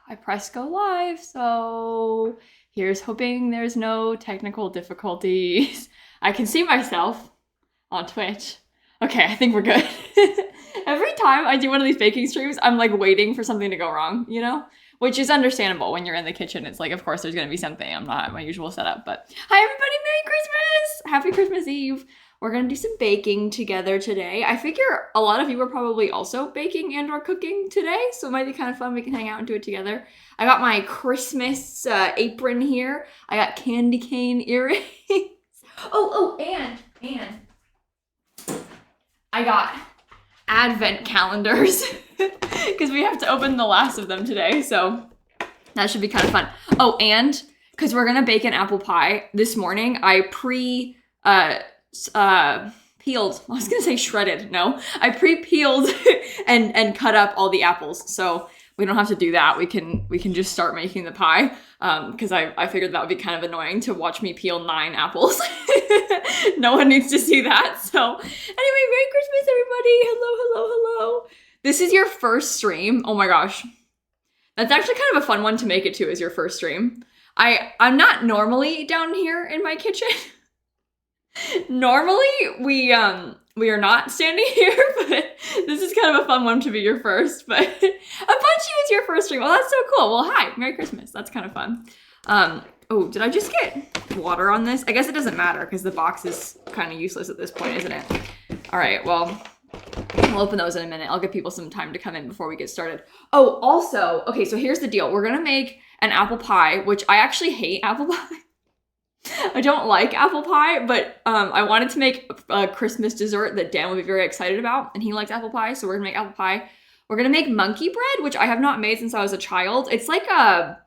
I pressed go live, so here's hoping there's no technical difficulties. I can see myself on Twitch. Okay, I think we're good. Every time I do one of these baking streams, I'm like waiting for something to go wrong, you know? Which is understandable when you're in the kitchen. It's like, of course, there's gonna be something. I'm not at my usual setup, but hi everybody, Merry Christmas! Happy Christmas Eve. We're gonna do some baking together today. I figure a lot of you are probably also baking and or cooking today, so it might be kind of fun. We can hang out and do it together. I got my Christmas apron here. I got candy cane earrings. and I got advent calendars because we have to open the last of them today, so that should be kind of fun. Oh, and because we're gonna bake an apple pie this morning, I peeled. I was gonna say shredded. No, I pre-peeled and cut up all the apples, so we don't have to do that. We can just start making the pie. Because I figured that would be kind of annoying to watch me peel 9 apples. No one needs to see that. So anyway, Merry Christmas, everybody. Hello. This is your first stream. Oh my gosh. That's actually kind of a fun one to make it to as your first stream. I'm not normally down here in my kitchen. Normally we are not standing here, but this is kind of a fun one to be your first. But a bunch of you is your first stream. Well, that's so cool. Well, hi, Merry Christmas. That's kind of fun. Oh, did I just get water on this? I guess it doesn't matter because the box is kind of useless at this point, isn't it? All right, well, I'll open those in a minute. I'll give people some time to come in before we get started. Oh, also, okay, so here's the deal. We're gonna make an apple pie, which I actually hate apple pie. I don't like apple pie, but I wanted to make a Christmas dessert that Dan would be very excited about, and he likes apple pie, so we're gonna make apple pie. We're gonna make monkey bread, which I have not made since I was a child. It's like a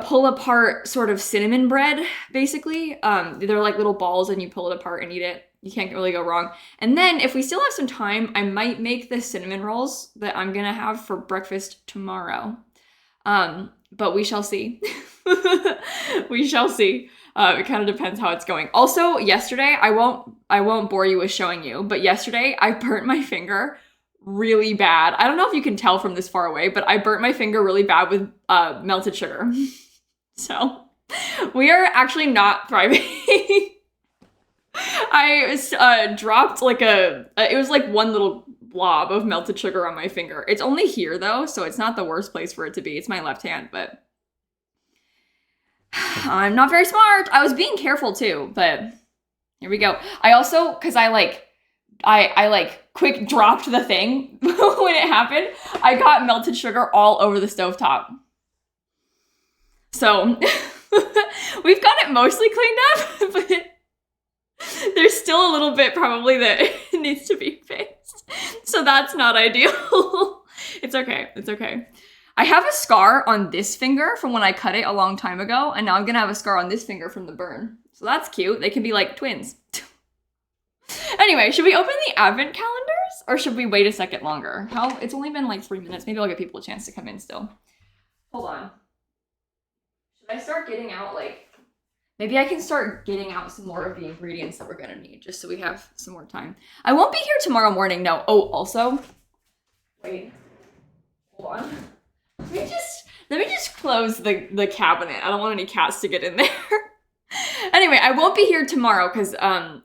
pull-apart sort of cinnamon bread, basically. They're like little balls, and you pull it apart and eat it. You can't really go wrong. And then, if we still have some time, I might make the cinnamon rolls that I'm gonna have for breakfast tomorrow. But we shall see. We shall see. It kind of depends how it's going. Also, yesterday, I won't bore you with showing you, but yesterday I burnt my finger really bad. I don't know if you can tell from this far away, but I burnt my finger really bad with melted sugar. So we are actually not thriving. I dropped like it was like one little blob of melted sugar on my finger. It's only here though, so it's not the worst place for it to be. It's my left hand, but I'm not very smart. I was being careful too, but here we go. I also, cause I quick dropped the thing when it happened. I got melted sugar all over the stovetop. So we've got it mostly cleaned up, but there's still a little bit probably that needs to be fixed. So that's not ideal. It's okay. I have a scar on this finger from when I cut it a long time ago, and now I'm gonna have a scar on this finger from the burn. So that's cute. They can be like twins. Anyway, should we open the advent calendars, or should we wait a second longer? It's only been like 3 minutes. Maybe I'll give people a chance to come in still. Hold on. Should I start getting out maybe I can start getting out some more of the ingredients that we're gonna need, just so we have some more time. I won't be here tomorrow morning, no. Oh, also, wait, hold on. Let me just close the cabinet. I don't want any cats to get in there. Anyway, I won't be here tomorrow because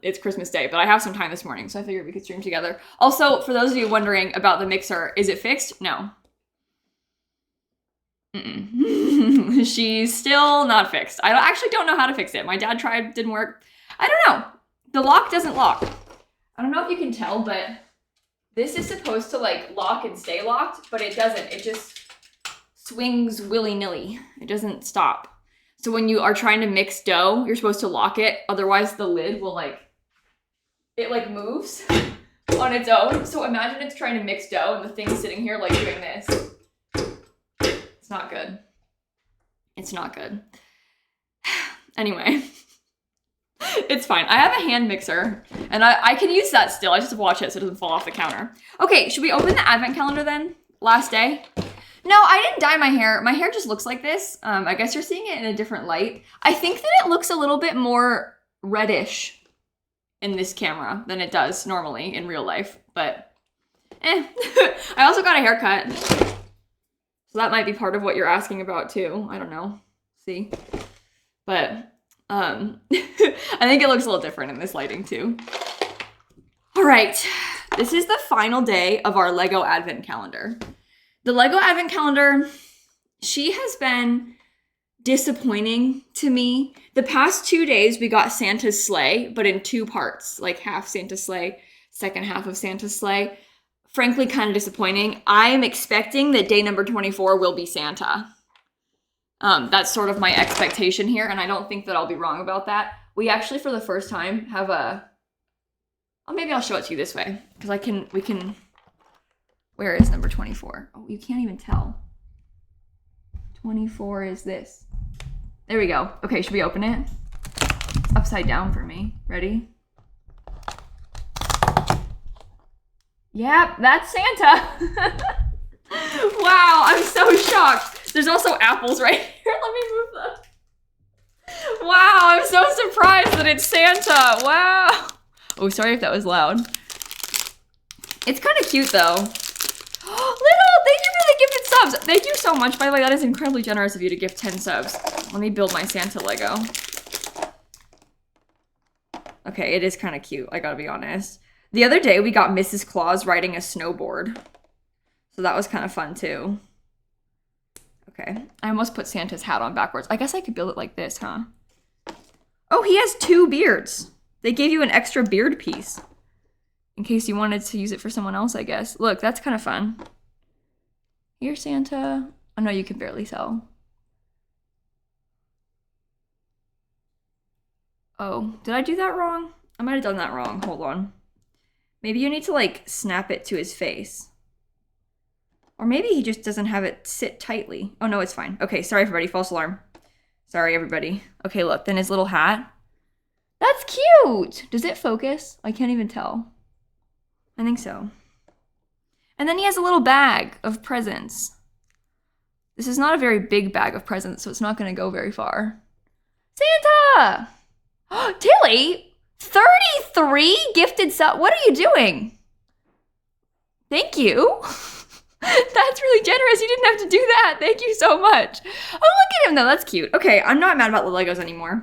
it's Christmas Day, but I have some time this morning, so I figured we could stream together. Also, for those of you wondering about the mixer, is it fixed? No. She's still not fixed. I actually don't know how to fix it. My dad tried, didn't work. I don't know. The lock doesn't lock. I don't know if you can tell, but this is supposed to like lock and stay locked, but it doesn't. It just swings willy-nilly. It doesn't stop. So when you are trying to mix dough, you're supposed to lock it. Otherwise the lid will it moves on its own. So imagine it's trying to mix dough and the thing's sitting here like doing this. It's not good. It's not good. Anyway, it's fine. I have a hand mixer and I can use that still. I just have to watch it so it doesn't fall off the counter. Okay, should we open the advent calendar then? Last day? No, I didn't dye my hair. My hair just looks like this. I guess you're seeing it in a different light. I think that it looks a little bit more reddish in this camera than it does normally in real life, but I also got a haircut. So that might be part of what you're asking about too. I don't know. See? But I think it looks a little different in this lighting too. All right. This is the final day of our Lego Advent Calendar. The Lego Advent Calendar, she has been disappointing to me. The past 2 days, we got Santa's sleigh, but in 2 parts, like half Santa's sleigh, second half of Santa's sleigh. Frankly, kind of disappointing. I am expecting that day number 24 will be Santa. That's sort of my expectation here, and I don't think that I'll be wrong about that. We actually, for the first time, have a... Oh, maybe I'll show it to you this way, because we can... Where is number 24? Oh, you can't even tell. 24 is this. There we go. Okay, should we open it? It's upside down for me. Ready? Yep, that's Santa. Wow, I'm so shocked. There's also apples right here. Let me move them. Wow, I'm so surprised that it's Santa. Wow. Oh, sorry if that was loud. It's kind of cute though. Little, thank you for the gifted subs. Thank you so much, by the way. That is incredibly generous of you to gift 10 subs. Let me build my Santa Lego. Okay, it is kind of cute, I gotta be honest. The other day, we got Mrs. Claus riding a snowboard. So that was kind of fun, too. Okay, I almost put Santa's hat on backwards. I guess I could build it like this, huh? Oh, he has 2 beards. They gave you an extra beard piece. In case you wanted to use it for someone else, I guess. Look, that's kind of fun. Here, Santa. Oh, no, you can barely tell. Oh, did I do that wrong? I might have done that wrong. Hold on. Maybe you need to, like, snap it to his face. Or maybe he just doesn't have it sit tightly. Oh, no, it's fine. Okay, sorry, everybody. False alarm. Sorry, everybody. Okay, look. Then his little hat. That's cute! Does it focus? I can't even tell. I think so. And then he has a little bag of presents. This is not a very big bag of presents, so it's not going to go very far. Santa! Tilly! 33 gifted sub. What are you doing? Thank you. That's really generous. You didn't have to do that. Thank you so much. Oh, look at him though. That's cute. Okay, I'm not mad about the Legos anymore.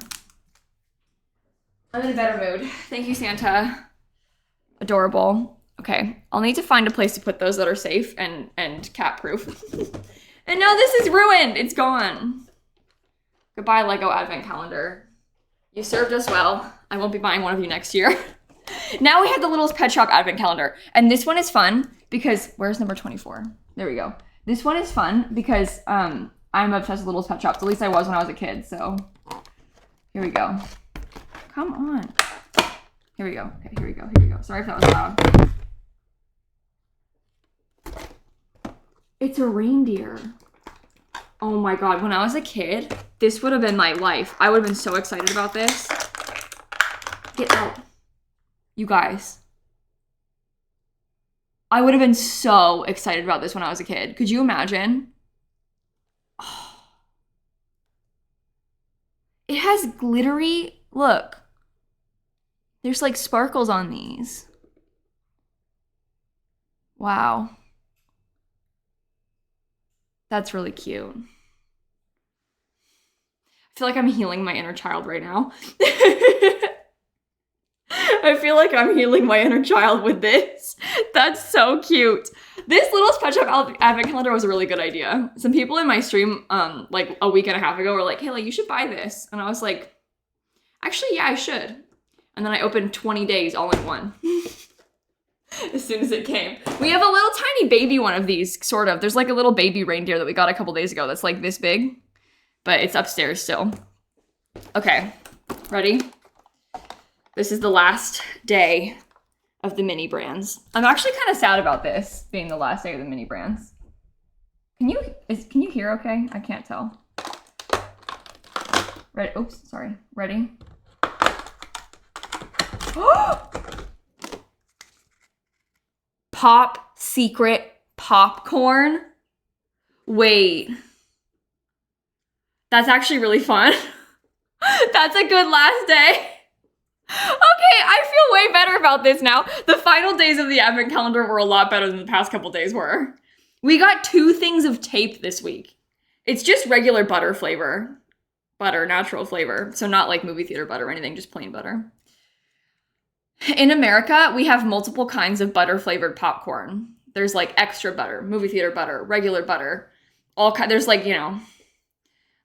I'm in a better mood. Thank you, Santa. Adorable. Okay, I'll need to find a place to put those that are safe and cat-proof. And now this is ruined. It's gone. Goodbye, Lego Advent Calendar. You served us well. I won't be buying one of you next year. Now we have the Littlest Pet Shop Advent Calendar. And this one is fun because, where's number 24? There we go. This one is fun because I'm obsessed with Littlest Pet Shops. At least I was when I was a kid, so here we go. Come on. Here we go. Okay, here we go. Here we go. Sorry if that was loud. It's a reindeer. Oh my god, when I was a kid, this would have been my life. I would have been so excited about this. Get out. You guys. I would have been so excited about this when I was a kid. Could you imagine? Oh. It has glittery, look. There's like sparkles on these. Wow. That's really cute. I feel like I'm healing my inner child right now. I feel like I'm healing my inner child with this. That's so cute. This Littlest Pet Shop Advent Calendar was a really good idea. Some people in my stream, like a week and a half ago were like, hey, like, you should buy this. And I was like, actually, yeah, I should. And then I opened 20 days all in one. As soon as it came. We have a little tiny baby one of these, sort of. There's like a little baby reindeer that we got a couple days ago that's like this big. But it's upstairs still. Okay, ready? This is the last day of the mini brands. I'm actually kind of sad about this being the last day of the mini brands. Can you hear okay? I can't tell. Ready? Oops, sorry. Ready? Pop Secret popcorn. Wait. That's actually really fun. That's a good last day. Okay, I feel way better about this now. The final days of the Advent Calendar were a lot better than the past couple days were. We got 2 things of tape this week. It's just regular butter flavor. Butter, natural flavor. So not like movie theater butter or anything, just plain butter. In America, we have multiple kinds of butter flavored popcorn. There's like extra butter, movie theater butter, regular butter. There's like,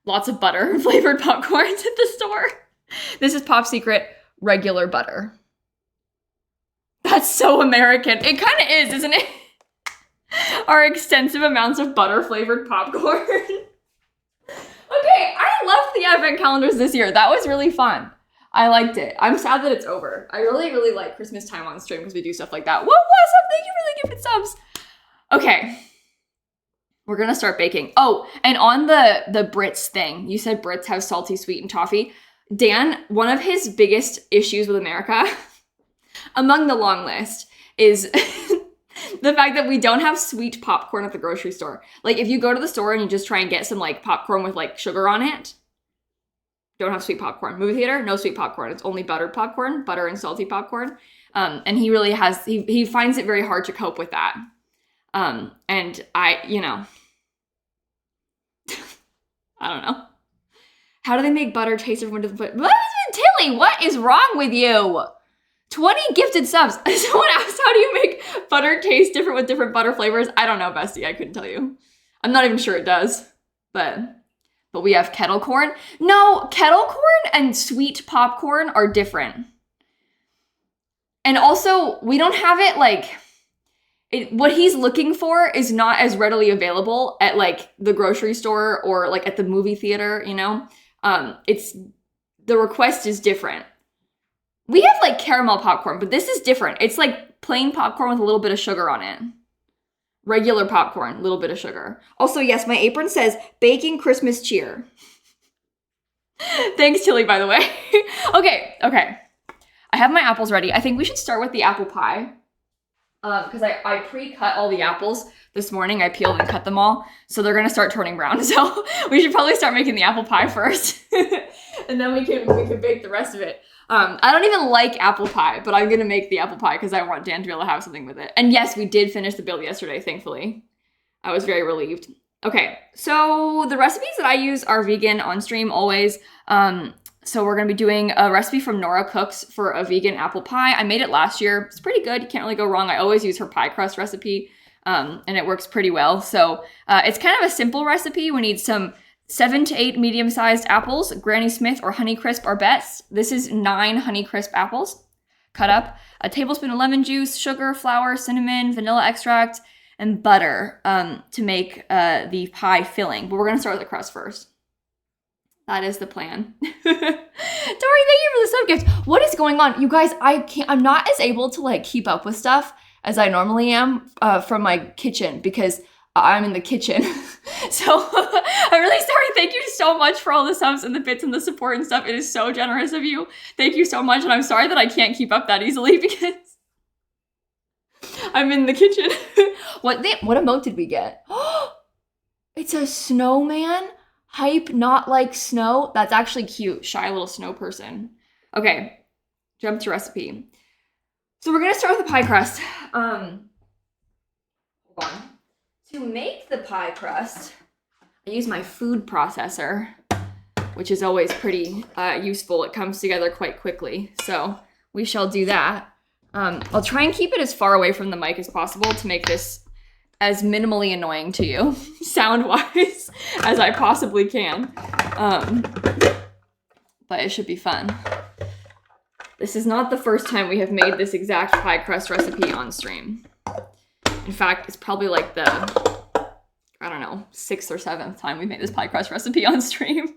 lots of butter flavored popcorns at the store. This is Pop Secret regular butter. That's so American. It kind of is, isn't it? Our extensive amounts of butter flavored popcorn. Okay, I loved the advent calendars this year. That was really fun. I liked it. I'm sad that it's over. I really, really like Christmas time on stream because we do stuff like that. What's up? Thank you for the gifted subs. Okay. We're going to start baking. Oh, and on the Brits thing, you said Brits have salty, sweet, and toffee. Dan, one of his biggest issues with America, among the long list, is the fact that we don't have sweet popcorn at the grocery store. Like, if you go to the store and you just try and get some, like, popcorn with, like, sugar on it, don't have sweet popcorn. Movie theater, no sweet popcorn. It's only buttered popcorn, butter and salty popcorn. And he really he finds it very hard to cope with that. And I don't know. How do they make butter taste everyone doesn't put? Tilly, what is wrong with you? 20 gifted subs. Someone asked, how do you make butter taste different with different butter flavors? I don't know, bestie. I couldn't tell you. I'm not even sure it does. But we have kettle corn. No, kettle corn and sweet popcorn are different. And also, we don't have it like... what he's looking for is not as readily available at like the grocery store or like at the movie theater, the request is different. We have like caramel popcorn, but this is different. It's like plain popcorn with a little bit of sugar on it. Regular popcorn, a little bit of sugar. Also, yes, my apron says baking Christmas cheer. Thanks, Tilly, by the way. Okay. I have my apples ready. I think we should start with the apple pie. Because I pre-cut all the apples this morning. I peeled and cut them all. So they're going to start turning brown. So we should probably start making the apple pie first. And then we can bake the rest of it. I don't even like apple pie, but I'm going to make the apple pie because I want Dan to be able to have something with it. And yes, we did finish the build yesterday, thankfully. I was very relieved. Okay, so the recipes that I use are vegan on stream always. So we're going to be doing a recipe from Nora Cooks for a vegan apple pie. I made it last year. It's pretty good. You can't really go wrong. I always use her pie crust recipe, and it works pretty well. So it's kind of a simple recipe. We need some 7 to 8 medium-sized apples. Granny Smith or Honeycrisp are best. This is 9 Honeycrisp apples cut up. A tablespoon of lemon juice, sugar, flour, cinnamon, vanilla extract, and butter to make the pie filling. But we're going to start with the crust first. That is the plan. Dory, thank you for the sub gift. What is going on? You guys, I'm not as able to like keep up with stuff as I normally am from my kitchen because I'm in the kitchen. So I'm really sorry. Thank you so much for all the subs and the bits and the support and stuff. It is so generous of you. Thank you so much. And I'm sorry that I can't keep up that easily because I'm in the kitchen. What emote did we get? It's a snowman. Hype, not like snow. That's actually cute. Shy little snow person. Okay, jump to recipe. So we're gonna start with the pie crust. Hold on. To make the pie crust, I use my food processor, which is always pretty useful. It comes together quite quickly. So we shall do that. I'll try and keep it as far away from the mic as possible to make this as minimally annoying to you, sound-wise, as I possibly can. But it should be fun. This is not the first time we have made this exact pie crust recipe on stream. In fact, it's probably like the, 6th or 7th time we made this pie crust recipe on stream.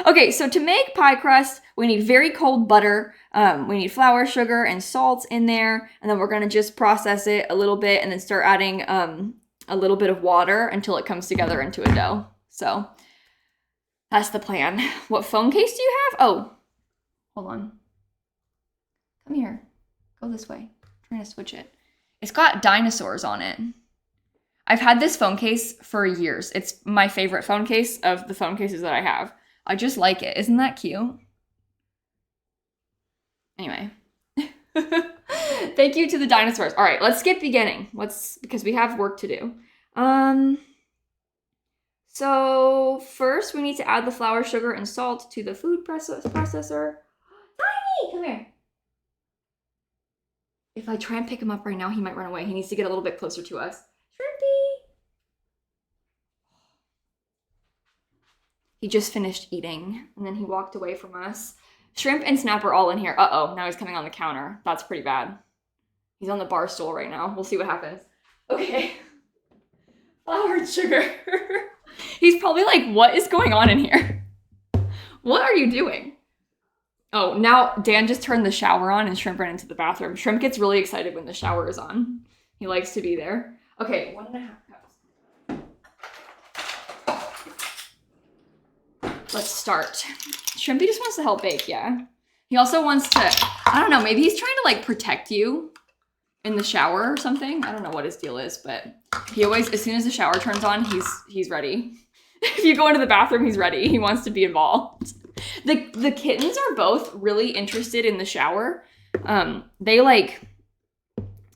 Okay, so to make pie crust, we need very cold butter. We need flour, sugar, and salt in there. And then we're going to just process it a little bit and then start adding a little bit of water until it comes together into a dough. So that's the plan. What phone case do you have? Oh, hold on. Come here. Go this way. I'm trying to switch it. It's got dinosaurs on it. I've had this phone case for years. It's my favorite phone case of the phone cases that I have. I just like it. Isn't that cute? Anyway. Thank you to the dinosaurs. All right, let's get beginning. Because we have work to do. So first we need to add the flour, sugar, and salt to the food processor. Tiny, come here. If I try and pick him up right now, he might run away. He needs to get a little bit closer to us. Shrimpy! He just finished eating, and then he walked away from us. Shrimp and Snap are all in here. Uh-oh, now he's coming on the counter. That's pretty bad. He's on the bar stool right now. We'll see what happens. Okay. Flour and sugar. He's probably like, what is going on in here? What are you doing? Oh, now Dan just turned the shower on and Shrimp ran into the bathroom. Shrimp gets really excited when the shower is on. He likes to be there. Okay, 1.5 cups. Let's start. Shrimpy just wants to help bake, yeah. He also wants to, I don't know, maybe he's trying to like protect you in the shower or something. I don't know what his deal is, but he always, as soon as the shower turns on, he's ready. If you go into the bathroom, he's ready. He wants to be involved. The kittens are both really interested in the shower. They like,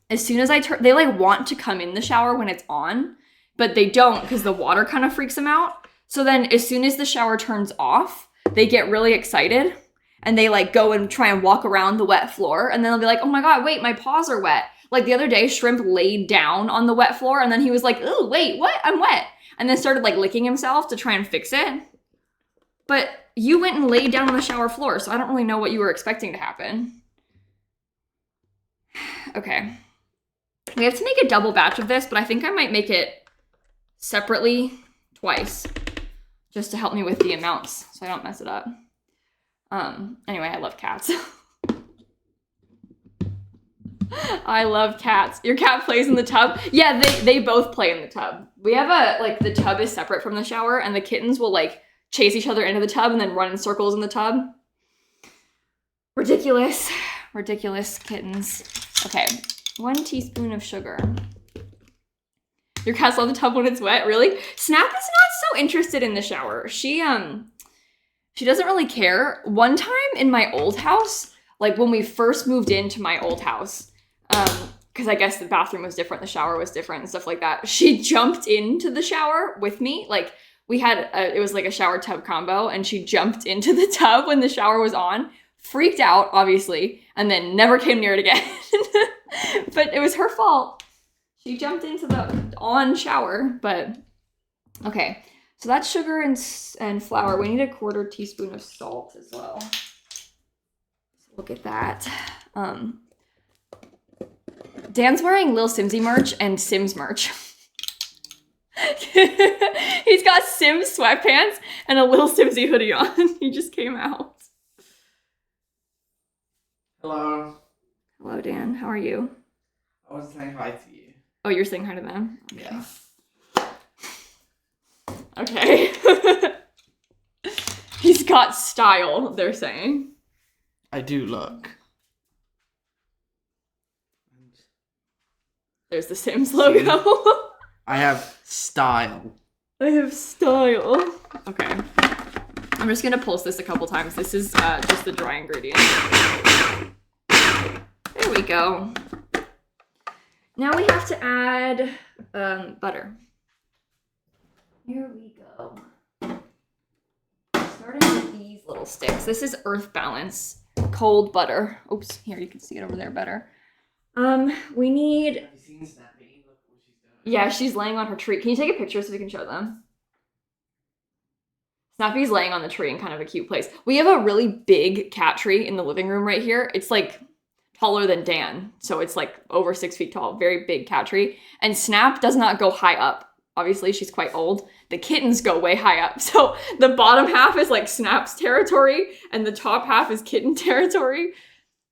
as soon as I turn, they like want to come in the shower when it's on, but they don't because the water kind of freaks them out. So then as soon as the shower turns off, they get really excited and they like go and try and walk around the wet floor. And then they'll be like, oh my God, wait, my paws are wet. Like the other day, Shrimp laid down on the wet floor and then he was like, oh, wait, what? I'm wet. And then started like licking himself to try and fix it. But you went and laid down on the shower floor, so I don't really know what you were expecting to happen. Okay. We have to make a double batch of this, but I think I might make it separately twice just to help me with the amounts so I don't mess it up. Anyway, I love cats. I love cats. Your cat plays in the tub? Yeah, they both play in the tub. We have the tub is separate from the shower and the kittens will like chase each other into the tub and then run in circles in the tub. Ridiculous. Ridiculous kittens. Okay, 1 teaspoon of sugar. Your cats love the tub when it's wet, really? Snap is not so interested in the shower. She doesn't really care. One time in my old house, like when we first moved into my old house, because I guess the bathroom was different, the shower was different and stuff like that, she jumped into the shower with me. Like we had, it was like a shower tub combo and she jumped into the tub when the shower was on, freaked out, obviously, and then never came near it again. But it was her fault. She jumped into the on shower, but okay. So that's sugar and flour. We need 1/4 teaspoon of salt as well. So we'll get that. Dan's wearing lilsimsie merch and Sims merch. He's got Sims sweatpants and a lilsimsie hoodie on. He just came out. Hello. Hello, Dan. How are you? I was saying hi to you. Oh, you're saying hi to them? Okay. Yeah. Okay. He's got style, they're saying. I do look. There's the Sims logo. I have style. I have style. Okay. I'm just gonna pulse this a couple times. This is just the dry ingredient. There we go. Now we have to add butter. Here we go. Starting with these little sticks. This is Earth Balance cold butter. Oops, here you can see it over there better. We need. Have you seen Snappy? Look what she's doing. Yeah, she's laying on her tree. Can you take a picture so we can show them? Snappy's laying on the tree in kind of a cute place. We have a really big cat tree in the living room right here. It's like taller than Dan, so it's like over 6 feet tall, very big cat tree. And Snap does not go high up. Obviously, she's quite old. The kittens go way high up. So the bottom half is like Snap's territory, and the top half is kitten territory.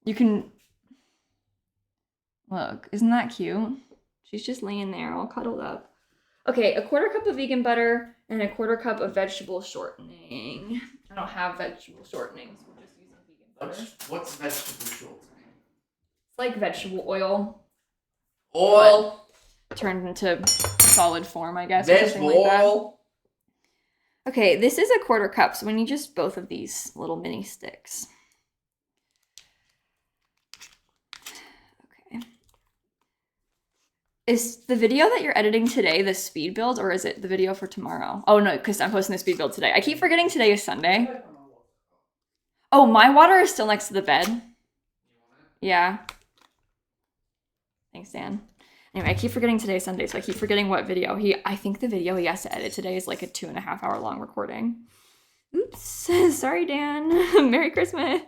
You can look, isn't that cute? She's just laying there all cuddled up. Okay, 1/4 cup of vegan butter and 1/4 cup of vegetable shortening. I don't have vegetable shortening, so we're just using vegan butter. What's vegetable shortening? It's like vegetable oil. Oil. Turned into solid form, I guess. Vegetable or something like that. oil. Okay, this is 1/4 cup, so we need just both of these little mini sticks. Okay. Is the video that you're editing today the speed build, or is it the video for tomorrow? Oh no, because I'm posting the speed build today. I keep forgetting today is Sunday. Oh, my water is still next to the bed. Yeah. Thanks, Dan. Anyway, I keep forgetting today's Sunday, so I keep forgetting what video I think the video he has to edit today is like a 2.5 hour long recording. Oops. Sorry, Dan. Merry Christmas.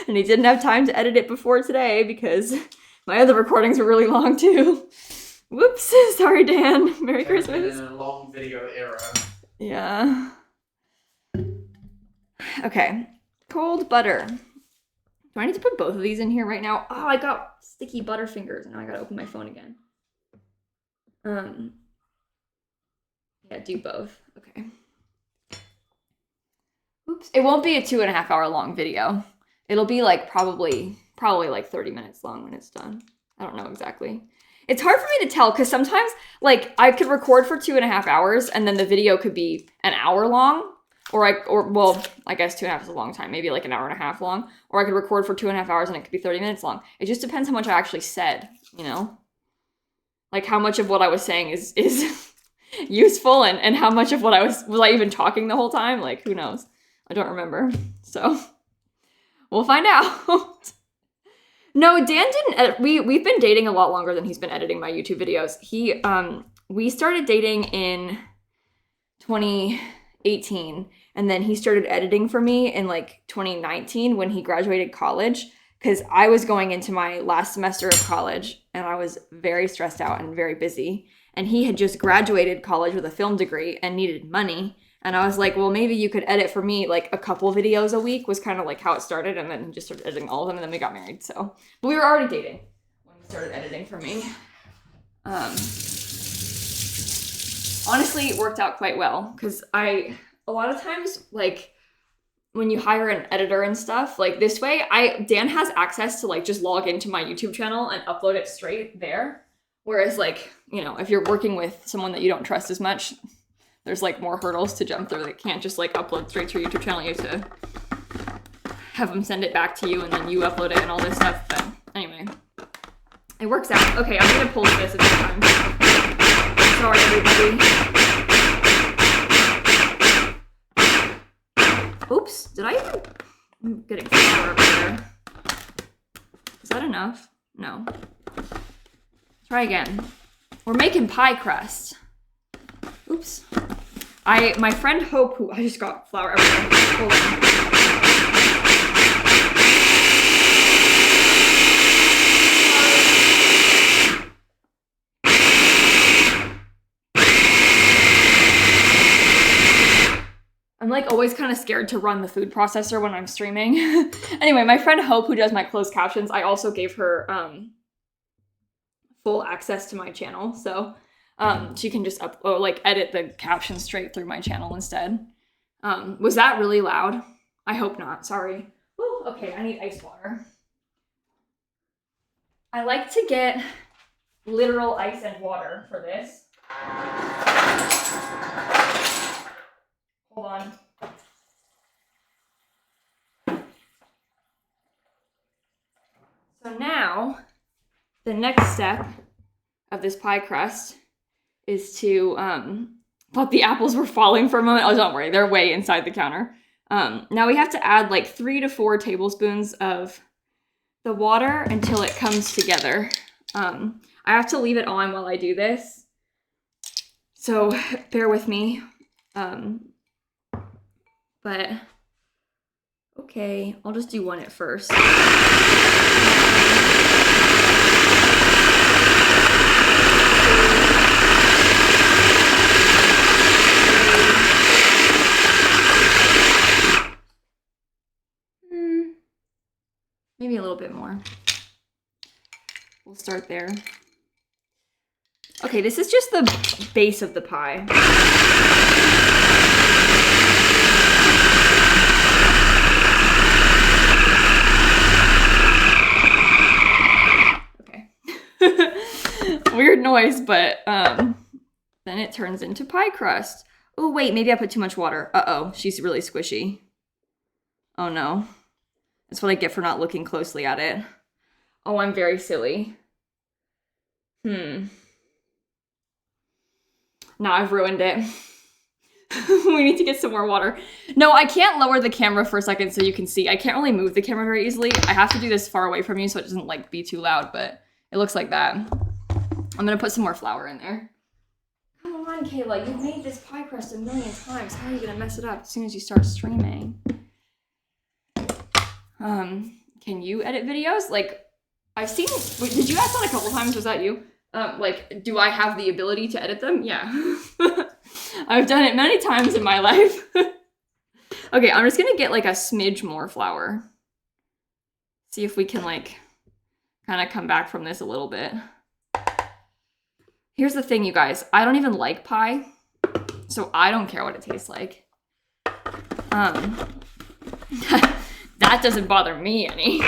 And he didn't have time to edit it before today because my other recordings were really long too. Whoops. Sorry, Dan. Merry Christmas. In a long video era. Yeah. Okay. Cold butter. Do I need to put both of these in here right now? Oh, I got sticky butter fingers. Now I gotta open my phone again. Yeah, do both. Okay. Oops. It won't be a 2.5 hour long video. It'll be like probably like 30 minutes long when it's done. I don't know exactly. It's hard for me to tell because sometimes like I could record for 2.5 hours and then the video could be an hour long. Well, I guess 2.5 is a long time, maybe like an hour and a half long. Or I could record for 2.5 hours and it could be 30 minutes long. It just depends how much I actually said, you know? Like how much of what I was saying is useful and how much of what was I even talking the whole time? Like, who knows? I don't remember. So, we'll find out. No, Dan didn't edit. We've been dating a lot longer than he's been editing my YouTube videos. We started dating in 2018. And then he started editing for me in like 2019 when he graduated college because I was going into my last semester of college and I was very stressed out and very busy. And he had just graduated college with a film degree and needed money. And I was like, well, maybe you could edit for me like a couple videos a week was kind of like how it started. And then he just started editing all of them and then we got married. So, but we were already dating when he started editing for me. Honestly, it worked out quite well because a lot of times, like, when you hire an editor and stuff, like this way, Dan has access to like just log into my YouTube channel and upload it straight there. Whereas like, you know, if you're working with someone that you don't trust as much, there's like more hurdles to jump through. They can't just like upload straight to your YouTube channel. You have to have them send it back to you and then you upload it and all this stuff. But anyway, it works out. Okay, I'm gonna pull this at this time. Sorry, everybody. Oops, did I even... I'm getting flour over there. Is that enough? No. Try again. We're making pie crust. Oops. My friend Hope, who... I just got flour everywhere. Hold on. I'm like always kind of scared to run the food processor when I'm streaming. Anyway, my friend Hope, who does my closed captions, I also gave her full access to my channel. So she can just edit the captions straight through my channel instead. Was that really loud? I hope not. Sorry. Ooh, okay, I need ice water. I like to get literal ice and water for this. Hold on. So now, the next step of this pie crust is to, thought the apples were falling for a moment. Oh, don't worry, they're way inside the counter. Now we have to add like 3 to 4 tablespoons of the water until it comes together. I have to leave it on while I do this. So bear with me. But, okay, I'll just do one at first. Maybe a little bit more. We'll start there. Okay, this is just the base of the pie. Weird noise, but then it turns into pie crust. Oh, wait, maybe I put too much water. Uh-oh, she's really squishy. Oh, no. That's what I get for not looking closely at it. Oh, I'm very silly. Now I've ruined it. We need to get some more water. No, I can't lower the camera for a second so you can see. I can't really move the camera very easily. I have to do this far away from you so it doesn't like be too loud, but it looks like that. I'm gonna put some more flour in there. Come on, Kayla, you've made this pie crust a million times. How are you gonna mess it up as soon as you start streaming? Can you edit videos? Like, I've seen, wait, did you ask that a couple times? Was that you? Like, do I have the ability to edit them? Yeah. I've done it many times in my life. Okay, I'm just gonna get like a smidge more flour. See if we can like kind of come back from this a little bit. Here's the thing, you guys. I don't even like pie, so I don't care what it tastes like. That doesn't bother me any.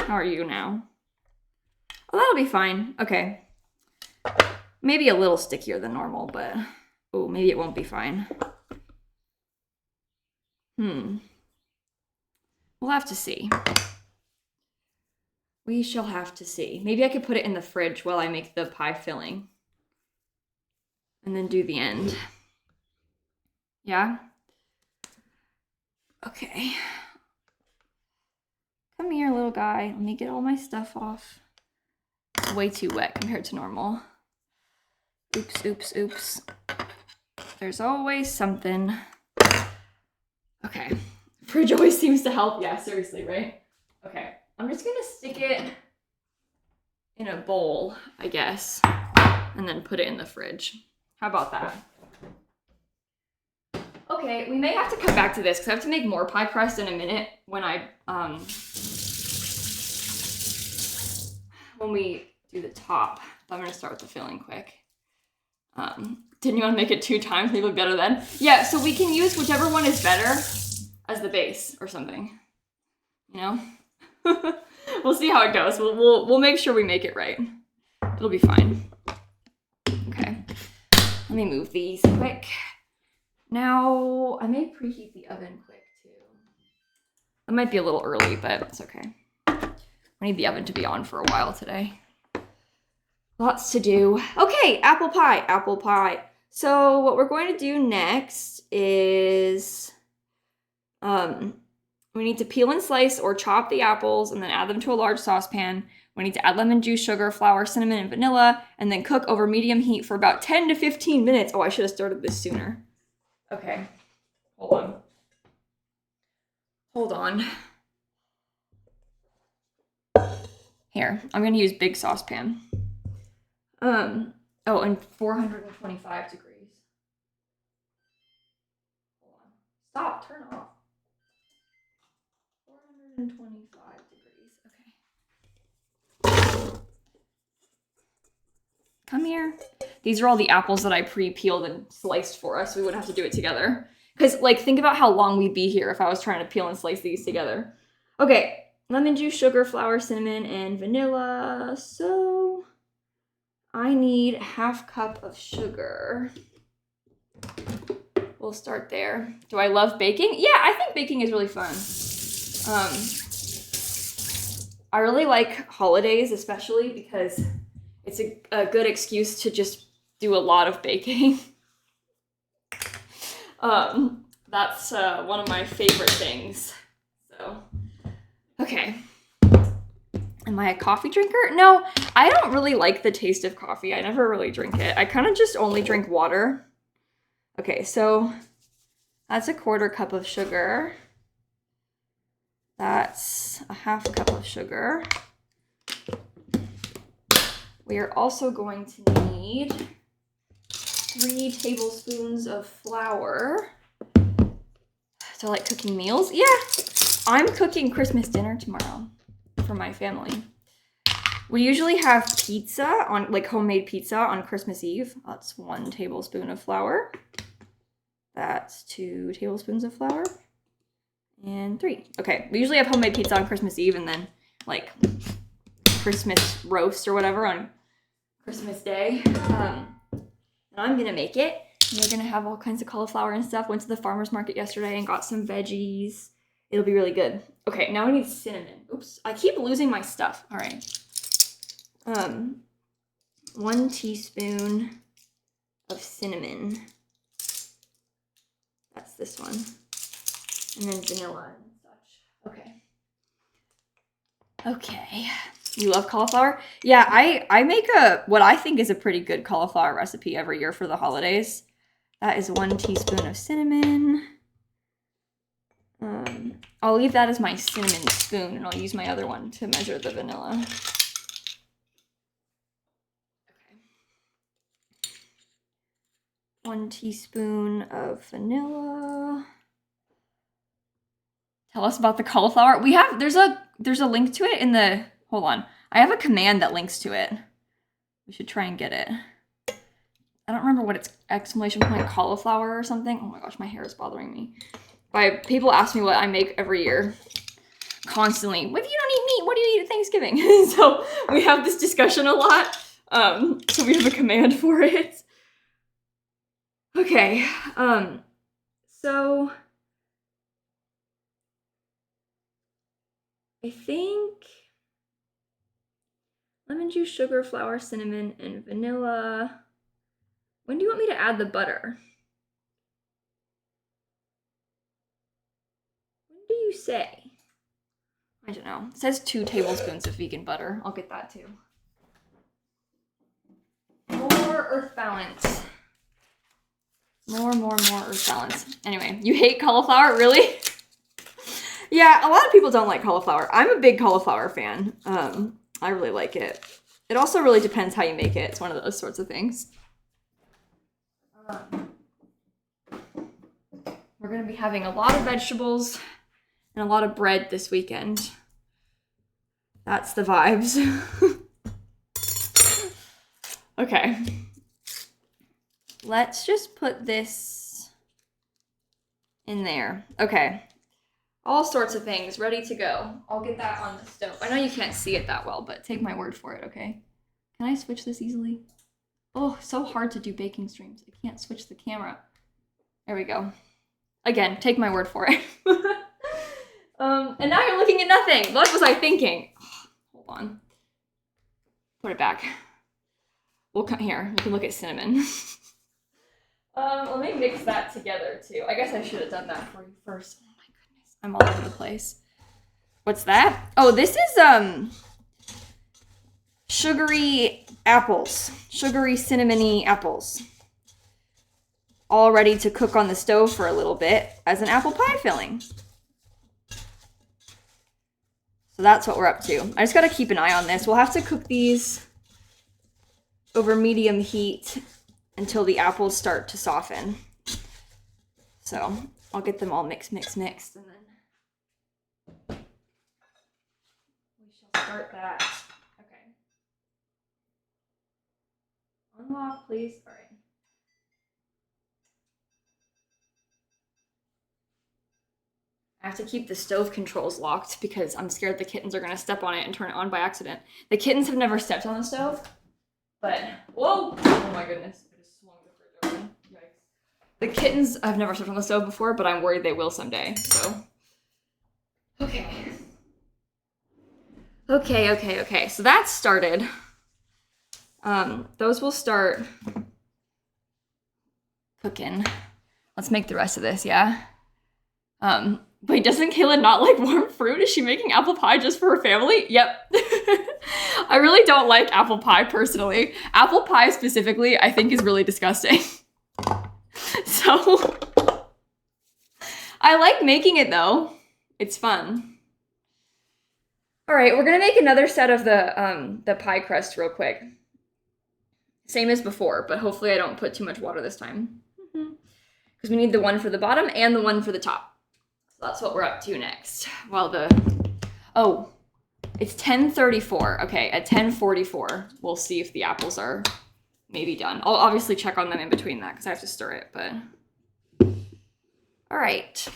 How are you now? Oh, that'll be fine. Okay. Maybe a little stickier than normal, but oh, maybe it won't be fine. We'll have to see. We shall have to see. Maybe I could put it in the fridge while I make the pie filling. And then do the end. Yeah? Okay. Come here, little guy. Let me get all my stuff off. It's way too wet compared to normal. Oops, oops, oops. There's always something. Okay. Fridge always seems to help. Yeah, seriously, right? Okay. I'm just gonna stick it in a bowl, I guess, and then put it in the fridge. How about that? Okay, we may have to come back to this because I have to make more pie crust in a minute when we do the top. I'm gonna start with the filling quick. Didn't you want to make it 2 times? Maybe better then? Yeah, so we can use whichever one is better as the base or something. You know? We'll see how it goes. We'll make sure we make it right. It'll be fine. Okay. Let me move these quick. Now, I may preheat the oven quick too. It might be a little early, but it's okay. We need the oven to be on for a while today. Lots to do. Okay, apple pie, apple pie. So what we're going to do next is we need to peel and slice or chop the apples and then add them to a large saucepan. We need to add lemon juice, sugar, flour, cinnamon, and vanilla, and then cook over medium heat for about 10 to 15 minutes. Oh, I should have started this sooner. Okay, hold on. Hold on. Here, I'm gonna use big saucepan. Oh, and 425 degrees. Hold on. Stop, turn off. 425 degrees, okay. Come here. These are all the apples that I pre-peeled and sliced for us. We wouldn't have to do it together. Because, like, think about how long we'd be here if I was trying to peel and slice these together. Okay, lemon juice, sugar, flour, cinnamon, and vanilla. So I need 1/2 cup of sugar. We'll start there. Do I love baking? Yeah, I think baking is really fun. I really like holidays, especially because it's a good excuse to just do a lot of baking. That's one of my favorite things. So, okay. Am I a coffee drinker? No, I don't really like the taste of coffee. I never really drink it. I kind of just only drink water. Okay, so that's 1/4 cup of sugar. That's 1/2 cup of sugar. We are also going to need 3 tablespoons of flour. Do I like cooking meals? Yeah, I'm cooking Christmas dinner tomorrow for my family. We usually have pizza on, like homemade pizza on Christmas Eve. That's 1 tablespoon of flour. That's 2 tablespoons of flour. And 3. Okay, we usually have homemade pizza on Christmas Eve and then like Christmas roast or whatever on Christmas Day. And I'm gonna make it. And we're gonna have all kinds of cauliflower and stuff. Went to the farmer's market yesterday and got some veggies. It'll be really good. Okay, now we need cinnamon. Oops, I keep losing my stuff. All right. 1 teaspoon of cinnamon. That's this one. And then vanilla and such. Okay. Okay. You love cauliflower? Yeah, I make what I think is a pretty good cauliflower recipe every year for the holidays. That is 1 teaspoon of cinnamon. I'll leave that as my cinnamon spoon, and I'll use my other one to measure the vanilla. Okay. 1 teaspoon of vanilla. Tell us about the cauliflower. There's a link to it in the, hold on. I have a command that links to it. We should try and get it. I don't remember what it's exclamation point cauliflower or something. Oh my gosh, my hair is bothering me. People ask me what I make every year constantly. If you don't eat meat, what do you eat at Thanksgiving? So we have this discussion a lot. So we have a command for it. Okay. So I think lemon juice, sugar, flour, cinnamon, and vanilla. When do you want me to add the butter? When do you say? I don't know. It says 2 tablespoons of vegan butter. I'll get that too. More earth balance. More earth balance. Anyway, you hate cauliflower? Really? Yeah, a lot of people don't like cauliflower. I'm a big cauliflower fan. I really like it. It also really depends how you make it. It's one of those sorts of things. We're going to be having a lot of vegetables and a lot of bread this weekend. That's the vibes. Okay. Let's just put this in there. Okay. All sorts of things ready to go. I'll get that on the stove. I know you can't see it that well, but take my word for it, okay? Can I switch this easily? Oh, so hard to do baking streams. I can't switch the camera. There we go. Again, take my word for it. And now you're looking at nothing. What was I thinking? Hold on. Put it back. We'll come here. You can look at cinnamon. Let me mix that together too. I guess I should have done that for you first. Oh my goodness, I'm all over the place. What's that? Oh, this is sugary apples. Sugary cinnamony apples. All ready to cook on the stove for a little bit as an apple pie filling. So that's what we're up to. I just gotta keep an eye on this. We'll have to cook these over medium heat until the apples start to soften. So I'll get them all mixed, and then we shall start that. Okay. Unlock, please. All right. I have to keep the stove controls locked because I'm scared the kittens are gonna step on it and turn it on by accident. The kittens have never stepped on the stove, but whoa! Oh my goodness. Yikes. The kittens, I've never stepped on the stove before, but I'm worried they will someday, so. Okay. So that's started. Those will start cooking. Let's make the rest of this, yeah? Wait, doesn't Kayla not like warm fruit? Is she making apple pie just for her family? Yep. I really don't like apple pie personally. Apple pie specifically, I think is really disgusting. So, I like making it though. It's fun. All right, we're gonna make another set of the pie crust real quick. Same as before, but hopefully I don't put too much water this time. Because we need the one for the bottom and the one for the top. So that's what we're up to next. While it's 10:34. Okay, at 10:44, we'll see if the apples are maybe done. I'll obviously check on them in between that because I have to stir it, but. All right,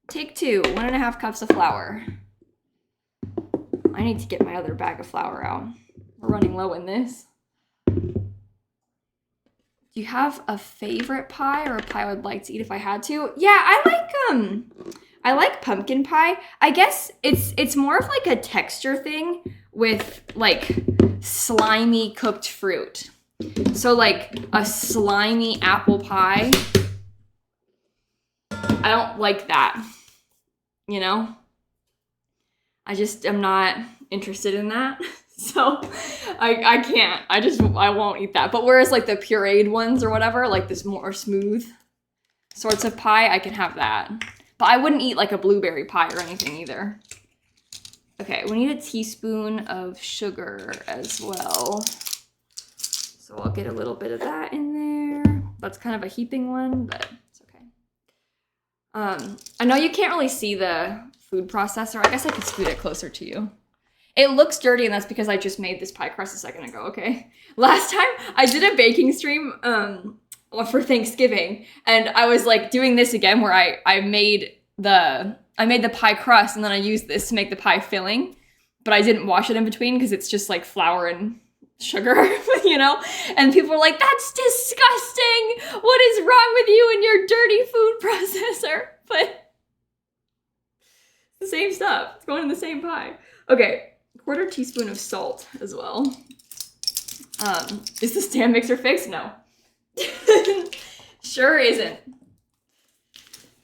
take 2, 1.5 cups of flour. I need to get my other bag of flour out. We're running low in this. Do you have a favorite pie or a pie I would like to eat if I had to? Yeah, I I like pumpkin pie. I guess it's more of like a texture thing with like slimy cooked fruit. So like a slimy apple pie, I don't like that, you know? I just am not interested in that. So I can't. I won't eat that. But whereas like the pureed ones or whatever, like this more smooth sorts of pie, I can have that. But I wouldn't eat like a blueberry pie or anything either. Okay, we need a teaspoon of sugar as well. So I'll get a little bit of that in there. That's kind of a heaping one, but it's okay. I know you can't really see the food processor. I guess I could scoot it closer to you. It looks dirty, and that's because I just made this pie crust a second ago, okay? Last time, I did a baking stream for Thanksgiving, and I was like doing this again where I made the pie crust, and then I used this to make the pie filling, but I didn't wash it in between because it's just like flour and sugar, you know? And people were like, that's disgusting! What is wrong with you and your dirty food processor? But it's the same stuff. It's going in the same pie. Okay, 1/4 teaspoon of salt as well. Is the stand mixer fixed? No. Sure isn't.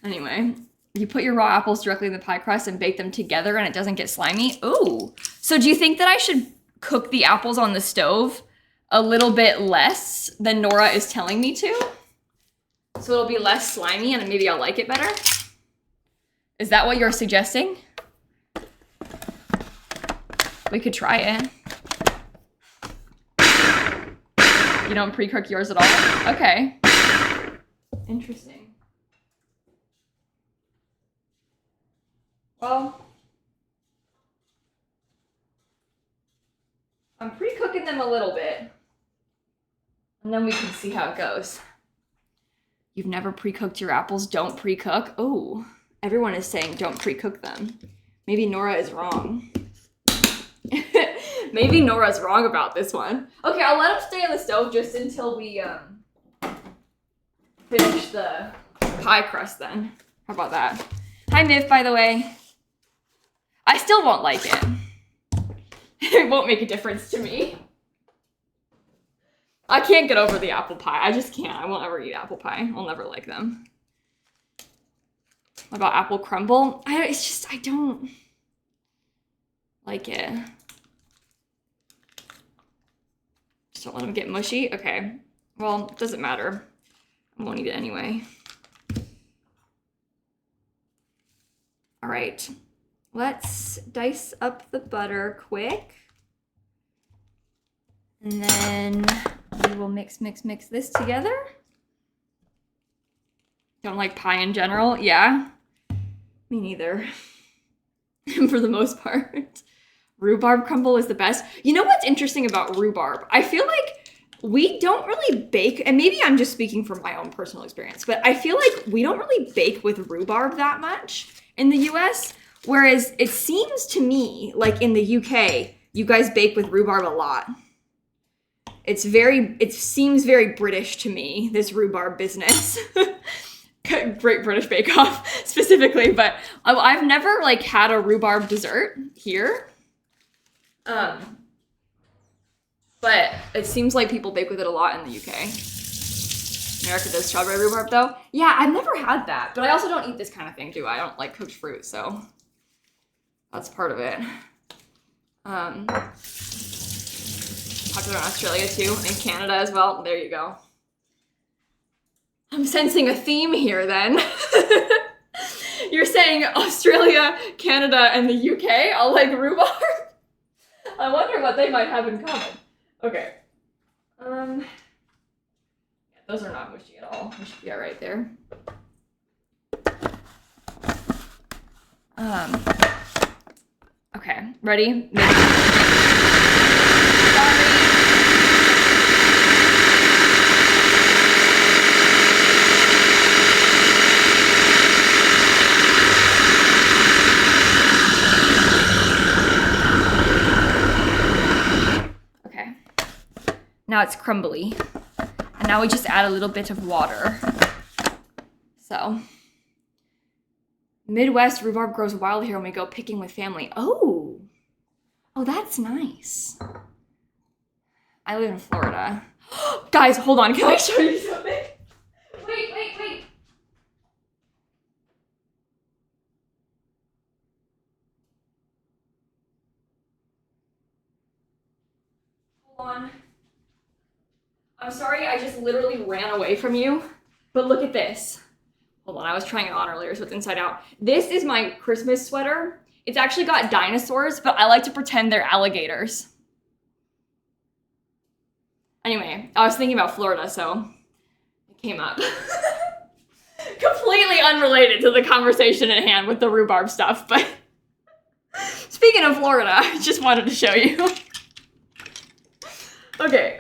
Anyway, you put your raw apples directly in the pie crust and bake them together and it doesn't get slimy. Ooh. So do you think that I should cook the apples on the stove a little bit less than Nora is telling me to? So it'll be less slimy and maybe I'll like it better? Is that what you're suggesting? We could try it. You don't pre-cook yours at all? Okay. Interesting. Well, I'm pre-cooking them a little bit. And then we can see how it goes. You've never pre-cooked your apples? Don't pre-cook? Oh, everyone is saying don't pre-cook them. Maybe Nora is wrong. Maybe Nora's wrong about this one. Okay, I'll let them stay on the stove just until we finish the pie crust then. How about that? Hi, Miv, by the way. I still won't like it. It won't make a difference to me. I can't get over the apple pie. I just can't. I won't ever eat apple pie. I'll never like them. What about apple crumble? I don't like it. Just don't let them get mushy. Okay. Well, it doesn't matter. I won't eat it anyway. All right. Let's dice up the butter quick. And then we will mix this together. Don't like pie in general? Yeah. Me neither. For the most part. Rhubarb crumble is the best. You know what's interesting about rhubarb? I feel like we don't really bake, and maybe I'm just speaking from my own personal experience, but I feel like we don't really bake with rhubarb that much in the US, whereas it seems to me like in the UK, you guys bake with rhubarb a lot. It seems very British to me, this rhubarb business. Great British Bake Off specifically, but I've never like had a rhubarb dessert here. But it seems like people bake with it a lot in the UK. America does strawberry rhubarb though. Yeah, I've never had that, but I also don't eat this kind of thing, do I? I don't like cooked fruit, so that's part of it. Popular in Australia too, and Canada as well. There you go. I'm sensing a theme here then. You're saying Australia, Canada, and the UK all like rhubarb? I wonder what they might have in common. Okay. Yeah, those are not mushy at all. We should be all right there. Okay, ready? Now it's crumbly. And now we just add a little bit of water. So Midwest rhubarb grows wild here when we go picking with family. Oh, that's nice. I live in Florida. Guys, hold on. Can I show you something? Wait. Hold on. I'm sorry, I just literally ran away from you. But look at this. Hold on, I was trying it on earlier, so it's inside out. This is my Christmas sweater. It's actually got dinosaurs, but I like to pretend they're alligators. Anyway, I was thinking about Florida, so it came up. Completely unrelated to the conversation at hand with the rhubarb stuff, but speaking of Florida, I just wanted to show you. Okay.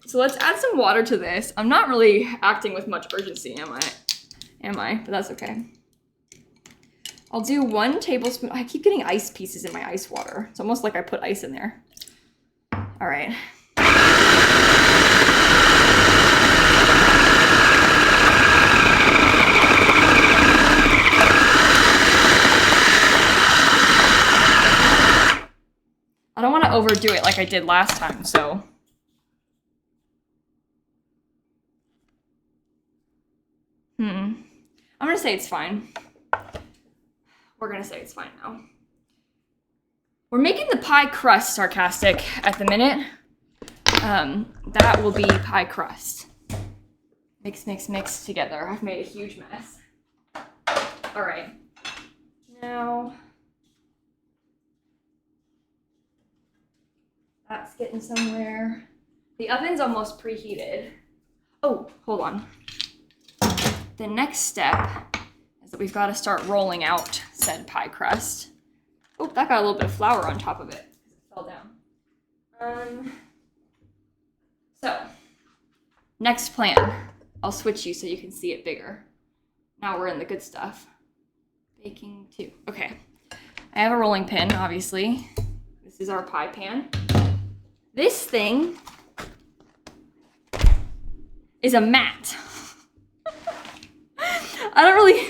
So let's add some water to this. I'm not really acting with much urgency, am I? But that's okay. I'll do 1 tablespoon. I keep getting ice pieces in my ice water. It's almost like I put ice in there. All right. I don't want to overdo it like I did last time, so. I'm gonna say it's fine. We're gonna say it's fine now. We're making the pie crust sarcastic at the minute. That will be pie crust. Mix together. I've made a huge mess. All right. Now, that's getting somewhere. The oven's almost preheated. Oh, hold on. The next step is that we've got to start rolling out said pie crust. Oh, that got a little bit of flour on top of it. It fell down. So, next plan. I'll switch you so you can see it bigger. Now we're in the good stuff. Baking 2. Okay. I have a rolling pin, obviously. This is our pie pan. This thing is a mat. I don't really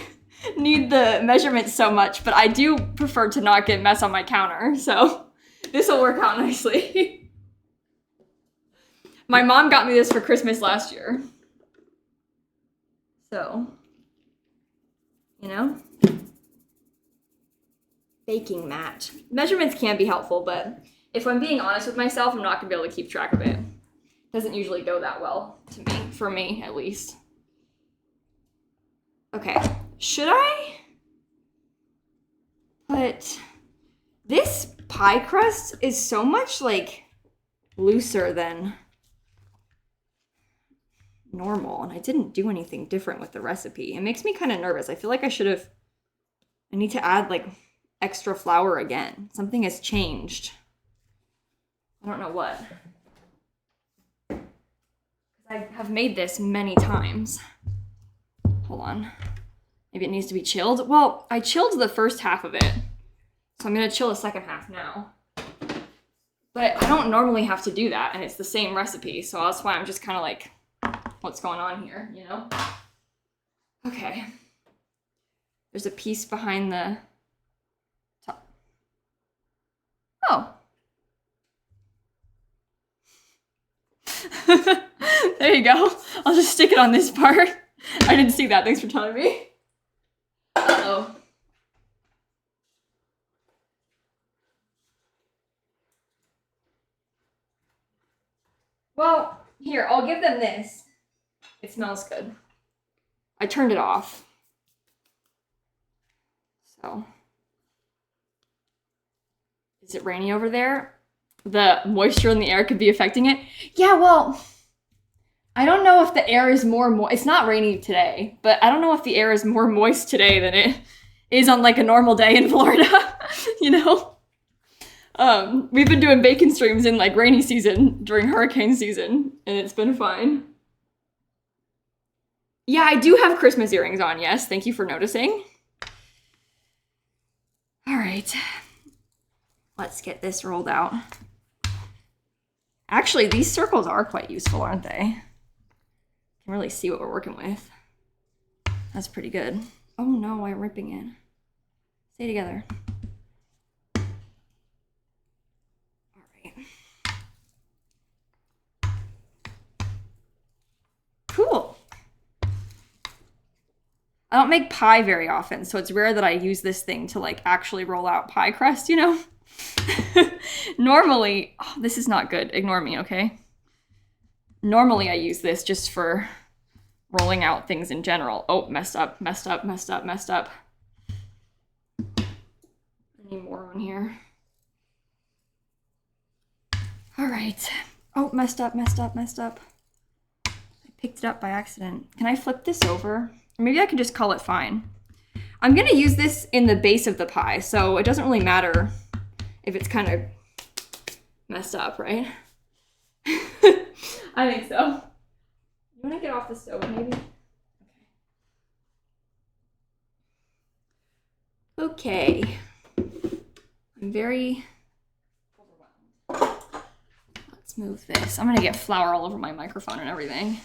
need the measurements so much, but I do prefer to not get mess on my counter, so this will work out nicely. My mom got me this for Christmas last year. So, you know, baking mat. Measurements can be helpful, but if I'm being honest with myself, I'm not gonna be able to keep track of it. It doesn't usually go that well to me, for me at least. Okay, should I put, this pie crust is so much like looser than normal, and I didn't do anything different with the recipe. It makes me kind of nervous. I feel like I need to add like extra flour again. Something has changed. I don't know what. I have made this many times. Hold on. Maybe it needs to be chilled. Well, I chilled the first half of it, so I'm gonna chill the second half now. But I don't normally have to do that, and it's the same recipe, so that's why I'm just kind of like, what's going on here, you know? Okay. There's a piece behind the top. Oh. There you go. I'll just stick it on this part. I didn't see that. Thanks for telling me. Uh-oh. Well, here, I'll give them this. It smells good. I turned it off. So. Is it rainy over there? The moisture in the air could be affecting it? Yeah, well, I don't know if the air is more moist. It's not rainy today, but I don't know if the air is more moist today than it is on like a normal day in Florida, you know? We've been doing bacon streams in like rainy season during hurricane season, and it's been fine. Yeah, I do have Christmas earrings on, yes. Thank you for noticing. All right. Let's get this rolled out. Actually, these circles are quite useful, aren't they? You can really see what we're working with. That's pretty good. Oh no, I'm ripping it. Stay together. All right. Cool. I don't make pie very often, so it's rare that I use this thing to like actually roll out pie crust, you know? Normally, oh, this is not good. Ignore me, okay? Normally I use this just for rolling out things in general. Oh, messed up, messed up, messed up, messed up. I need more on here. All right. Oh, messed up, messed up, messed up. I picked it up by accident. Can I flip this over? Or maybe I can just call it fine. I'm gonna use this in the base of the pie, so it doesn't really matter if it's kind of messed up, right? I think so. You wanna get off the stove, maybe? Okay. I'm very overwhelmed. Let's move this. I'm gonna get flour all over my microphone and everything.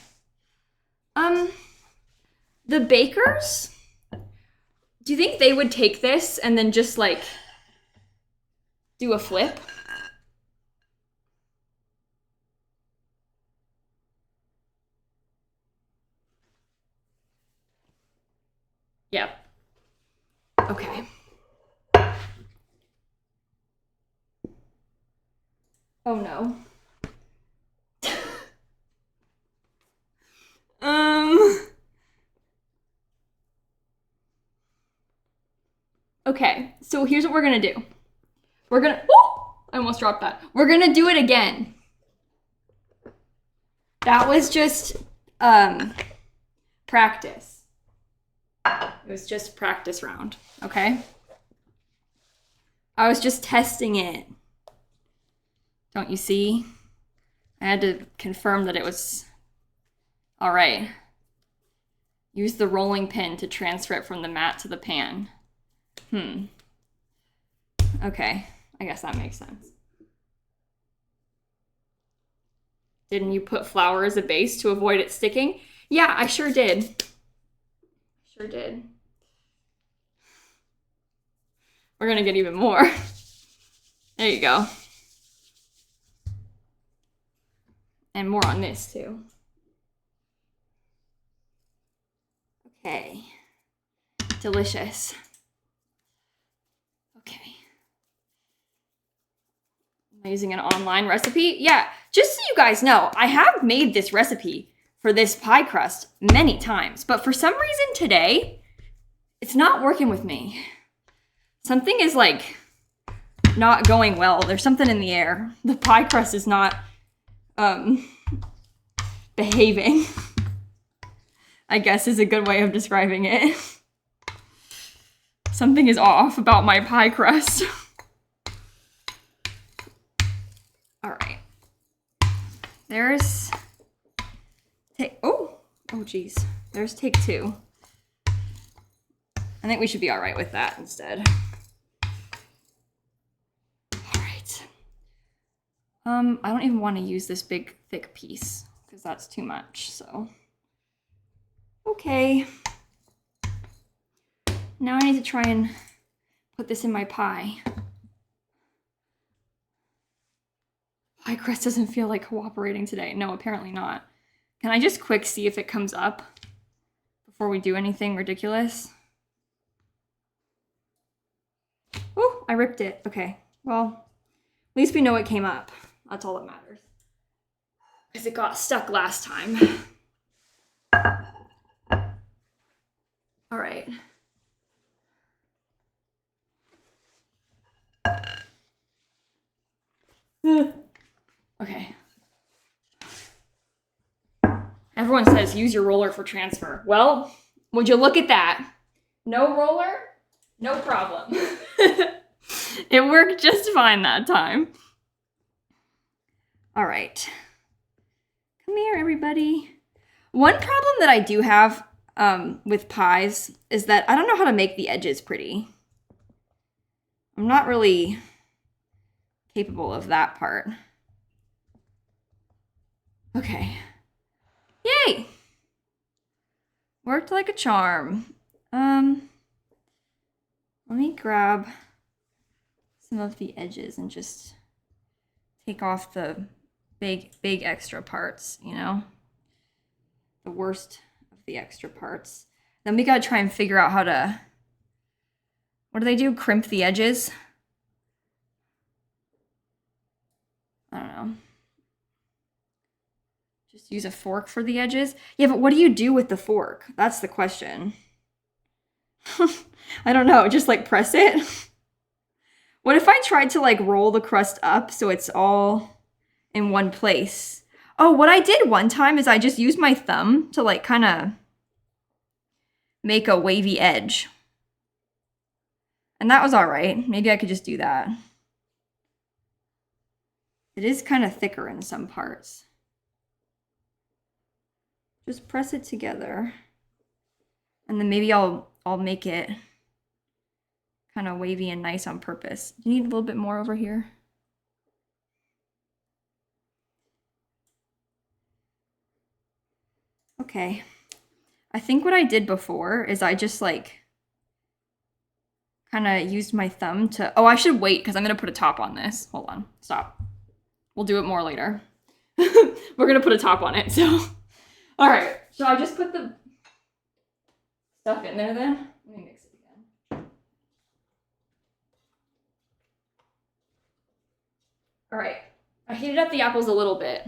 The bakers, do you think they would take this and then just like do a flip? Yep. Okay. Oh no. Okay, so here's what we're gonna do. We're gonna, oh, I almost dropped that. We're gonna do it again. That was just, practice. It was just practice round, okay? I was just testing it. Don't you see? I had to confirm that it was all right. Use the rolling pin to transfer it from the mat to the pan. Okay, I guess that makes sense. Didn't you put flour as a base to avoid it sticking? Yeah, I sure did. Sure did. We're gonna get even more. There you go. And more on this too. Okay. Delicious. Okay. Am I using an online recipe? Yeah, just so you guys know, I have made this recipe for this pie crust many times, but for some reason today, it's not working with me. Something is like not going well. There's something in the air. The pie crust is not behaving, I guess is a good way of describing it. Something is off about my pie crust. All right. There's geez. There's take 2. I think we should be all right with that instead. All right. I don't even want to use this big thick piece because that's too much, so. Okay. Now I need to try and put this in my pie. Pie crust doesn't feel like cooperating today. No, apparently not. Can I just quick see if it comes up before we do anything ridiculous? Oh, I ripped it. Okay, well, at least we know it came up. That's all that matters. Because it got stuck last time. All right. Okay. Everyone says use your roller for transfer. Well, would you look at that? No roller, no problem. It worked just fine that time. All right. Come here, everybody. One problem that I do have with pies is that I don't know how to make the edges pretty. I'm not really capable of that part. Okay. Yay! Worked like a charm. Let me grab some of the edges and just take off the big extra parts, you know? The worst of the extra parts. Then we gotta try and figure out how to, what do they do? Crimp the edges? I don't know. Just use a fork for the edges? Yeah, but what do you do with the fork? That's the question. I don't know, just like press it? What if I tried to like roll the crust up so it's all in one place? Oh, what I did one time is I just used my thumb to like kind of make a wavy edge. And that was all right. Maybe I could just do that. It is kind of thicker in some parts. Just press it together. And then maybe I'll make it kind of wavy and nice on purpose. Do you need a little bit more over here? Okay. I think what I did before is I just like kind of used my thumb to, oh, I should wait because I'm going to put a top on this. Hold on, stop. We'll do it more later. We're going to put a top on it, so. All right, so I just put the stuff in there then. Let me mix it again. All right, I heated up the apples a little bit,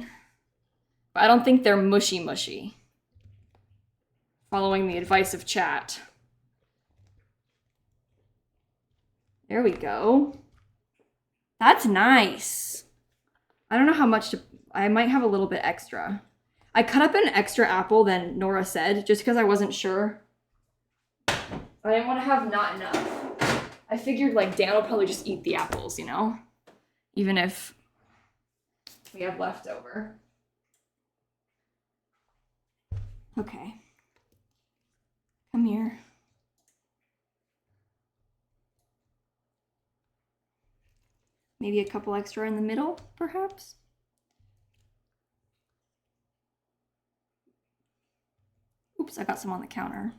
but I don't think they're mushy. Following the advice of chat. There we go. That's nice. I don't know how much to, I might have a little bit extra. I cut up an extra apple than Nora said, just because I wasn't sure. I didn't want to have not enough. I figured like Dan will probably just eat the apples, you know? Even if we have leftover. Okay. Come here. Maybe a couple extra in the middle, perhaps? Oops, I got some on the counter.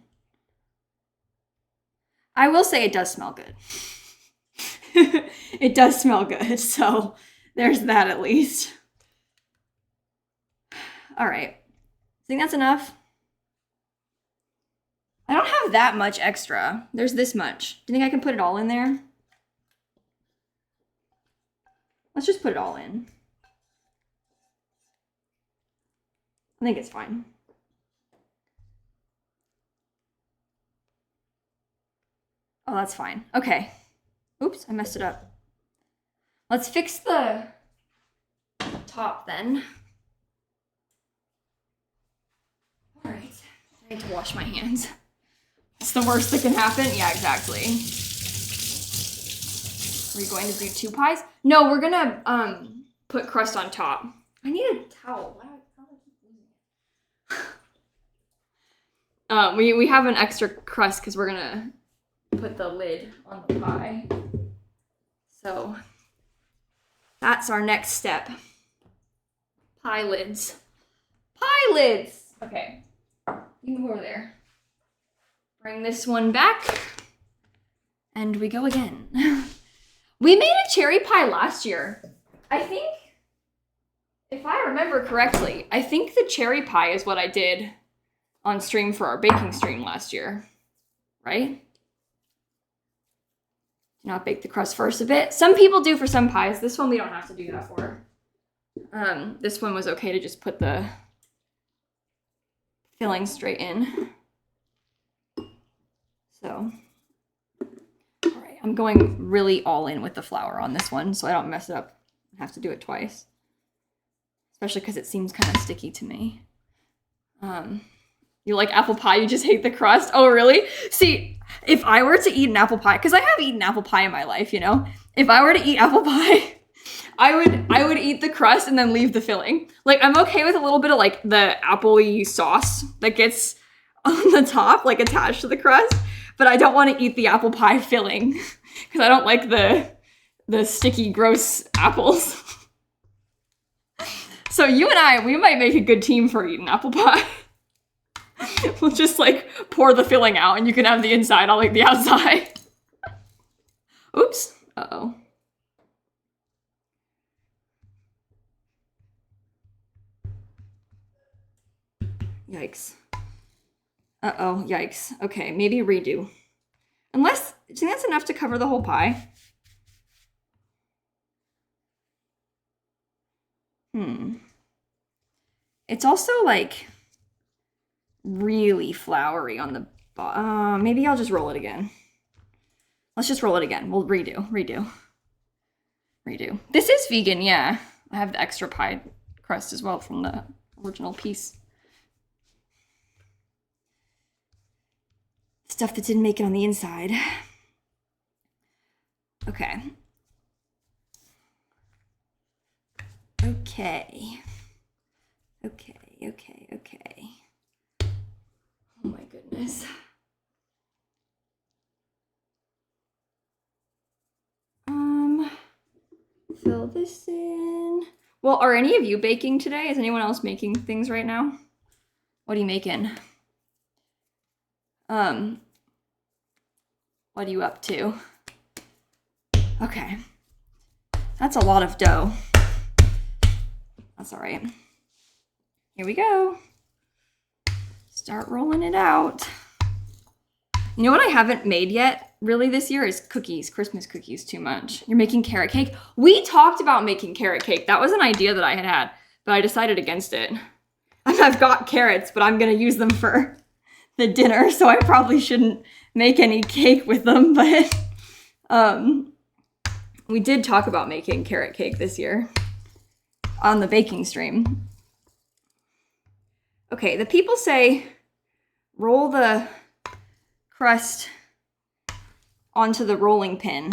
I will say it does smell good. It does smell good, so there's that at least. All right, I think that's enough. I don't have that much extra. There's this much. Do you think I can put it all in there? Let's just put it all in. I think it's fine. Oh, that's fine. Okay. Oops, I messed it up. Let's fix the top then. All right, I need to wash my hands. It's the worst that can happen. Yeah, exactly. Are we going to do 2 pies? No, we're gonna put crust on top. I need a towel. Why do I keep losing it? We have an extra crust because we're gonna put the lid on the pie. So that's our next step. Pie lids. Pie lids! Okay, you can go over there. Bring this one back. And we go again. We made a cherry pie last year. I think, if I remember correctly, I think the cherry pie is what I did on stream for our baking stream last year, right? Do not bake the crust first a bit. Some people do for some pies. This one we don't have to do that for. This one was okay to just put the filling straight in. So, all right, I'm going really all in with the flour on this one so I don't mess it up and have to do it twice. Especially because it seems kind of sticky to me. You like apple pie, you just hate the crust? Oh, really? See, if I were to eat an apple pie, because I have eaten apple pie in my life, you know? If I were to eat apple pie, I would eat the crust and then leave the filling. Like, I'm okay with a little bit of like the appley sauce that gets on the top, like attached to the crust, but I don't want to eat the apple pie filling because I don't like the sticky, gross apples. So you and I, we might make a good team for eating apple pie. We'll just like pour the filling out and you can have the inside, I'll like the outside. Oops. Uh-oh. Yikes. Uh-oh, yikes. Okay, maybe redo. Unless, do you think that's enough to cover the whole pie? It's also like really floury on the bottom. Maybe I'll just roll it again. Let's just roll it again. We'll redo. This is vegan, yeah. I have the extra pie crust as well from the original piece. Stuff that didn't make it on the inside. Okay. Okay. Oh my goodness. Fill this in. Well, are any of you baking today? Is anyone else making things right now? What are you making? What are you up to? Okay. That's a lot of dough. That's all right. Here we go. Start rolling it out. You know what I haven't made yet really this year is cookies, Christmas cookies too much. You're making carrot cake? We talked about making carrot cake. That was an idea that I had, but I decided against it. I've got carrots, but I'm gonna use them for the dinner, so I probably shouldn't make any cake with them, but we did talk about making carrot cake this year on the baking stream. Okay, the people say roll the crust onto the rolling pin,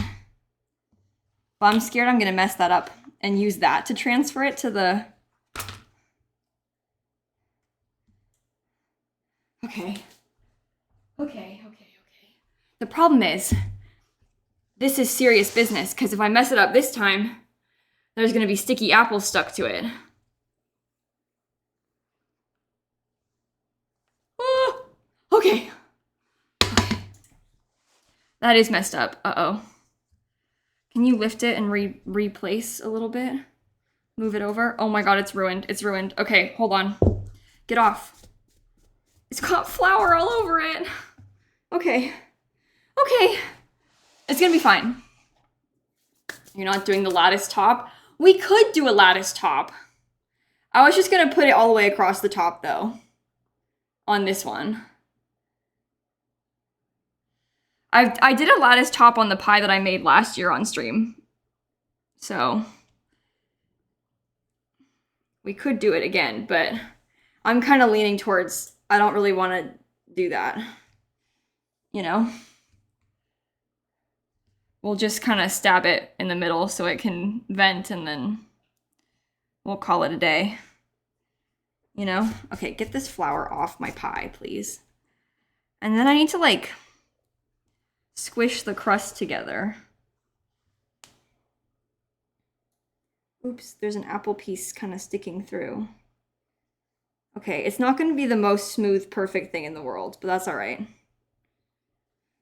but I'm scared I'm gonna mess that up and use that to transfer it to the... Okay. The problem is, this is serious business, because if I mess it up this time, there's gonna be sticky apples stuck to it. Oh, okay. That is messed up. Uh-oh. Can you lift it and replace a little bit? Move it over. Oh my god, it's ruined. It's ruined. Okay, hold on. Get off. It's got flour all over it. Okay. It's gonna be fine. You're not doing the lattice top? We could do a lattice top. I was just gonna put it all the way across the top though. On this one. I did a lattice top on the pie that I made last year on stream. So we could do it again, but I'm kind of leaning towards I don't really want to do that. You know? We'll just kind of stab it in the middle so it can vent and then we'll call it a day. You know? Okay, get this flour off my pie, please. And then I need to like squish the crust together. Oops, there's an apple piece kind of sticking through. Okay, it's not going to be the most smooth, perfect thing in the world, but that's all right.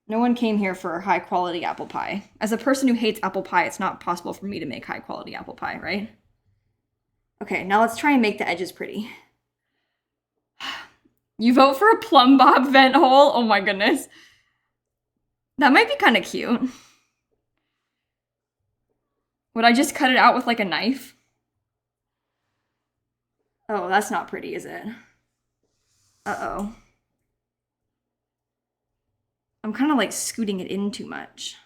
No one came here for high quality apple pie. As a person who hates apple pie, it's not possible for me to make high quality apple pie, right? Okay, now let's try and make the edges pretty. You vote for a plumb bob vent hole? Oh my goodness. That might be kind of cute. Would I just cut it out with like a knife? Oh, that's not pretty, is it? Uh-oh. I'm kind of like scooting it in too much.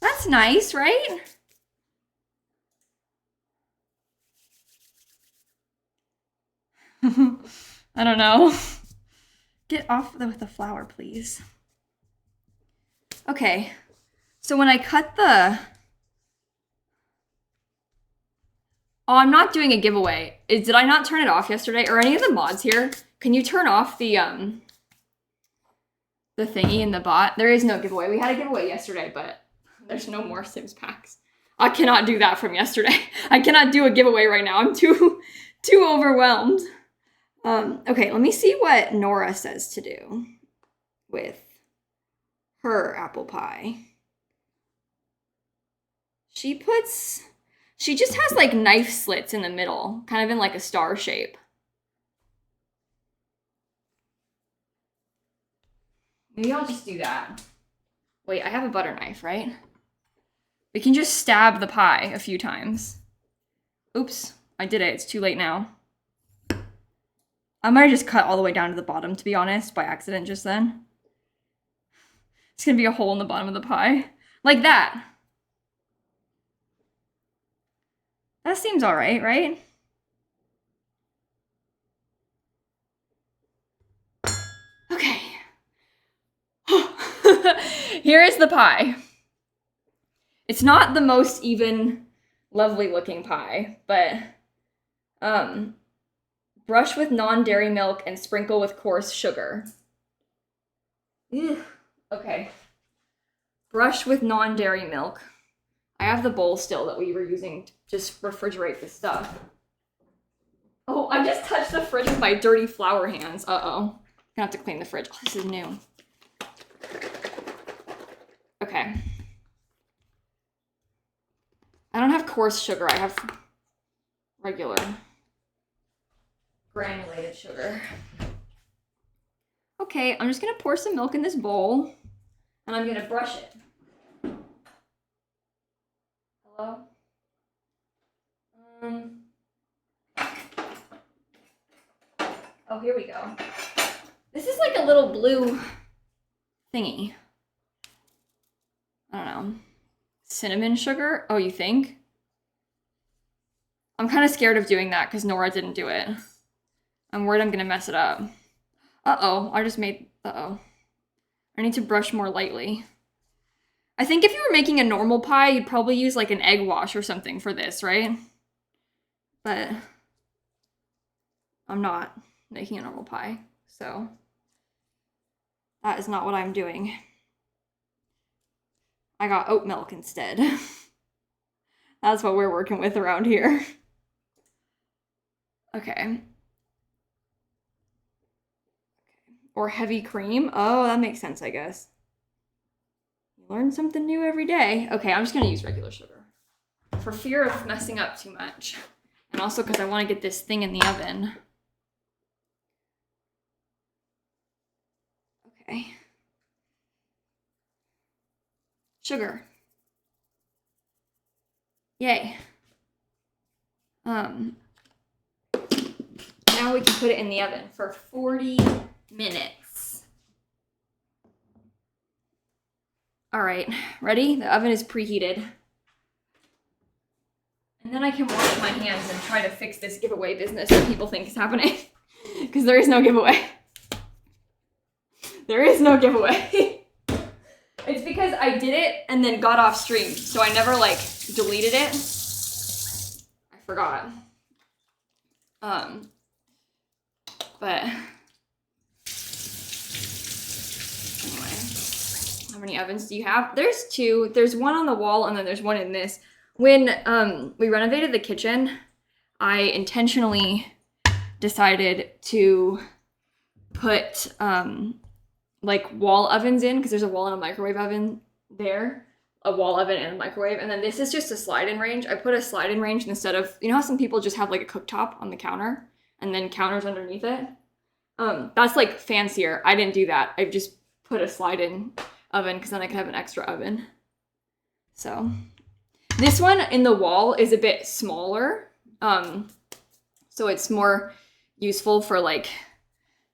That's nice, right? I don't know. Get off with the flour, please. Okay. So when I cut the... Oh, I'm not doing a giveaway. Did I not turn it off yesterday? Or any of the mods here? Can you turn off the thingy in the bot? There is no giveaway. We had a giveaway yesterday, but there's no more Sims packs. I cannot do that from yesterday. I cannot do a giveaway right now. I'm too overwhelmed. Okay, let me see what Nora says to do with her apple pie. She just has like knife slits in the middle, kind of in like a star shape. Maybe I'll just do that. Wait, I have a butter knife, right? We can just stab the pie a few times. Oops, I did it. It's too late now. I might have just cut all the way down to the bottom, to be honest, by accident just then. It's gonna be a hole in the bottom of the pie. Like that. That seems all right, right? Okay. Here is the pie. It's not the most even, lovely looking pie, but brush with non-dairy milk and sprinkle with coarse sugar. Ew. Okay. Brush with non-dairy milk. I have the bowl still that we were using to just refrigerate the stuff. Oh, I just touched the fridge with my dirty flour hands. Uh-oh. Gonna have to clean the fridge. Oh, this is new. Okay. I don't have coarse sugar. I have regular granulated sugar. Okay, I'm just gonna pour some milk in this bowl and I'm gonna brush it. Hello? Oh, here we go. This is like a little blue thingy. I don't know. Cinnamon sugar? Oh, you think? I'm kind of scared of doing that because Nora didn't do it. I'm worried I'm gonna mess it up. Uh-oh, I just made... Uh-oh. I need to brush more lightly. I think if you were making a normal pie, you'd probably use like an egg wash or something for this, right? But I'm not making a normal pie, so that is not what I'm doing. I got oat milk instead. That's what we're working with around here. Okay. Or heavy cream. Oh, that makes sense, I guess. You learn something new every day. Okay, I'm just gonna use regular sugar for fear of messing up too much. And also because I want to get this thing in the oven. Okay. Sugar. Yay. Now we can put it in the oven for 40 minutes. All right, ready? The oven is preheated. And then I can wash my hands and try to fix this giveaway business that people think is happening. Because there is no giveaway. There is no giveaway. It's because I did it and then got off stream. So I never like deleted it. I forgot. But anyway, how many ovens do you have? There's two. There's one on the wall and then there's one in this. When we renovated the kitchen, I intentionally decided to put like wall ovens in because there's a wall and a microwave oven there. A wall oven and a microwave. And then this is just a slide-in range. I put a slide-in range instead of, you know how some people just have like a cooktop on the counter and then counters underneath it? That's like fancier. I didn't do that. I just put a slide-in oven because then I could have an extra oven. So this one in the wall is a bit smaller. So it's more useful for like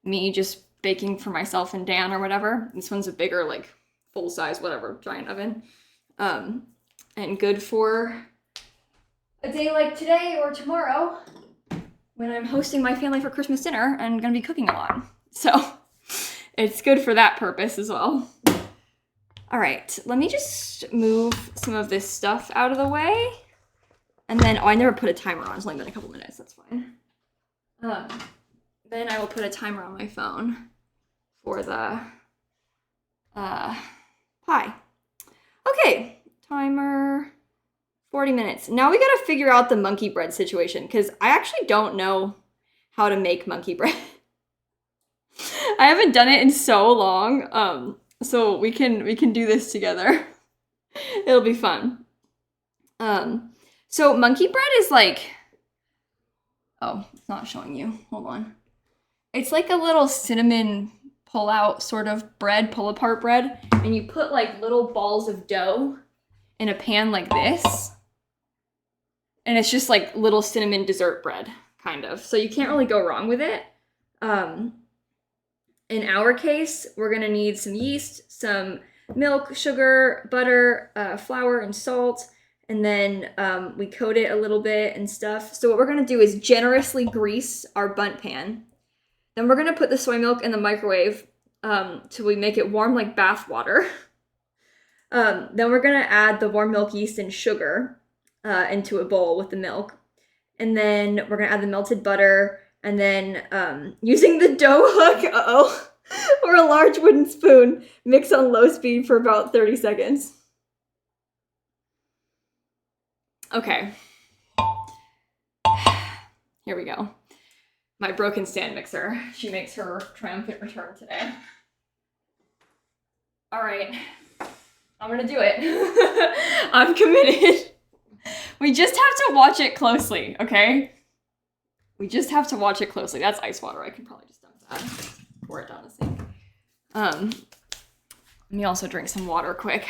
me just baking for myself and Dan or whatever. This one's a bigger, like full size, whatever, giant oven. And good for a day like today or tomorrow when I'm hosting my family for Christmas dinner and gonna be cooking a lot. So it's good for that purpose as well. All right, let me just move some of this stuff out of the way. And then, oh, I never put a timer on. It's only been a couple minutes, that's fine. Then I will put a timer on my phone for the pie. Okay, timer 40 minutes. Now we gotta figure out the monkey bread situation because I actually don't know how to make monkey bread. I haven't done it in so long, so we can do this together. It'll be fun. So monkey bread is like, oh, it's not showing you. Hold on. It's like a little cinnamon pull-out sort of bread, pull-apart bread, and you put like little balls of dough in a pan like this, and it's just like little cinnamon dessert bread, kind of. So you can't really go wrong with it. In our case, we're gonna need some yeast, some milk, sugar, butter, flour, and salt, and then we coat it a little bit and stuff. So what we're gonna do is generously grease our bundt pan. Then we're gonna put the soy milk in the microwave till we make it warm like bath water. Then we're gonna add the warm milk, yeast, and sugar into a bowl with the milk. And then we're gonna add the melted butter, and then using the dough hook, or a large wooden spoon, mix on low speed for about 30 seconds. Okay. Here we go. My broken stand mixer. She makes her triumphant return today. All right. I'm gonna do it. I'm committed. We just have to watch it closely, okay? We just have to watch it closely. That's ice water. I could probably just dump that. Pour it down the sink. Let me also drink some water quick.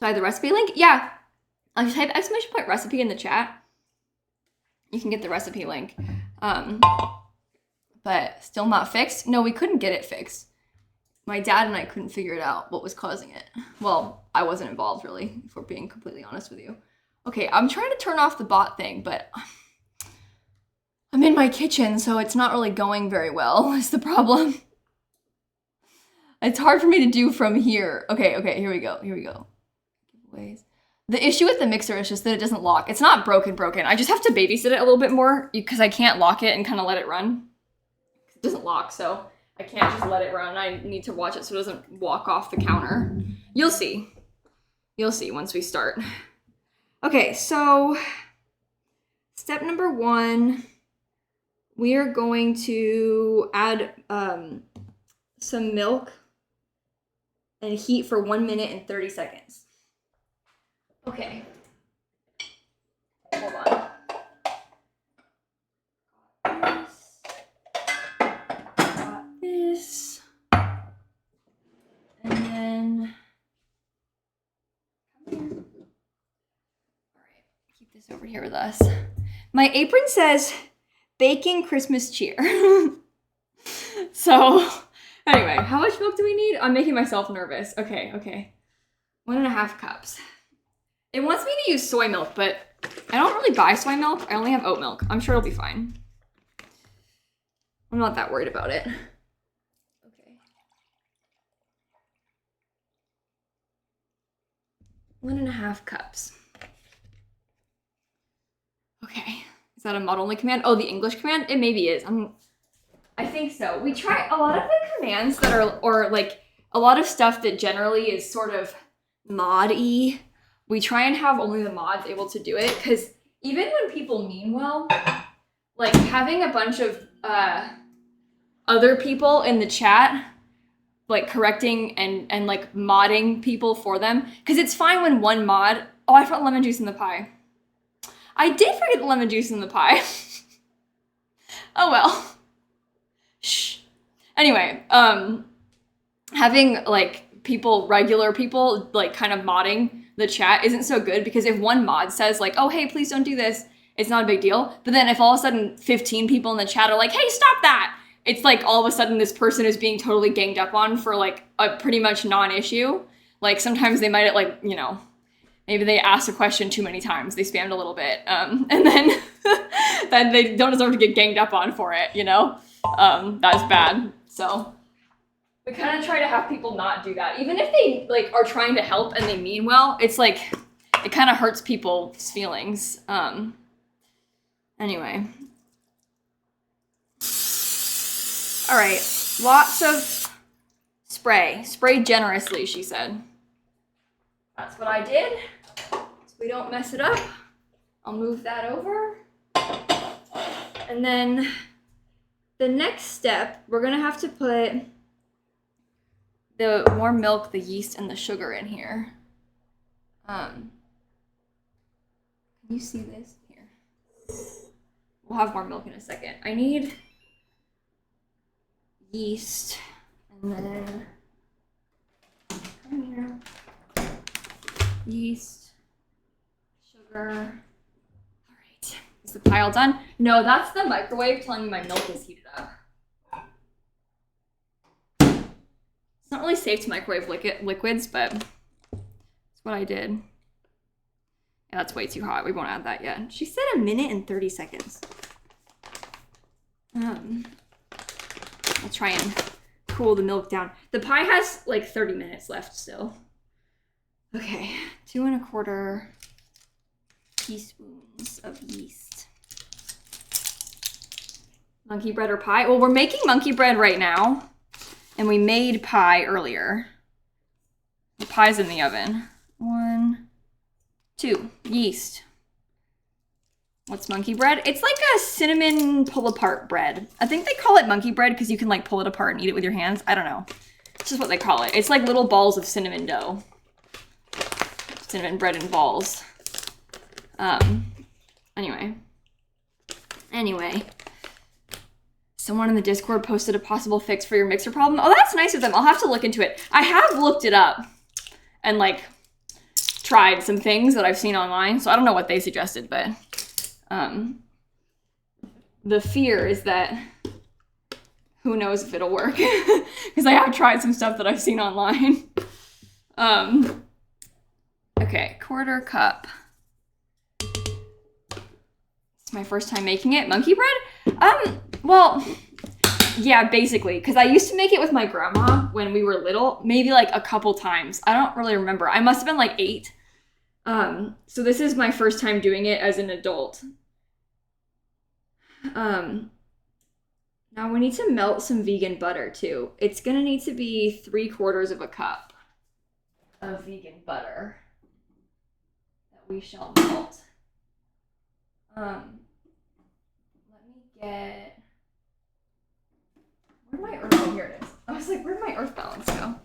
Do I have the recipe link? Yeah. I'll just type exclamation point recipe in the chat. You can get the recipe link. But still not fixed? No, we couldn't get it fixed. My dad and I couldn't figure it out what was causing it. Well, I wasn't involved really, if we're being completely honest with you. Okay, I'm trying to turn off the bot thing, but I'm in my kitchen, so it's not really going very well, is the problem. It's hard for me to do from here. Okay, here we go. Giveaways. The issue with the mixer is just that it doesn't lock. It's not broken. I just have to babysit it a little bit more because I can't lock it and kind of let it run. It doesn't lock, so I can't just let it run. I need to watch it so it doesn't walk off the counter. You'll see. You'll see once we start. Okay, so step number 1, we are going to add some milk and heat for 1 minute and 30 seconds. Okay. Hold on. Got this. And then come here. All right, keep this over here with us. My apron says baking Christmas cheer. So anyway, how much milk do we need? I'm making myself nervous. Okay. 1.5 cups. It wants me to use soy milk, but I don't really buy soy milk. I only have oat milk. I'm sure it'll be fine. I'm not that worried about it. Okay. 1.5 cups. Okay. Is that a mod only command? Oh, the English command? It maybe is. I think so. We try a lot of the commands that are, or like a lot of stuff that generally is sort of mod-y. We try and have only the mods able to do it, because even when people mean well, like having a bunch of other people in the chat, like correcting and like modding people for them, because it's fine when one mod, oh, I forgot lemon juice in the pie. I did forget the lemon juice in the pie. Oh well. Shh. Anyway, having like people, regular people, like kind of modding the chat isn't so good, because if one mod says like, oh, hey, please don't do this, it's not a big deal. But then if all of a sudden 15 people in the chat are like, hey, stop that, it's like all of a sudden this person is being totally ganged up on for like a pretty much non-issue. Like sometimes they might like, you know, maybe they asked a question too many times, they spammed a little bit, and then then they don't deserve to get ganged up on for it, you know? That's bad. So we kind of try to have people not do that. Even if they like are trying to help and they mean well, it's like, it kind of hurts people's feelings. Anyway. All right, lots of spray. Spray generously, she said. That's what I did. So we don't mess it up. I'll move that over. And then the next step, we're gonna have to put the warm milk, the yeast, and the sugar in here. Can you see this? Here. We'll have more milk in a second. I need yeast, and then come here. Yeast, sugar. All right. Is the pie all done? No, that's the microwave telling me my milk is heated up. It's not really safe to microwave liquids, but that's what I did. Yeah, that's way too hot. We won't add that yet. She said 1 minute and 30 seconds. I'll try and cool the milk down. The pie has like 30 minutes left still. Okay, 2 1/4 teaspoons of yeast. Monkey bread or pie? Well, we're making monkey bread right now, and we made pie earlier. The pie's in the oven. 1, 2, yeast. What's monkey bread? It's like a cinnamon pull-apart bread. I think they call it monkey bread because you can like pull it apart and eat it with your hands. I don't know. It's just what they call it. It's like little balls of cinnamon dough. Cinnamon bread in balls. Anyway. Someone in the Discord posted a possible fix for your mixer problem. Oh, that's nice of them. I'll have to look into it. I have looked it up and like tried some things that I've seen online. So I don't know what they suggested, but the fear is that who knows if it'll work because I have tried some stuff that I've seen online. Okay, 1/4 cup. It's my first time making it. Monkey bread? Well, yeah, basically, because I used to make it with my grandma when we were little, maybe like a couple times. I don't really remember. I must have been like 8. So this is my first time doing it as an adult. Now we need to melt some vegan butter too. It's gonna need to be 3/4 cup of vegan butter that we shall melt. Let me get, where'd my earth, oh, here it is. I was like, where'd my earth balance go?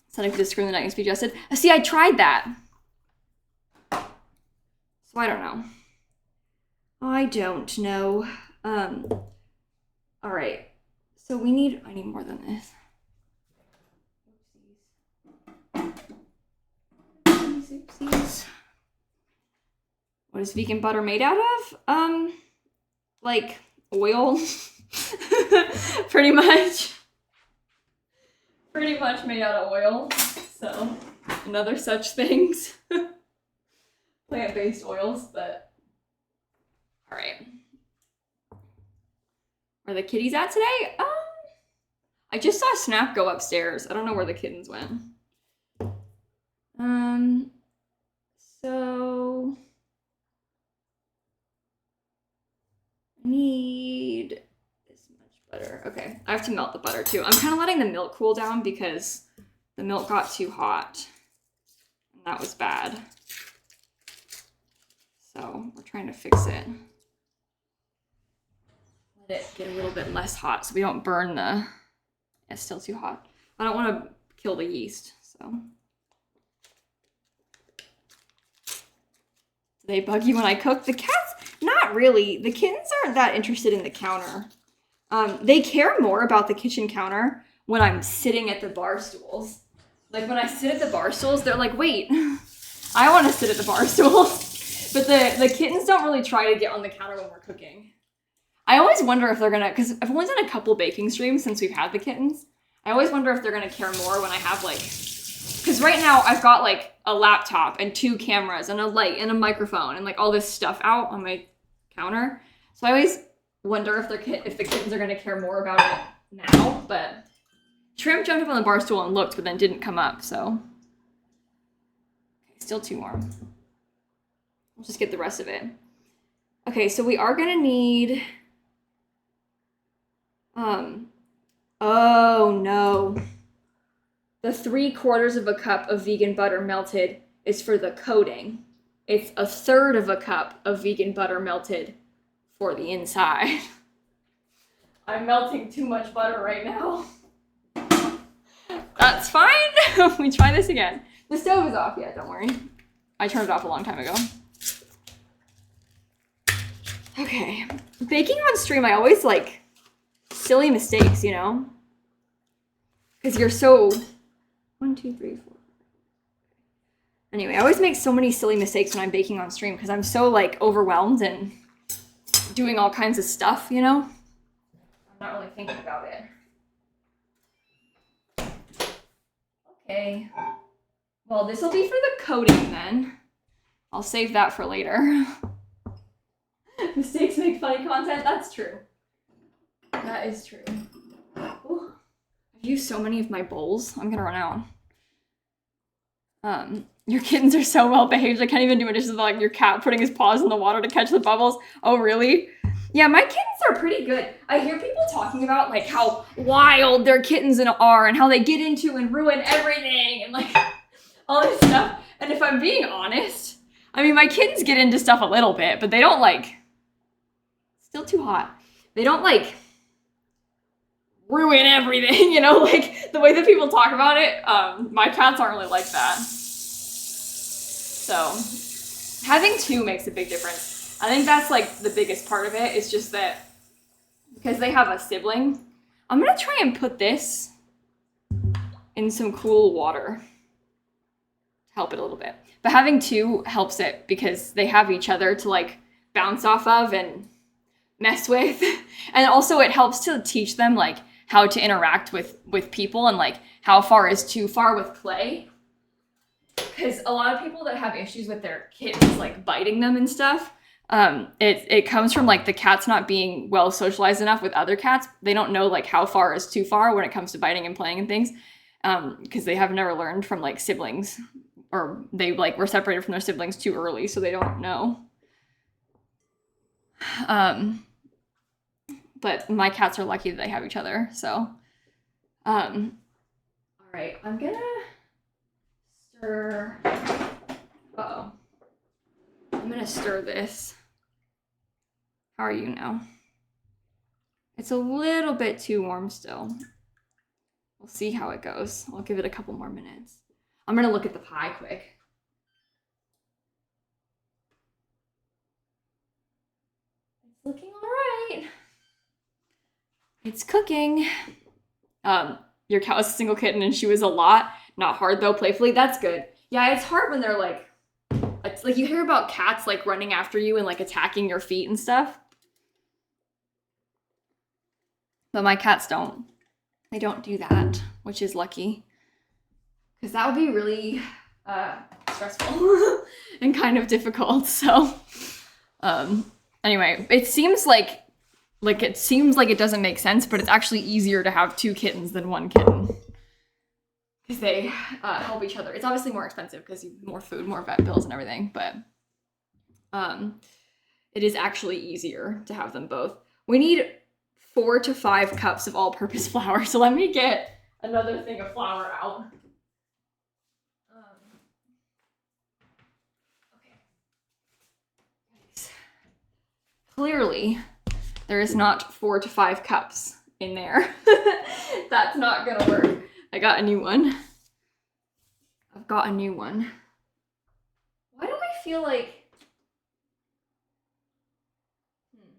Setting for the screen that I can be adjusted. See, I tried that. So I don't know. I don't know. All right. So I need more than this. Oopsies. What is vegan butter made out of? Like oil. Pretty much made out of oil. So, and other such things. Plant-based oils, but all right. Where are the kitties at today? I just saw Snap go upstairs. I don't know where the kittens went. So I need this much butter. Okay, I have to melt the butter too. I'm kind of letting the milk cool down because the milk got too hot. And that was bad. So we're trying to fix it. Let it get a little bit less hot so we don't burn the, it's still too hot. I don't want to kill the yeast, so. Do they bug you when I cook? The cats, not really. The kittens aren't that interested in the counter. They care more about the kitchen counter when I'm sitting at the bar stools. Like when I sit at the bar stools, they're like, wait, I want to sit at the bar stools. But the kittens don't really try to get on the counter when we're cooking. I always wonder if they're gonna, because I've only done a couple baking streams since we've had the kittens. I always wonder if they're gonna care more when I have like, because right now I've got like a laptop and 2 cameras and a light and a microphone and like all this stuff out on my counter. So I always wonder if the kittens are gonna care more about it now. But Shrimp jumped up on the bar stool and looked, but then didn't come up. So okay, still 2 more. We'll just get the rest of it. Okay, so we are gonna need. Oh no. the 3/4 of a cup of vegan butter melted is for the coating. It's 1/3 of a cup of vegan butter melted for the inside. I'm melting too much butter right now. That's fine. We try this again. The stove is off yet, don't worry. I turned it off a long time ago. Okay. Baking on stream, I always like silly mistakes, you know? Because you're so... 1, 2, 3, 4. Anyway, I always make so many silly mistakes when I'm baking on stream because I'm so like overwhelmed and doing all kinds of stuff, you know? I'm not really thinking about it. Okay. Well, this will be for the coating then. I'll save that for later. Mistakes make funny content. That's true. That is true. Ooh. I've used so many of my bowls. I'm gonna run out. Your kittens are so well behaved. I can't even do it. It's just like your cat putting his paws in the water to catch the bubbles. Oh, really? Yeah, my kittens are pretty good. I hear people talking about like how wild their kittens are and how they get into and ruin everything and like all this stuff. And if I'm being honest, I mean, my kittens get into stuff a little bit, but they don't like, still too hot. They don't like ruin everything, you know, like the way that people talk about it. My cats aren't really like that. So having 2 makes a big difference. I think that's like the biggest part of it. It's just that because they have a sibling, I'm gonna try and put this in some cool water to help it a little bit. But having 2 helps it because they have each other to like bounce off of and mess with. And also it helps to teach them like how to interact with people and like how far is too far with play. Because a lot of people that have issues with their kittens like biting them and stuff, it comes from like the cats not being well socialized enough with other cats. They don't know like how far is too far when it comes to biting and playing and things, because they have never learned from like siblings, or they like were separated from their siblings too early, so they don't know. But my cats are lucky that they have each other. So, all right, I'm gonna stir. Uh-oh. I'm gonna stir this. How are you now? It's a little bit too warm still. We'll see how it goes. I'll give it a couple more minutes. I'm gonna look at the pie quick. It's looking all right. It's cooking. Your cat was a single kitten and she was a lot. Not hard though, playfully. That's good. Yeah, it's hard when they're like, it's like you hear about cats like running after you and like attacking your feet and stuff. But my cats don't. They don't do that, which is lucky. Because that would be really stressful and kind of difficult. So anyway, it seems like it doesn't make sense, but it's actually easier to have 2 kittens than 1 kitten. Because they help each other. It's obviously more expensive because more food, more vet bills and everything, but it is actually easier to have them both. We need 4 to 5 cups of all-purpose flour, so let me get another thing of flour out. Okay. Clearly, there is not 4 to 5 cups in there. That's not gonna work. I got a new one. I've got a new one. Why do I feel like...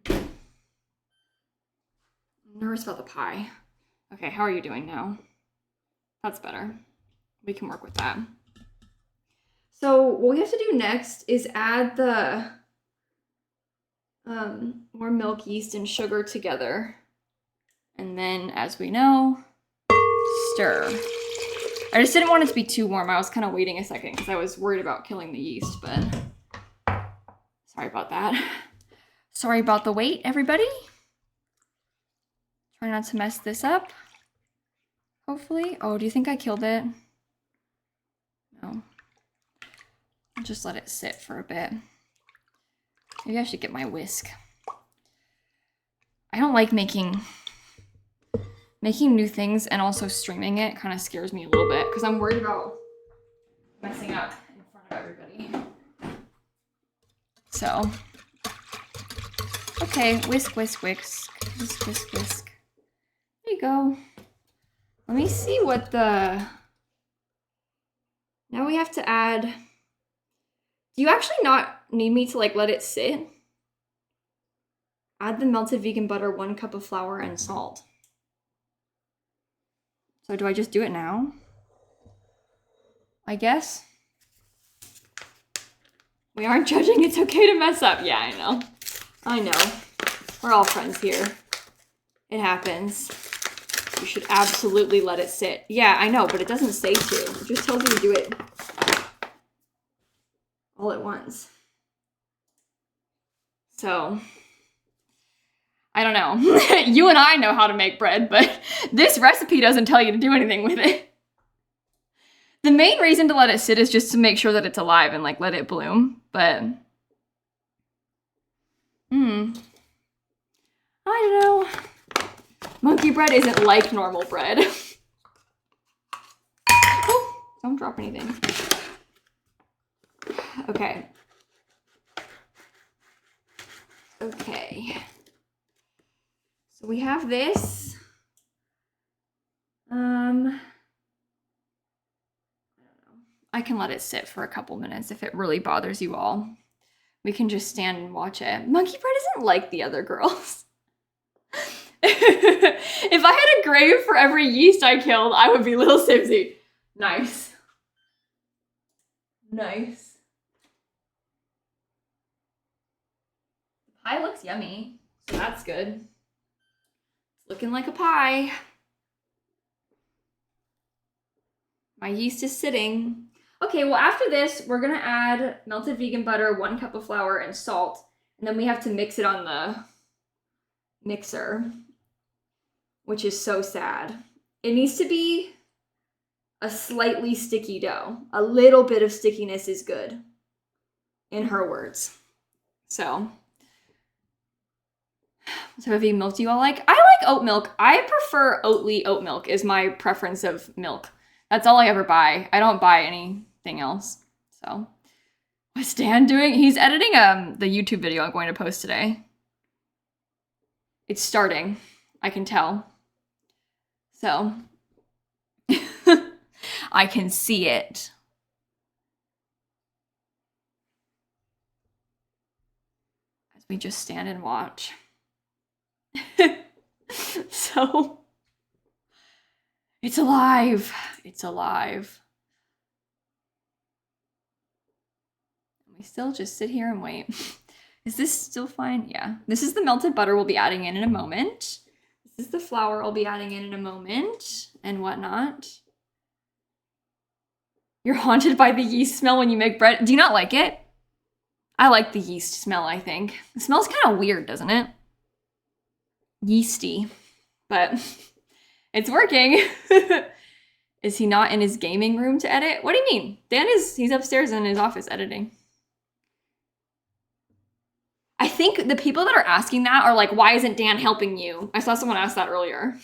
I'm nervous about the pie. Okay, how are you doing now? That's better. We can work with that. So what we have to do next is add the more milk, yeast, and sugar together. And then, as we know, stir. I just didn't want it to be too warm. I was kind of waiting a second because I was worried about killing the yeast, but sorry about that. Sorry about the wait, everybody. Try not to mess this up. Hopefully. Oh, do you think I killed it? No. I'll just let it sit for a bit. Maybe I should get my whisk. I don't like making making new things and also streaming it kind of scares me a little bit because I'm worried about messing up in front of everybody. So, okay, whisk, whisk, whisk, whisk, whisk, whisk. There you go. Let me see what the... Now we have to add... Do you actually not need me to like let it sit? Add the melted vegan butter, 1 cup of flour, and salt. So do I just do it now? I guess. We aren't judging, it's okay to mess up. Yeah, I know. I know. We're all friends here. It happens. You should absolutely let it sit. Yeah, I know, but it doesn't say to. It just tells you to do it all at once. So, I don't know. You and I know how to make bread, but this recipe doesn't tell you to do anything with it. The main reason to let it sit is just to make sure that it's alive and like let it bloom, but I don't know. Monkey bread isn't like normal bread. Oh, don't drop anything. Okay. Okay. So we have this. I don't know. I can let it sit for a couple minutes if it really bothers you all. We can just stand and watch it. Monkey bread isn't like the other girls. If I had a grave for every yeast I killed, I would be lilsimsie. Nice. Nice. The pie looks yummy, so that's good. It's looking like a pie. My yeast is sitting. Okay, well after this, we're gonna add melted vegan butter, 1 cup of flour, and salt. And then we have to mix it on the mixer, which is so sad. It needs to be a slightly sticky dough. A little bit of stickiness is good, in her words. So heavy milk do you all like? I like oat milk. I prefer Oatly oat milk is my preference of milk. That's all I ever buy. I don't buy anything else. So what's Dan doing? He's editing the YouTube video I'm going to post today. It's starting. I can tell. So I can see it. As we just stand and watch. So it's alive. It's alive. We still just sit here and wait. Is this still fine? Yeah. This is the melted butter we'll be adding in a moment. This is the flour I'll be adding in a moment and whatnot. You're haunted by the yeast smell when you make bread. Do you not like it? I like the yeast smell, I think. It smells kind of weird, doesn't it? Yeasty. But it's working. Is he not in his gaming room to edit? What do you mean? He's upstairs in his office editing. I think the people that are asking that are like, why isn't Dan helping you? I saw someone ask that earlier.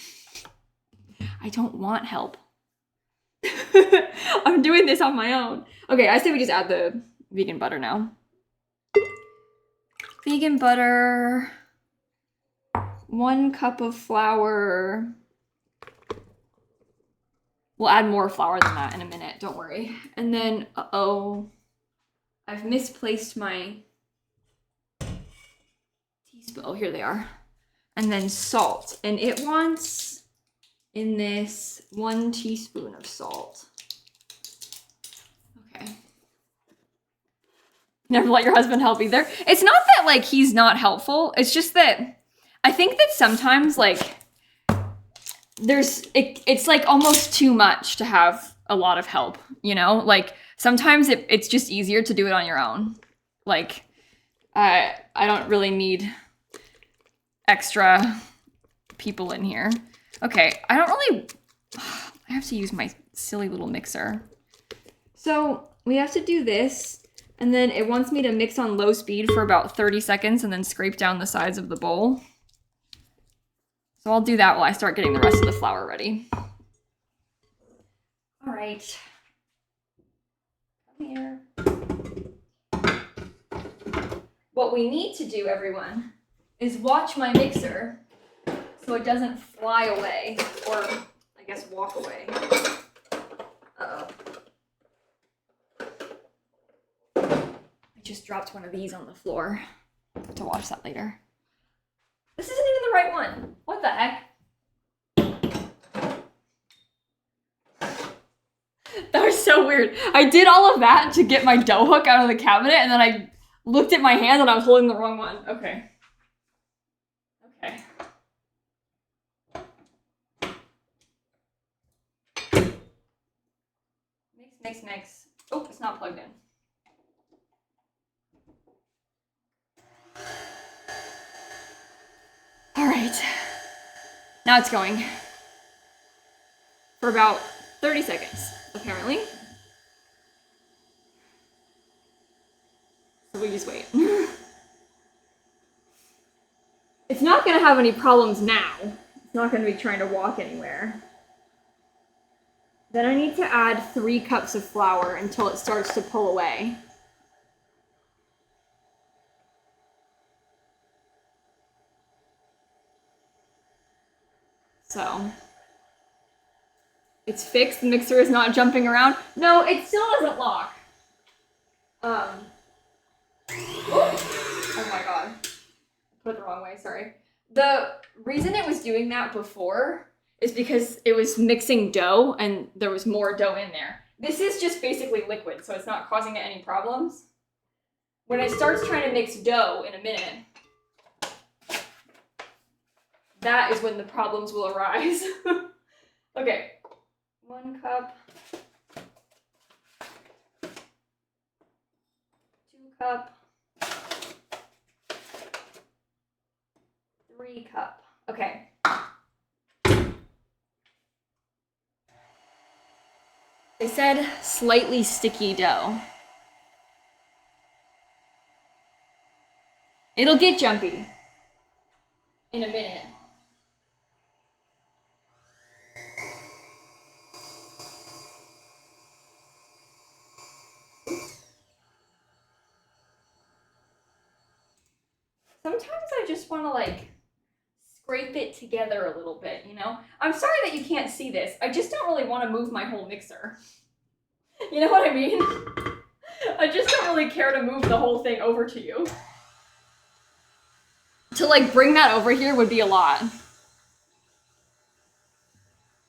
I don't want help. I'm doing this on my own. Okay, I say we just add the vegan butter now. Vegan butter. 1 cup of flour. We'll add more flour than that in a minute, don't worry. And then, uh-oh, I've misplaced my teaspoon. Oh, here they are. And then salt. And it wants, in this, 1 teaspoon of salt. Okay. Never let your husband help either. It's not that, like, he's not helpful. It's just that I think that sometimes, like, it's like almost too much to have a lot of help, you know? Like sometimes it's just easier to do it on your own. Like I don't really need extra people in here. Okay, I have to use my silly little mixer. So we have to do this, and then it wants me to mix on low speed for about 30 seconds and then scrape down the sides of the bowl. So I'll do that while I start getting the rest of the flour ready. All right. Come here. What we need to do, everyone, is watch my mixer so it doesn't fly away, or I guess walk away. Uh-oh. I just dropped one of these on the floor. To watch that later. This isn't even the right one. What the heck? That was so weird. I did all of that to get my dough hook out of the cabinet, and then I looked at my hand and I was holding the wrong one. Okay. Okay. Mix. Oh, it's not plugged in. All right. Now it's going. For about 30 seconds, apparently. So we just wait. It's not gonna have any problems now. It's not gonna be trying to walk anywhere. Then I need to add 3 cups of flour until it starts to pull away. So, it's fixed, the mixer is not jumping around. No, it still doesn't lock. Oh my god. Put it the wrong way, sorry. The reason it was doing that before is because it was mixing dough and there was more dough in there. This is just basically liquid, so it's not causing it any problems. When it starts trying to mix dough in a minute, that is when the problems will arise. Okay, 1 cup, 2 cup, 3 cup. Okay. They said slightly sticky dough. It'll get jumpy in a minute. Sometimes I just want to like scrape it together a little bit, you know? I'm sorry that you can't see this. I just don't really want to move my whole mixer. You know what I mean? I just don't really care to move the whole thing over to you. To like bring that over here would be a lot.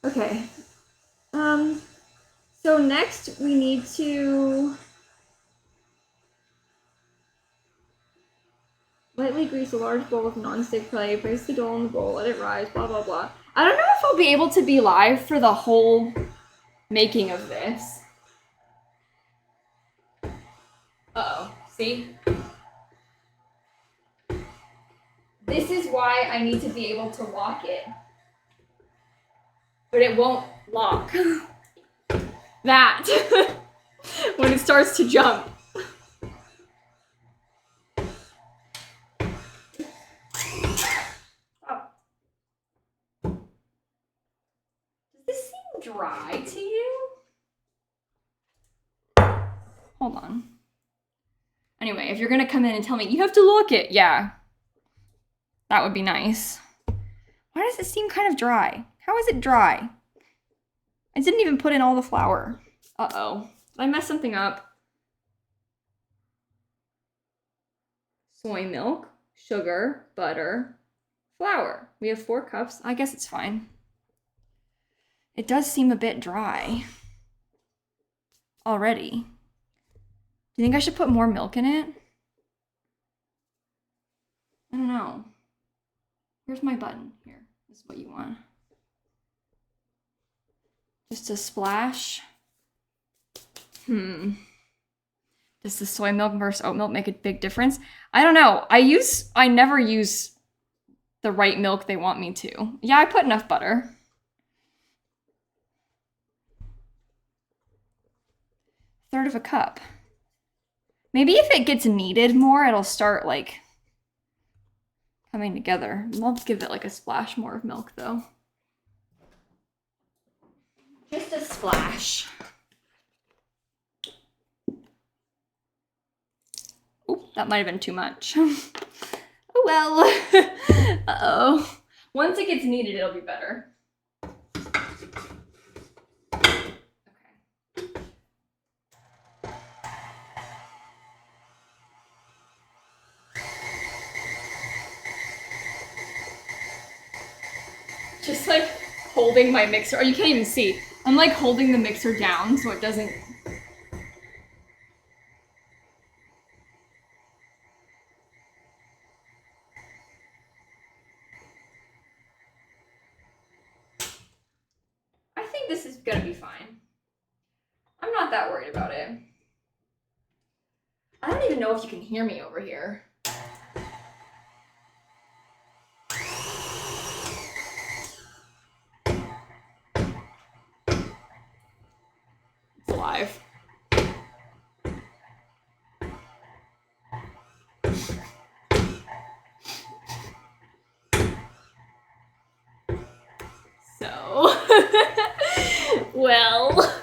Okay. So next we need to lightly grease a large bowl with non-stick clay, place the dough in the bowl, let it rise, blah, blah, blah. I don't know if I'll be able to be live for the whole making of this. Uh-oh, see? This is why I need to be able to lock it. But it won't lock. That. When it starts to jump. Dry to you? Hold on. Anyway, if you're gonna come in and tell me you have to lock it, yeah. That would be nice. Why does it seem kind of dry? How is it dry? I didn't even put in all the flour. Uh-oh. Did I mess something up? Soy milk, sugar, butter, flour. We have 4 cups. I guess it's fine. It does seem a bit dry already. Do you think I should put more milk in it? I don't know. Here's my button. Here, this is what you want. Just a splash. Does the soy milk versus oat milk make a big difference? I don't know. I never use the right milk they want me to. Yeah, I put enough butter. Third of a cup. Maybe if it gets kneaded more, it'll start like coming together. I'll give it like a splash more of milk though. Just a splash. Oop, that might have been too much. Oh well. Uh-oh. Once it gets kneaded, it'll be better. Okay. Just like holding my mixer. Oh, you can't even see. I'm like holding the mixer down so it doesn't. I think this is gonna be fine. I'm not that worried about it. I don't even know if you can hear me over here. It's alive. So, well,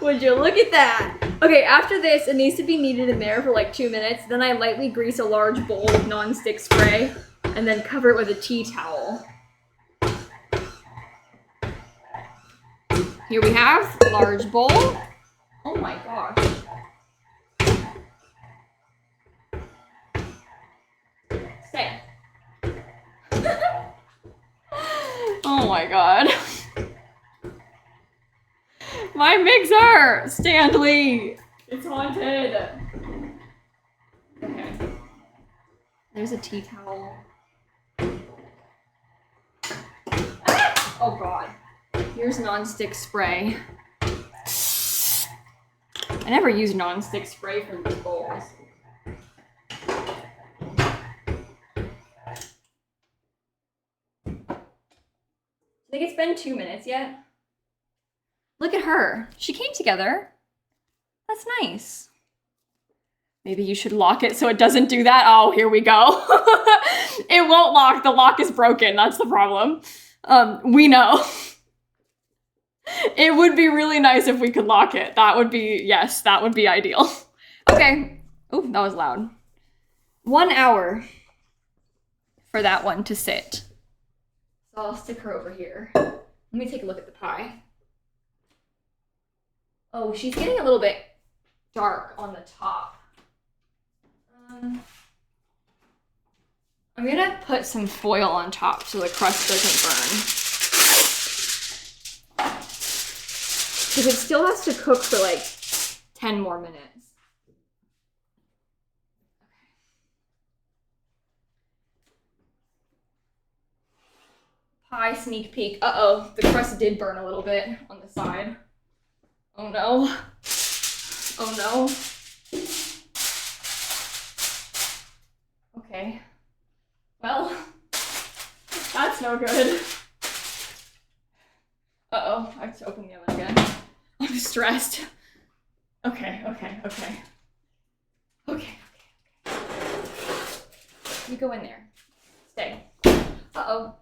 would you look at that? Okay, after this, it needs to be kneaded in there for like 2 minutes. Then I lightly grease a large bowl with non-stick spray and then cover it with a tea towel. Here we have a large bowl. Oh my gosh. Stay. Oh my god. My mixer! Stanley! It's haunted. Okay. There's a tea towel. Ah! Oh god. Here's non-stick spray. I never use non-stick spray for these bowls. I think it's been 2 minutes yet. Look at her. She came together. That's nice. Maybe you should lock it so it doesn't do that. Oh, here we go. It won't lock. The lock is broken. That's the problem. We know. It would be really nice if we could lock it. That would be, yes, that would be ideal. Okay. Oh, that was loud. 1 hour for that one to sit. So I'll stick her over here. Let me take a look at the pie. Oh, she's getting a little bit dark on the top. I'm gonna put some foil on top so the crust doesn't burn. Because it still has to cook for like 10 more minutes. Pie sneak peek. Uh-oh, the crust did burn a little bit on the side. Oh no. Oh no. Okay. Well, that's no good. Uh-oh, I have to open the oven again. I'm stressed. Okay. Okay. You go in there. Stay. Uh-oh.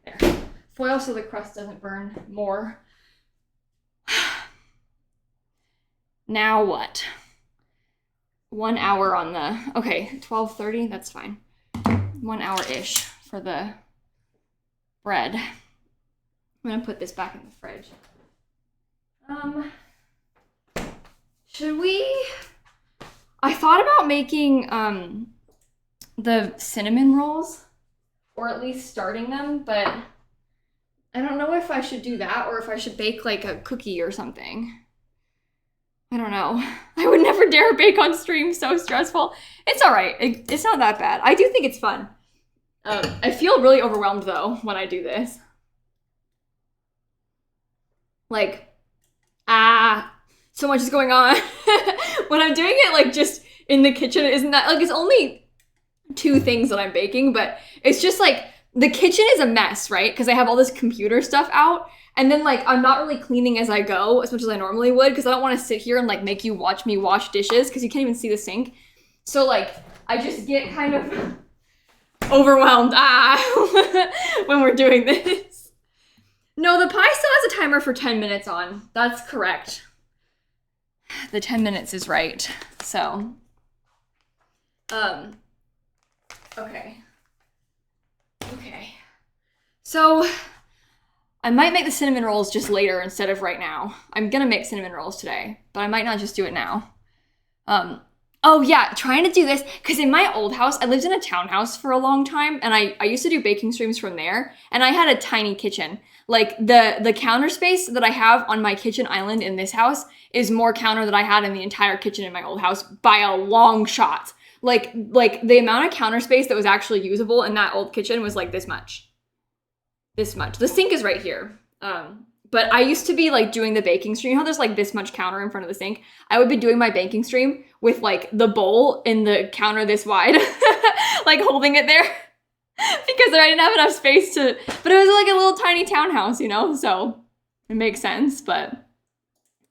There. Foil so the crust doesn't burn more. Now what? 1 hour on the, okay, 12:30, that's fine. 1 hour-ish for the bread. I'm gonna put this back in the fridge. Should we? I thought about making the cinnamon rolls, or at least starting them, but I don't know if I should do that or if I should bake like a cookie or something. I don't know. I would never dare bake on stream, so stressful. It's all right. It's not that bad. I do think it's fun. I feel really overwhelmed though when I do this. Like, so much is going on. When I'm doing it like just in the kitchen, isn't that like, it's only 2 things that I'm baking, but it's just like the kitchen is a mess, right? Because I have all this computer stuff out, and then like I'm not really cleaning as I go as much as I normally would because I don't want to sit here and like make you watch me wash dishes because you can't even see the sink. So like, I just get kind of overwhelmed when we're doing this. No, the pie still has a timer for 10 minutes on. That's correct. The 10 minutes is right. So, okay. Okay. So, I might make the cinnamon rolls just later instead of right now. I'm gonna make cinnamon rolls today, but I might not just do it now. Oh yeah, trying to do this, because in my old house, I lived in a townhouse for a long time, and I used to do baking streams from there, and I had a tiny kitchen. Like, the counter space that I have on my kitchen island in this house is more counter than I had in the entire kitchen in my old house by a long shot. Like the amount of counter space that was actually usable in that old kitchen was like this much. This much. The sink is right here. But I used to be like doing the baking stream. You know how there's like this much counter in front of the sink? I would be doing my baking stream with like the bowl in the counter this wide, like holding it there because I didn't have enough space to, but it was like a little tiny townhouse, you know? So it makes sense, but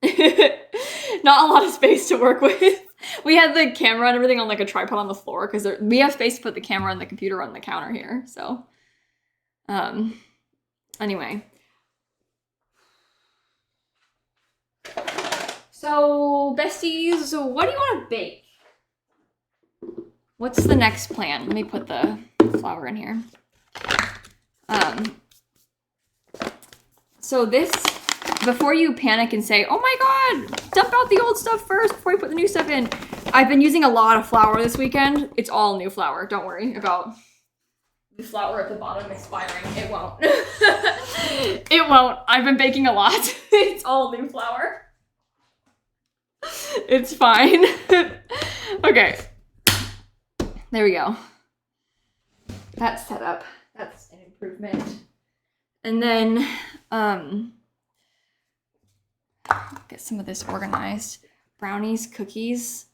not a lot of space to work with. We had the camera and everything on like a tripod on the floor because we have space to put the camera and the computer on the counter here. So, anyway. So, besties, what do you want to bake? What's the next plan? Let me put the flour in here. So this, before you panic and say, oh my god, dump out the old stuff first before you put the new stuff in. I've been using a lot of flour this weekend. It's all new flour. Don't worry about the flour at the bottom expiring. It won't. It won't. I've been baking a lot. It's all new flour. It's fine. Okay. There we go. That's set up. That's an improvement. And then, get some of this organized. Brownies, cookies.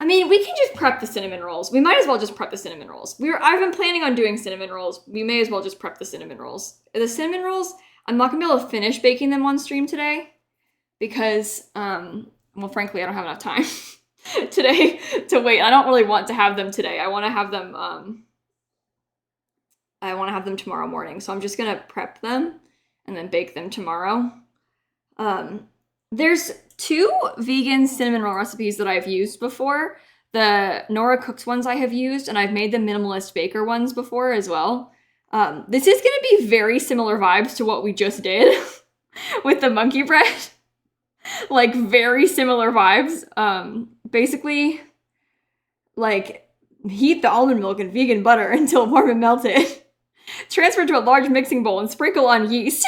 I mean, we can just prep the cinnamon rolls. We might as well just prep the cinnamon rolls. I've been planning on doing cinnamon rolls. We may as well just prep the cinnamon rolls. The cinnamon rolls, I'm not gonna be able to finish baking them on stream today because, well, frankly, I don't have enough time today to wait. I don't really want to have them today. I want to have them, tomorrow morning. So I'm just going to prep them and then bake them tomorrow. There's 2 vegan cinnamon roll recipes that I've used before. The Nora Cooks ones I have used, and I've made the Minimalist Baker ones before as well. This is going to be very similar vibes to what we just did with the monkey bread. Like, very similar vibes. Basically, like, heat the almond milk and vegan butter until warm and melted. Transfer to a large mixing bowl and sprinkle on yeast.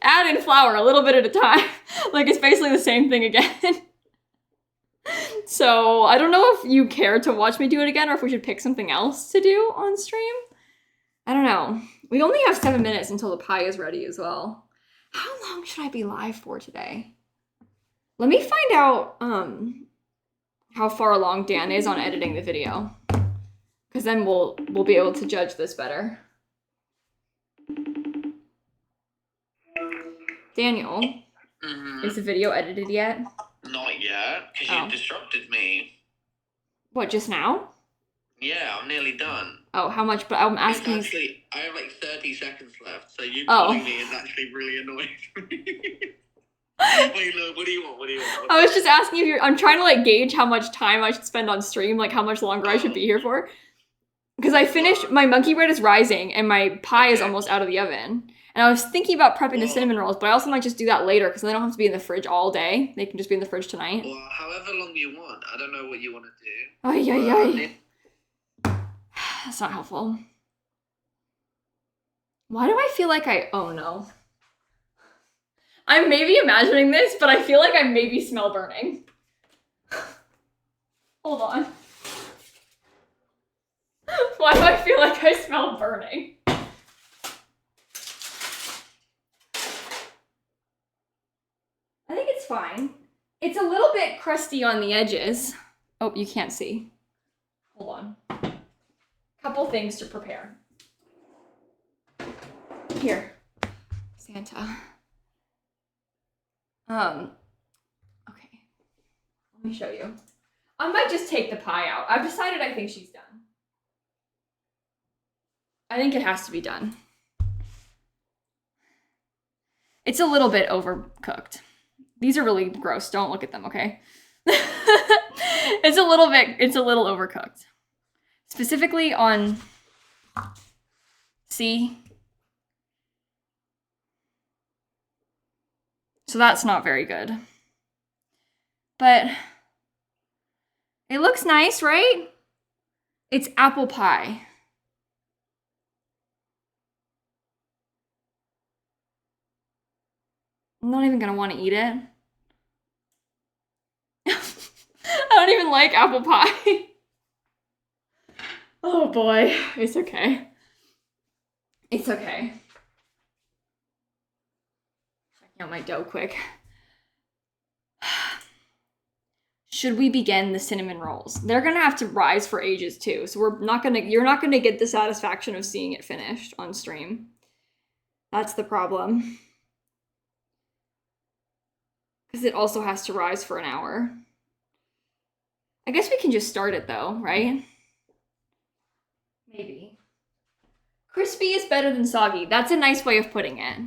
Add in flour a little bit at a time. Like, it's basically the same thing again. So, I don't know if you care to watch me do it again or if we should pick something else to do on stream. I don't know. We only have 7 minutes until the pie is ready as well. How long should I be live for today? Let me find out how far along Dan is on editing the video. Because then we'll be able to judge this better. Daniel, is the video edited yet? Not yet, because you disrupted me. What, just now? Yeah, I'm nearly done. Oh, how much? But I'm asking. Actually, I have like 30 seconds left, so you calling me is actually really annoying for me. Wait, look, what do you want? I was just asking if I'm trying to like gauge how much time I should spend on stream, like how much longer I should be here for. Because I finished, my monkey bread is rising and my pie is almost out of the oven. And I was thinking about prepping the cinnamon rolls, but I also might just do that later because they don't have to be in the fridge all day. They can just be in the fridge tonight. Well, however long you want. I don't know what you want to do. Ay. That's not helpful. Why do I feel like oh no. I'm maybe imagining this, but I feel like I maybe smell burning. Hold on. Why do I feel like I smell burning? I think it's fine. It's a little bit crusty on the edges. Oh, you can't see. Hold on. Couple things to prepare. Here, Santa. Okay. Let me show you. I might just take the pie out. I've decided I think she's done. I think it has to be done. It's a little bit overcooked. These are really gross. Don't look at them, okay? It's a little overcooked. Specifically on, see? So that's not very good. But it looks nice, right? It's apple pie. I'm not even gonna want to eat it. I don't even like apple pie. Oh boy, it's okay. It's okay. Checking out my dough quick. Should we begin the cinnamon rolls? They're gonna have to rise for ages too, so you're not gonna get the satisfaction of seeing it finished on stream. That's the problem. Because it also has to rise for an hour. I guess we can just start it though, right? Maybe. Crispy is better than soggy. That's a nice way of putting it.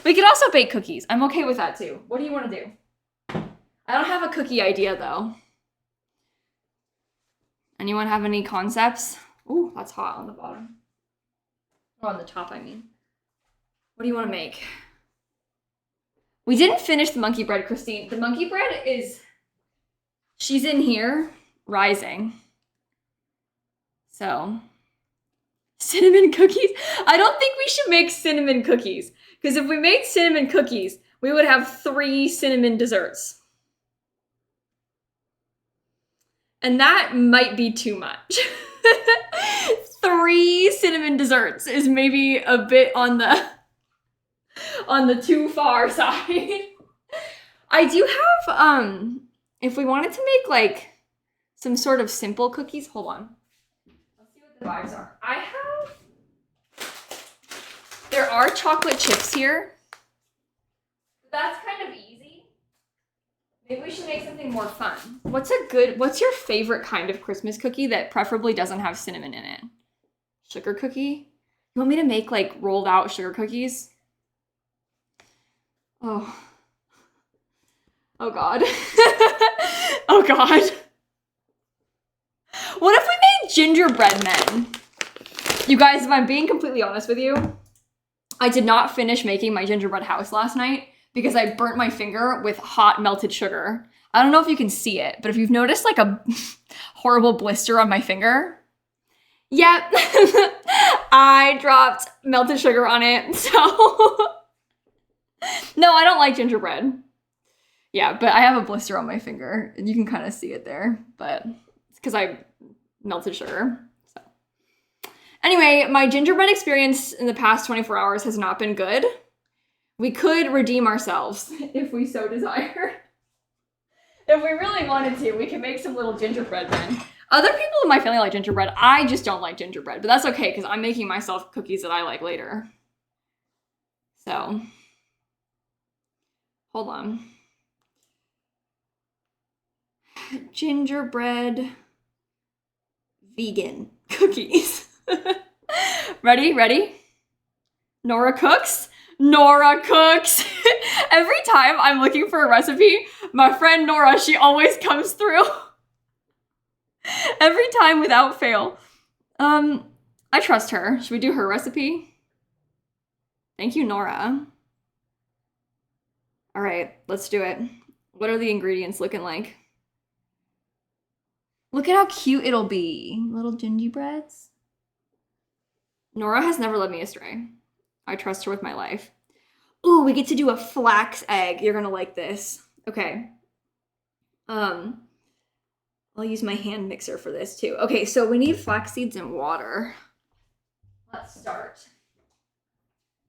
We could also bake cookies. I'm okay with that too. What do you want to do? I don't have a cookie idea though. Anyone have any concepts? Ooh, that's hot on the bottom. Or on the top, I mean. What do you want to make? We didn't finish the monkey bread, Christine. The monkey bread is... She's in here, rising. So... Cinnamon cookies? I don't think we should make cinnamon cookies. Because if we made cinnamon cookies, we would have 3 cinnamon desserts. And that might be too much. 3 cinnamon desserts is maybe a bit on the too far side. I do have, if we wanted to make like some sort of simple cookies, hold on. Let's see what the vibes are. There are chocolate chips here. That's kind of easy. Maybe we should make something more fun. What's your favorite kind of Christmas cookie that preferably doesn't have cinnamon in it? Sugar cookie? You want me to make like rolled out sugar cookies? Oh. Oh God. Oh God. What if we made gingerbread men? You guys, if I'm being completely honest with you, I did not finish making my gingerbread house last night because I burnt my finger with hot melted sugar. I don't know if you can see it, but if you've noticed like a horrible blister on my finger, yep, I dropped melted sugar on it, so... No, I don't like gingerbread. Yeah, but I have a blister on my finger, and you can kind of see it there, but it's because I melted sugar, so. Anyway, my gingerbread experience in the past 24 hours has not been good. We could redeem ourselves if we so desire. If we really wanted to, we could make some little gingerbread men. Other people in my family like gingerbread. I just don't like gingerbread, but that's okay because I'm making myself cookies that I like later. So, hold on. Gingerbread vegan cookies. Ready? Ready? Nora cooks? Nora cooks! Every time I'm looking for a recipe, my friend Nora, she always comes through. Every time without fail. I trust her. Should we do her recipe? Thank you, Nora. All right, let's do it. What are the ingredients looking like? Look at how cute it'll be. Little gingerbreads. Nora has never led me astray. I trust her with my life. Ooh, we get to do a flax egg. You're gonna like this. Okay. I'll use my hand mixer for this too. Okay, so we need flax seeds and water. Let's start.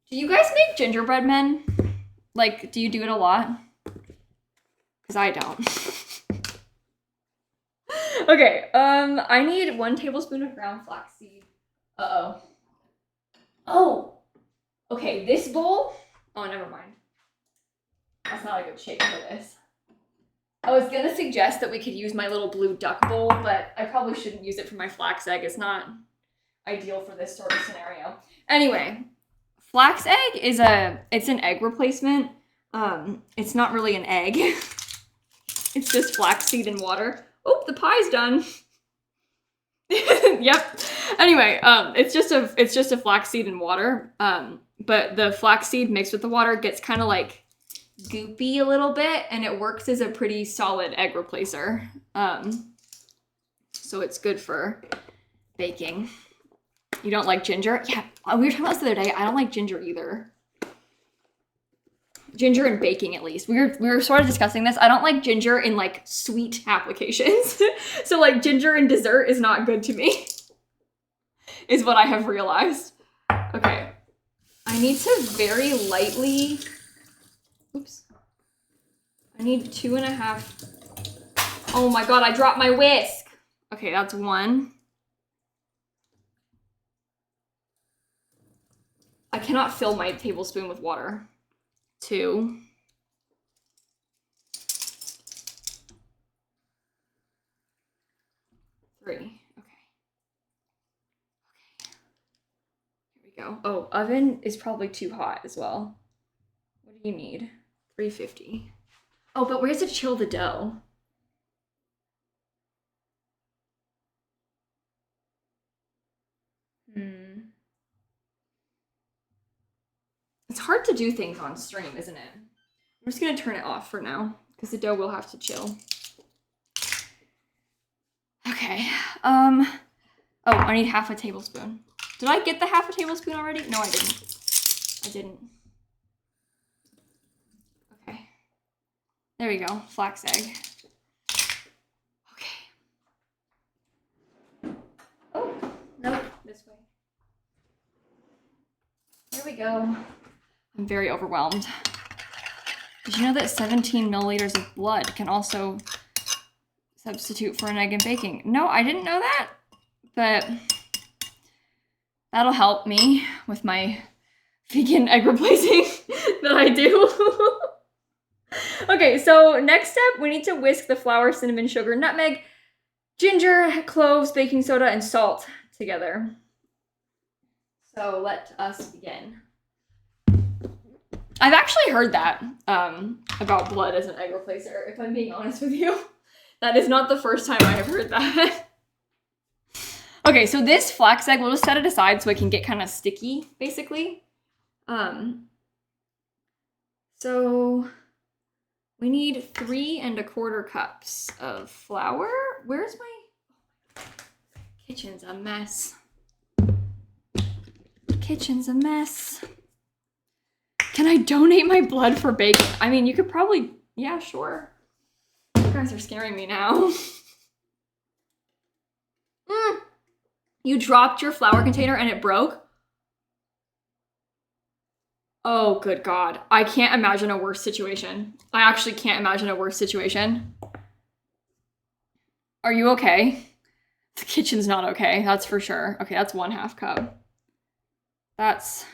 Do you guys make gingerbread men? Like, do you do it a lot? Because I don't. Okay, I need 1 tablespoon of ground flaxseed. Uh-oh. Oh! Okay, this bowl... Oh, never mind. That's not a good shape for this. I was gonna suggest that we could use my little blue duck bowl, but I probably shouldn't use it for my flax egg. It's not ideal for this sort of scenario. Anyway, flax egg is it's an egg replacement. It's not really an egg. It's just flaxseed and water. Oh, the pie's done. Yep. Anyway, it's just a flaxseed and water. But the flaxseed mixed with the water gets kind of like goopy a little bit, and it works as a pretty solid egg replacer. So it's good for baking. You don't like ginger? Yeah, we were talking about this the other day. I don't like ginger either. Ginger in baking, at least. We were sort of discussing this. I don't like ginger in like sweet applications. So like ginger in dessert is not good to me, is what I have realized. Okay. I need to very lightly, oops. I need 2.5. Oh my God, I dropped my whisk. Okay, that's 1. I cannot fill my tablespoon with water. 2. 3. Okay. Here we go. Oh, oven is probably too hot as well. What do you need? 350. Oh, but where's to chill the dough? It's hard to do things on stream, isn't it? I'm just gonna turn it off for now because the dough will have to chill. Okay. Oh, I need 1/2 tablespoon. Did I get the 1/2 tablespoon already? No, I didn't. Okay. There we go. Flax egg. Okay. Oh, nope. This way. There we go. I'm very overwhelmed. Did you know that 17 milliliters of blood can also substitute for an egg in baking? No, I didn't know that, but that'll help me with my vegan egg replacing that I do. Okay, so next step, we need to whisk the flour, cinnamon, sugar, nutmeg, ginger, cloves, baking soda, and salt together. So let us begin. I've actually heard that about blood as an egg replacer, if I'm being honest with you. That is not the first time I have heard that. Okay, so this flax egg, we'll just set it aside so it can get kind of sticky, basically. So we need 3¼ cups of flour. Where's my kitchen's a mess. Kitchen's a mess. Can I donate my blood for baking? I mean, you could probably, yeah, sure. You guys are scaring me now. You dropped your flour container and it broke? Oh, good God. I can't imagine a worse situation. I actually can't imagine a worse situation. Are you okay? The kitchen's not okay, that's for sure. Okay, that's 1/2 cup. That's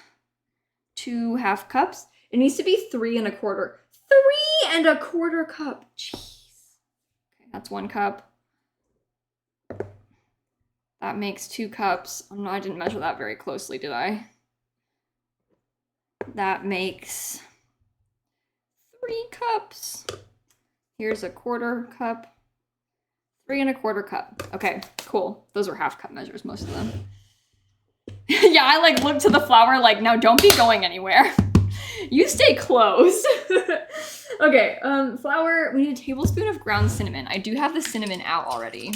2½ cups. It needs to be 3¼ 3¼ cup. Jeez. Okay, that's 1 cup. That makes 2 cups. I didn't measure that very closely, did I? That makes 3 cups. Here's 1/4 cup. 3¼ cup. Okay, cool. Those were 1/2 cup measures, most of them. Yeah, I like looked to the flour like, now don't be going anywhere. You stay close. Okay, flour, we need a tablespoon of ground cinnamon. I do have the cinnamon out already.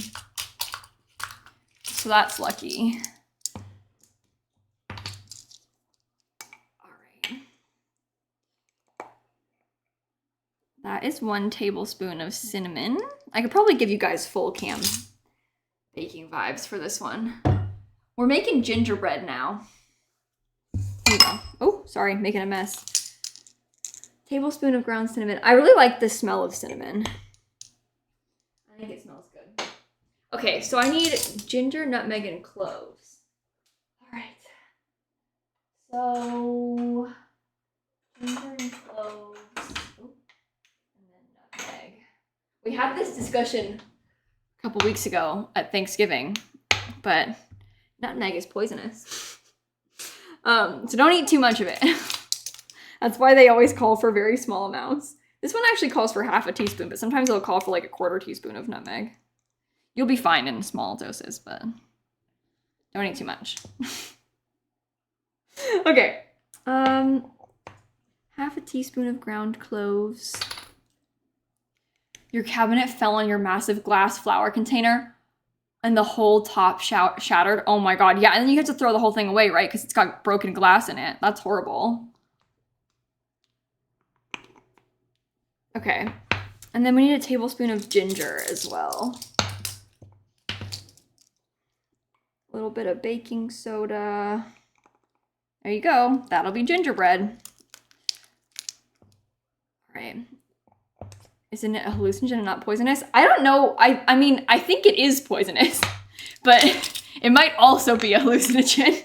So that's lucky. All right. That is 1 tablespoon of cinnamon. I could probably give you guys full cam baking vibes for this one. We're making gingerbread now. Here you go. Oh, sorry, making a mess. Tablespoon of ground cinnamon. I really like the smell of cinnamon. I think it smells good. Okay, so I need ginger, nutmeg, and cloves. All right. So, ginger and cloves. Oh, and then nutmeg. We had this discussion a couple weeks ago at Thanksgiving, but nutmeg is poisonous. So don't eat too much of it. That's why they always call for very small amounts. This one actually calls for half a teaspoon, but sometimes it'll call for like a quarter teaspoon of nutmeg. You'll be fine in small doses, but don't eat too much. Okay. Half a teaspoon of ground cloves. Your cabinet fell on your massive glass flour container and the whole top shattered. Oh my god. Yeah, and then you have to throw the whole thing away, right? Because it's got broken glass in it. That's horrible. Okay. And then we need a tablespoon of ginger as well. A little bit of baking soda. There you go. That'll be gingerbread. All right. Isn't it a hallucinogen and not poisonous? I don't know. I mean, I think it is poisonous, but it might also be a hallucinogen.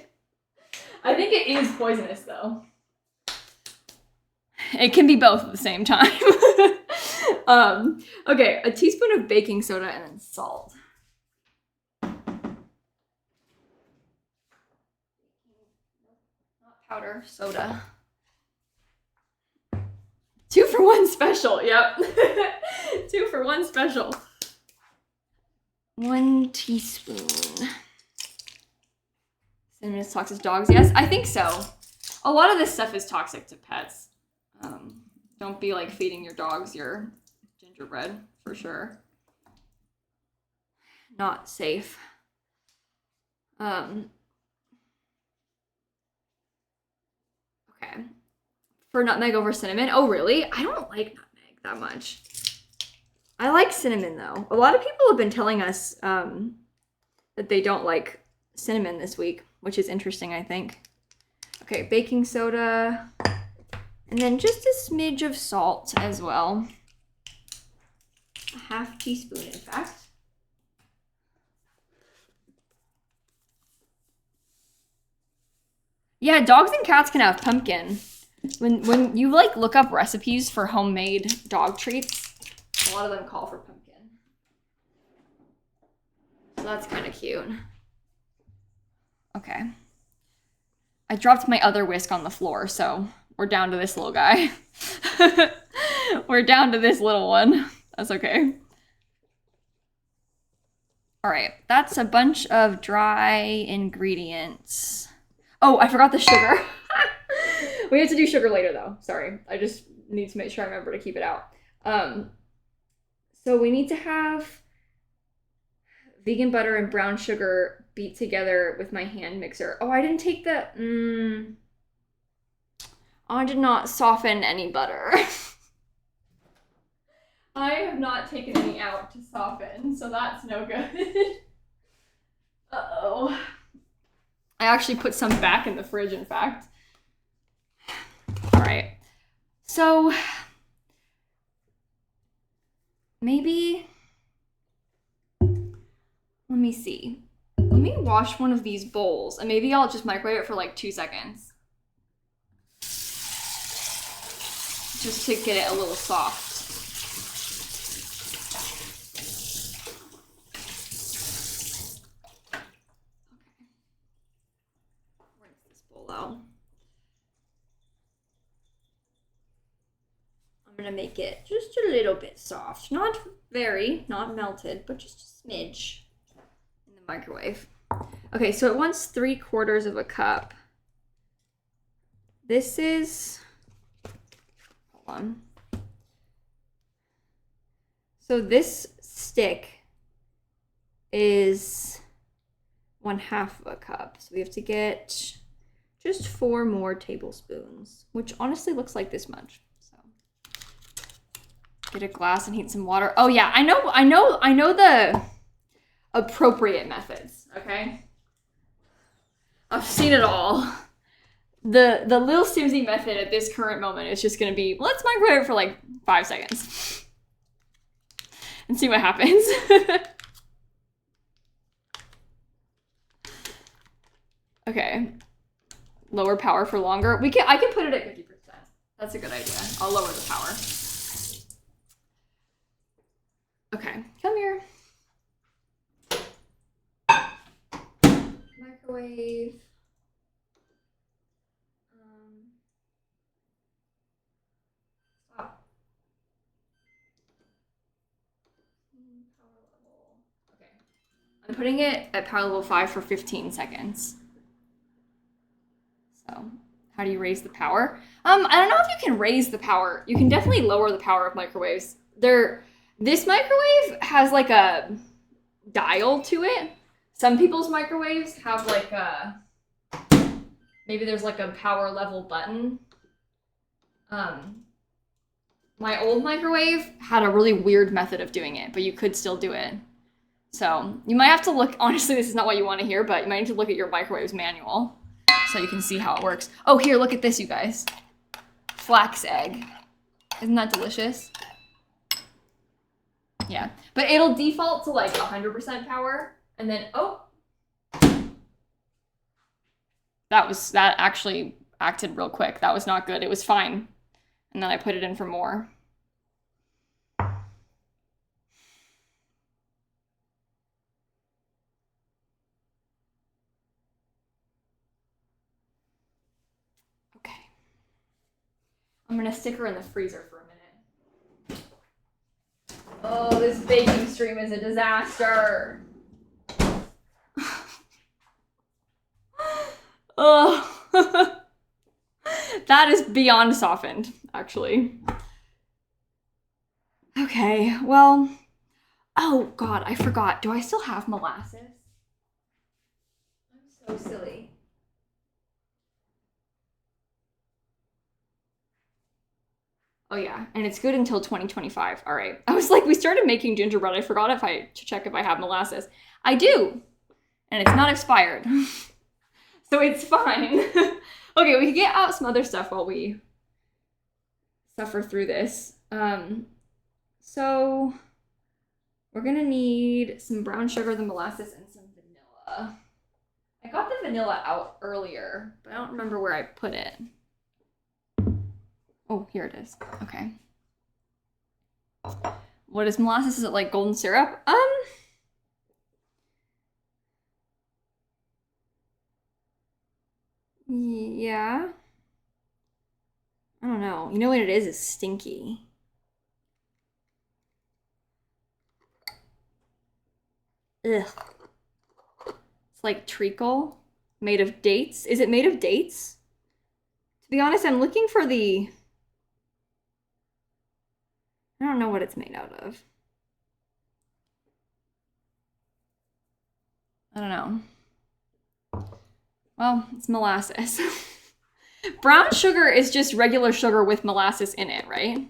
I think it is poisonous, though. It can be both at the same time. Okay, a teaspoon of baking soda and then salt. Not powder, soda. 2 for 1 special, yep. 2 for 1 special. 1 teaspoon. Cinnamon is toxic to dogs? Yes, I think so. A lot of this stuff is toxic to pets. Don't be like feeding your dogs your gingerbread, for sure. Not safe. Okay. For nutmeg over cinnamon. Oh, really? I don't like nutmeg that much. I like cinnamon, though. A lot of people have been telling us that they don't like cinnamon this week, which is interesting, I think. Okay, baking soda. And then just a smidge of salt as well. A half teaspoon, in fact. Yeah, dogs and cats can have pumpkin. When you like look up recipes for homemade dog treats, a lot of them call for pumpkin. So that's kind of cute. Okay. I dropped my other whisk on the floor, so we're down to this little guy. We're down to this little one. That's okay. All right, that's a bunch of dry ingredients. Oh, I forgot the sugar. We have to do sugar later, though. Sorry, I just need to make sure I remember to keep it out. So we need to have vegan butter and brown sugar beat together with my hand mixer. Oh, I didn't take the... I did not soften any butter. I have not taken any out to soften, so that's no good. Uh-oh. I actually put some back in the fridge, in fact. All right. So, maybe... Let me see. Let me wash one of these bowls, and maybe I'll just microwave it for like 2 seconds. Just to get it a little soft. Okay. Rinse this bowl out. I'm gonna make it just a little bit soft. Not very, not melted, but just a smidge in the microwave. Okay, so it wants 3/4 of a cup. This is... on. So this stick is 1/2 of a cup. So we have to get just 4 more tablespoons, which honestly looks like this much. So get a glass and heat some water. Oh yeah, I know the appropriate methods, okay? I've seen it all. The lilsimsie method at this current moment is just gonna be, let's microwave it for like 5 seconds and see what happens. Okay, lower power for longer. I can put it at 50%. That's a good idea. I'll lower the power. Okay, come here. Microwave. Stop. Power level. Okay. I'm putting it at power level 5 for 15 seconds. So, how do you raise the power? I don't know if you can raise the power. You can definitely lower the power of microwaves. This microwave has like a dial to it. Some people's microwaves have like maybe there's like a power level button. My old microwave had a really weird method of doing it, but you could still do it. So you might have to look, honestly, this is not what you want to hear, but you might need to look at your microwave's manual so you can see how it works. Oh, here, look at this, you guys. Flax egg. Isn't that delicious? Yeah, but it'll default to like 100% power, and then, oh. That actually acted real quick. That was not good. It was fine. And then I put it in for more. Okay. I'm gonna stick her in the freezer for a minute. Oh, this baking stream is a disaster. Oh. That is beyond softened, actually. Okay, well, oh God, I forgot. Do I still have molasses? I'm so silly. Oh yeah, and it's good until 2025. All right. I was like, we started making gingerbread. I forgot to check if I have molasses. I do, and it's not expired. So it's fine. Okay, we can get out some other stuff while we suffer through this. So we're gonna need some brown sugar, the molasses, and some vanilla. I got the vanilla out earlier, but I don't remember where I put it. Oh, here it is. Okay. What is molasses? Is it like golden syrup? Yeah. I don't know. You know what it is? It's stinky. Ugh. It's like treacle made of dates. Is it made of dates? To be honest, I'm looking for the... I don't know what it's made out of. I don't know. Well, it's molasses. Brown sugar is just regular sugar with molasses in it, right?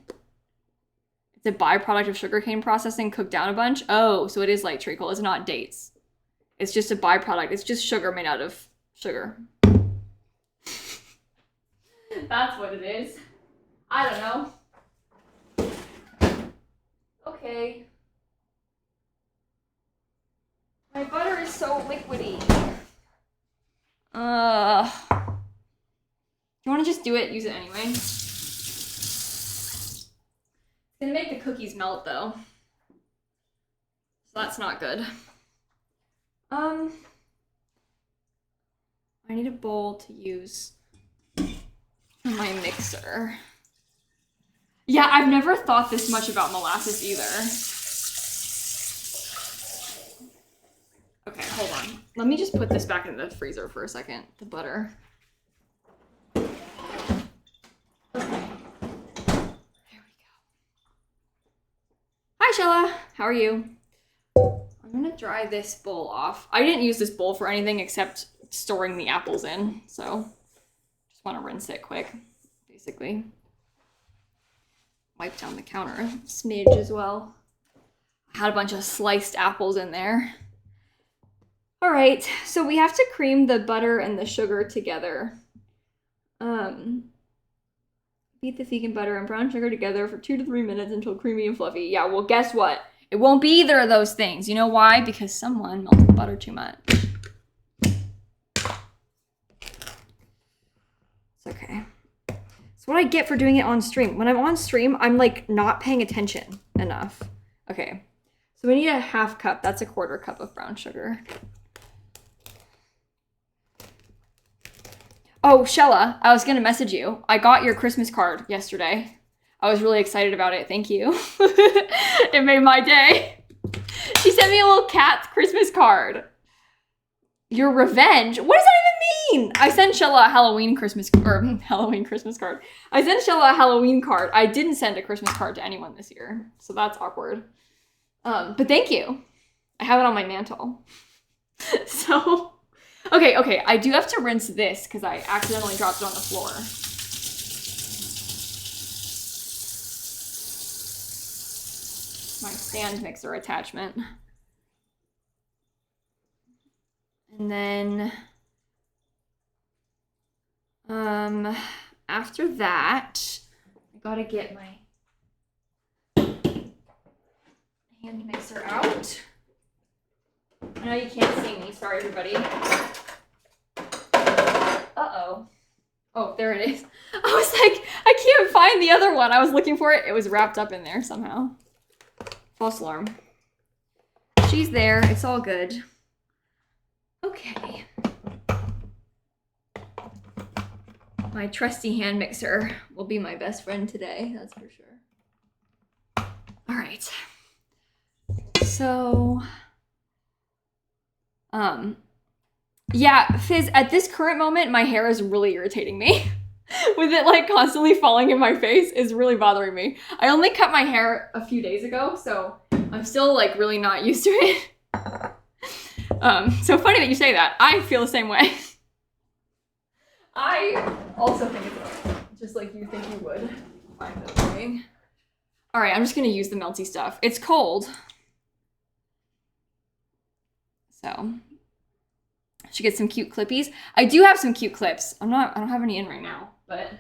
It's a byproduct of sugarcane processing cooked down a bunch. Oh, so it is like treacle. It's not dates. It's just a byproduct. It's just sugar made out of sugar. That's what it is. I don't know. Okay. My butter is so liquidy. You want to just do it? Use it anyway. It's gonna make the cookies melt though. So that's not good. I need a bowl to use my mixer. Yeah, I've never thought this much about molasses either. Okay, hold on. Let me just put this back in the freezer for a second, the butter. Okay. There we go. Hi, Shella. How are you? I'm gonna dry this bowl off. I didn't use this bowl for anything except storing the apples in, so just want to rinse it quick, basically. Wipe down the counter a smidge as well. I had a bunch of sliced apples in there. All right, so we have to cream the butter and the sugar together. Beat the vegan butter and brown sugar together for 2 to 3 minutes until creamy and fluffy. Yeah, well, guess what? It won't be either of those things. You know why? Because someone melted the butter too much. It's okay. It's what I get for doing it on stream. When I'm on stream, I'm like not paying attention enough. Okay. So we need a 1/2 cup. That's a 1/4 cup of brown sugar. Oh, Shella, I was gonna message you. I got your Christmas card yesterday. I was really excited about it. Thank you. It made my day. She sent me a little cat's Christmas card. Your revenge? What does that even mean? I sent Shella a Halloween Christmas card. I sent Shella a Halloween card. I didn't send a Christmas card to anyone this year, so that's awkward. But thank you. I have it on my mantle. So, okay, I do have to rinse this because I accidentally dropped it on the floor. My stand mixer attachment. And then, after that, I gotta get my hand mixer out. I know you can't see me. Sorry, everybody. Uh-oh. Oh, there it is. I was like, I can't find the other one. I was looking for it. It was wrapped up in there somehow. False alarm. She's there. It's all good. Okay. My trusty hand mixer will be my best friend today. That's for sure. All right. So, yeah, Fizz, at this current moment, my hair is really irritating me. With it like constantly falling in my face is really bothering me. I only cut my hair a few days ago, so I'm still like really not used to it. So funny that you say that. I feel the same way. I also think it's just like you think you would find it annoying. All right, I'm just gonna use the melty stuff. It's cold. So, should get some cute clippies. I do have some cute clips. I don't have any in right now, but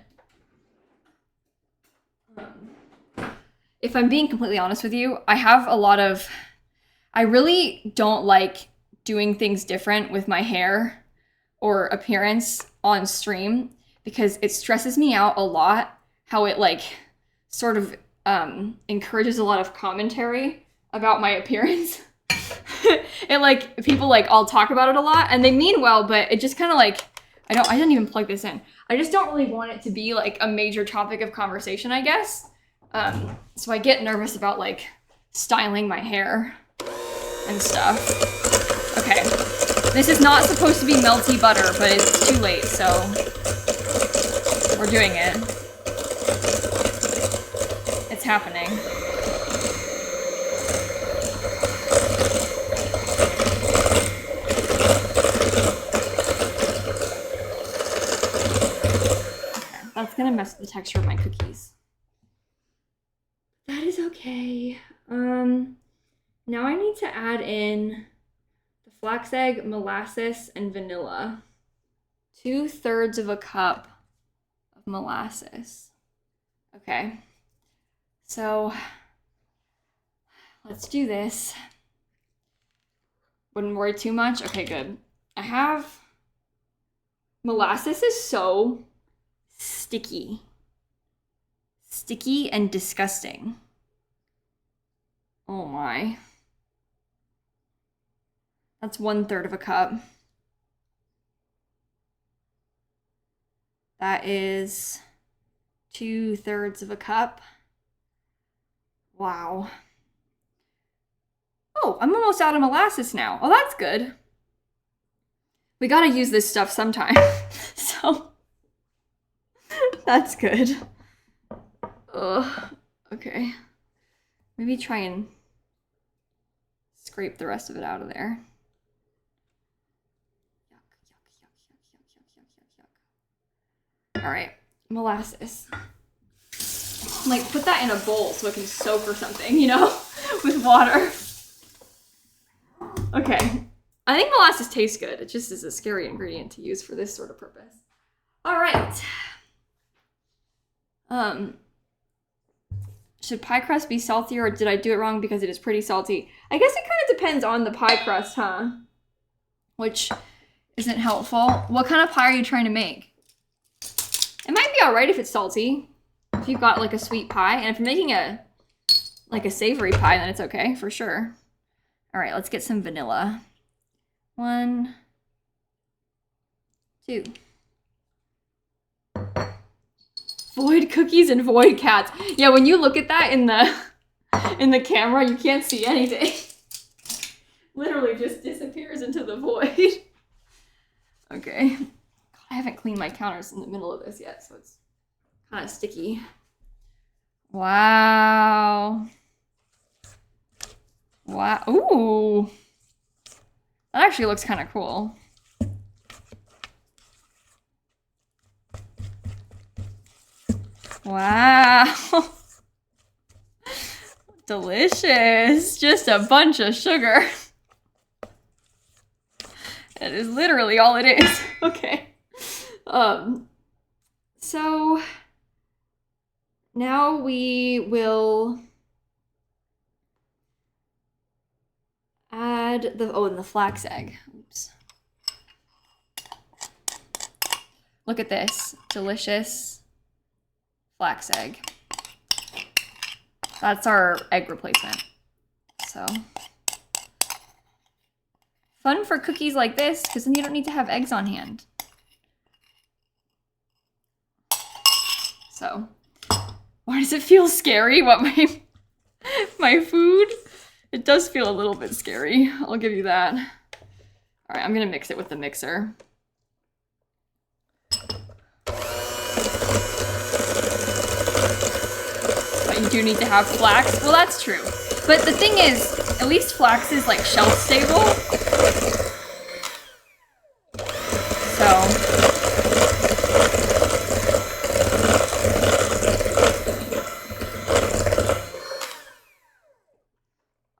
if I'm being completely honest with you, I really don't like doing things different with my hair or appearance on stream because it stresses me out a lot how it like sort of encourages a lot of commentary about my appearance. It like people like all talk about it a lot and they mean well, but it just kind of like I didn't even plug this in. I just don't really want it to be like a major topic of conversation, I guess. So I get nervous about like styling my hair and stuff. Okay, this is not supposed to be melty butter, but it's too late, so we're doing it. It's happening. Okay, that's gonna mess with the texture of my cookies. That is okay. Now I need to add in the flax egg, molasses, and vanilla. 2/3 of a cup of molasses. Okay. So let's do this. Wouldn't worry too much. Okay, good. Molasses is so sticky. Sticky and disgusting. Oh my. That's 1/3 of a cup. That is 2/3 of a cup. Wow. Oh, I'm almost out of molasses now. Oh, that's good. We gotta use this stuff sometime. So, that's good. Ugh. Okay. Maybe try and scrape the rest of it out of there. All right, molasses. Like, put that in a bowl so it can soak or something, you know, with water. Okay, I think molasses tastes good. It just is a scary ingredient to use for this sort of purpose. All right. Should pie crust be salty or did I do it wrong because it is pretty salty? I guess it kind of depends on the pie crust, huh? Which isn't helpful. What kind of pie are you trying to make? It might be all right if it's salty. If you've got like a sweet pie, and if you're making a savory pie, then it's okay for sure. All right, let's get some vanilla. 1, 2. Void cookies and void cats. Yeah, when you look at that in the camera, you can't see anything. Literally just disappears into the void. Okay. God, I haven't cleaned my counters in the middle of this yet, so it's kind of sticky. Wow. Wow. Ooh. That actually looks kind of cool. Wow. Delicious. Just a bunch of sugar. That is literally all it is. Okay. So now we will add the flax egg. Oops. Look at this. Delicious flax egg. That's our egg replacement. So fun for cookies like this, because then you don't need to have eggs on hand. So, why does it feel scary? What, my food? It does feel a little bit scary. I'll give you that. All right, I'm gonna mix it with the mixer. But you do need to have flax. Well, that's true. But the thing is, at least flax is like shelf stable. So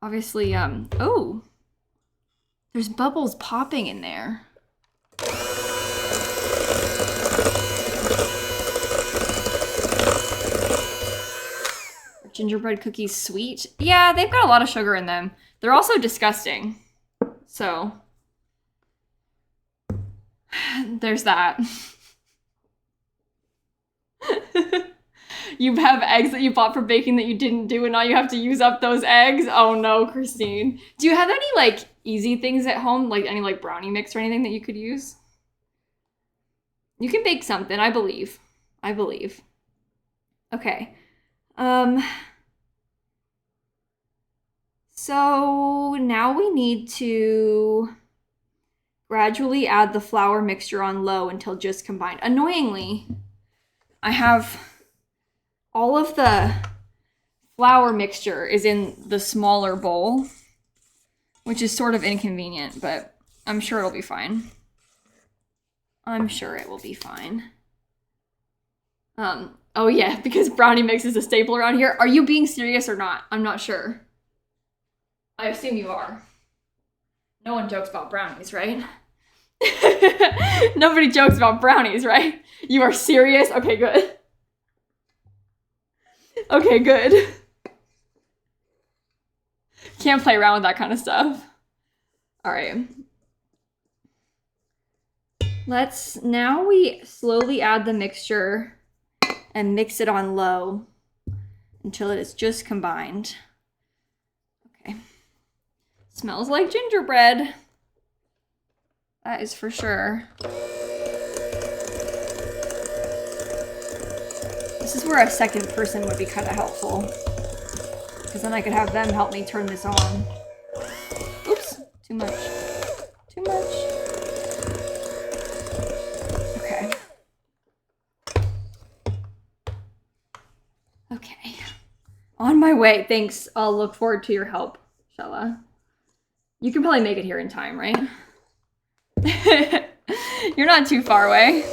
obviously, oh, there's bubbles popping in there. Are gingerbread cookies sweet? Yeah, they've got a lot of sugar in them. They're also disgusting. So there's that. You have eggs that you bought for baking that you didn't do, and now you have to use up those eggs? Oh no, Christine. Do you have any like easy things at home? Like any like brownie mix or anything that you could use? You can bake something, I believe. I believe. Okay. So now we need to gradually add the flour mixture on low until just combined. Annoyingly, I have all of the flour mixture is in the smaller bowl, which is sort of inconvenient, but I'm sure it'll be fine. I'm sure it will be fine. Oh yeah, because brownie mix is a staple around here. Are you being serious or not? I'm not sure. I assume you are. No one jokes about brownies, right? Nobody jokes about brownies, right? You are serious? Okay, good. Okay, good. Can't play around with that kind of stuff. All right. Now we slowly add the mixture and mix it on low until it is just combined. Okay. Smells like gingerbread. That is for sure. This is where a second person would be kind of helpful, because then I could have them help me turn this on. Oops, too much. Too much. Okay. Okay. On my way. Thanks. I'll look forward to your help, Shella. You can probably make it here in time, right? You're not too far away.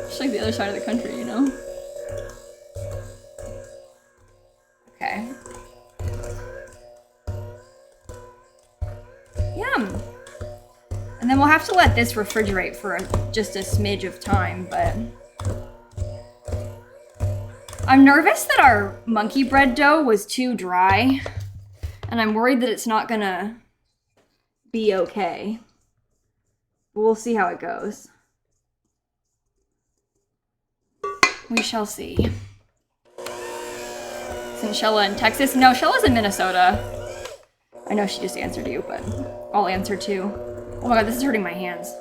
Just like the other side of the country, you know? Okay. Yum. And then we'll have to let this refrigerate for just a smidge of time, but I'm nervous that our monkey bread dough was too dry, and I'm worried that it's not gonna be okay. We'll see how it goes. We shall see. Isn't Shella in Texas? No, Shella's in Minnesota. I know she just answered you, but I'll answer too. Oh my god, this is hurting my hands.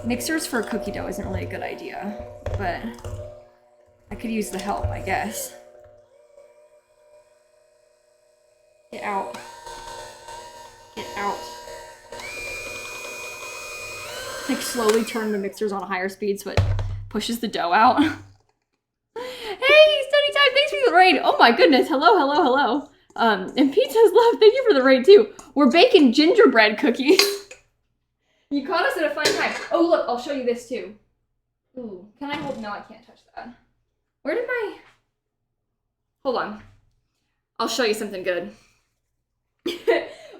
Mixers for cookie dough isn't really a good idea, but I could use the help, I guess. Get out. Get out. Like slowly turn the mixers on a higher speed so it pushes the dough out. Hey, study time, thanks for the raid. Oh my goodness, hello, hello, hello. And Pizza's love, thank you for the raid too. We're baking gingerbread cookies. You caught us at a fun time. Oh look, I'll show you this too. Ooh, can I hold, no I can't touch that. Where did my, hold on. I'll show you something good.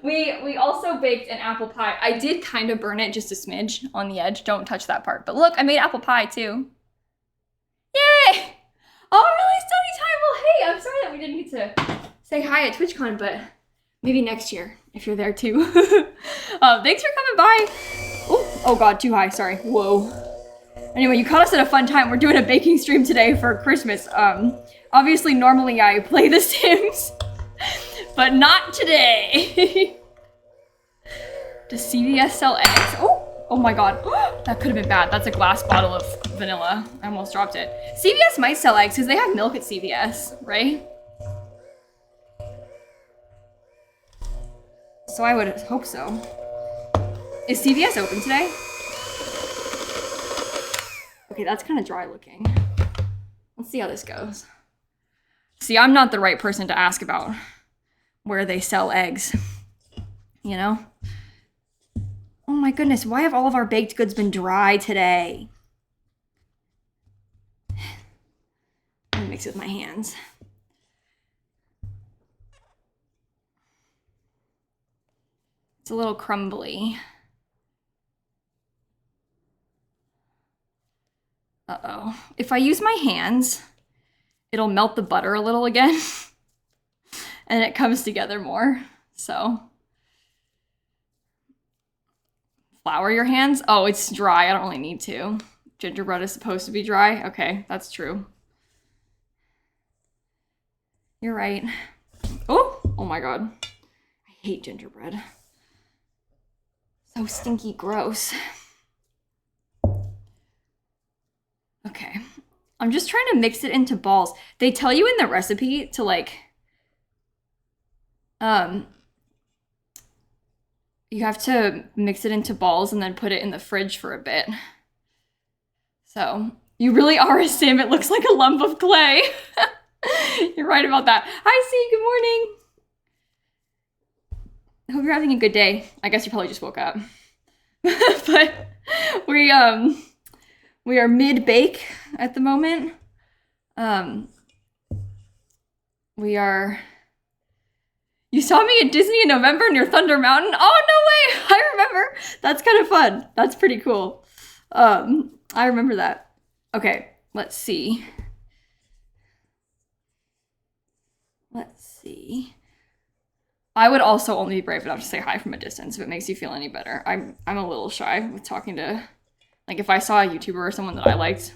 We also baked an apple pie. I did kind of burn it just a smidge on the edge. Don't touch that part. But look, I made apple pie too. Yay! Oh, really? Study time. Well, hey, I'm sorry that we didn't get to say hi at TwitchCon, but maybe next year if you're there too. Thanks for coming by. Oh god, too high. Sorry. Whoa. Anyway, you caught us at a fun time. We're doing a baking stream today for Christmas. Obviously, normally I play The Sims. But not today. Does CVS sell eggs? Oh my god. That could have been bad. That's a glass bottle of vanilla. I almost dropped it. CVS might sell eggs because they have milk at CVS, right? So I would hope so. Is CVS open today? Okay, that's kind of dry looking. Let's see how this goes. See, I'm not the right person to ask about where they sell eggs, you know? Oh my goodness, why have all of our baked goods been dry today? Let me mix it with my hands. It's a little crumbly. Uh-oh. If I use my hands, it'll melt the butter a little again. And it comes together more, so. Flour your hands? Oh, it's dry, I don't really need to. Gingerbread is supposed to be dry? Okay, that's true. You're right. Oh my god. I hate gingerbread. So stinky gross. Okay, I'm just trying to mix it into balls. They tell you in the recipe to like, you have to mix it into balls and then put it in the fridge for a bit. So, you really are a sim. It looks like a lump of clay. You're right about that. Hi, C. Good morning. I hope you're having a good day. I guess you probably just woke up. But we are mid-bake at the moment. We are... You saw me at Disney in November near Thunder Mountain? Oh, no way! I remember. That's kind of fun. That's pretty cool. I remember that. Okay, let's see. Let's see. I would also only be brave enough to say hi from a distance if it makes you feel any better. I'm a little shy with talking to... Like, if I saw a YouTuber or someone that I liked,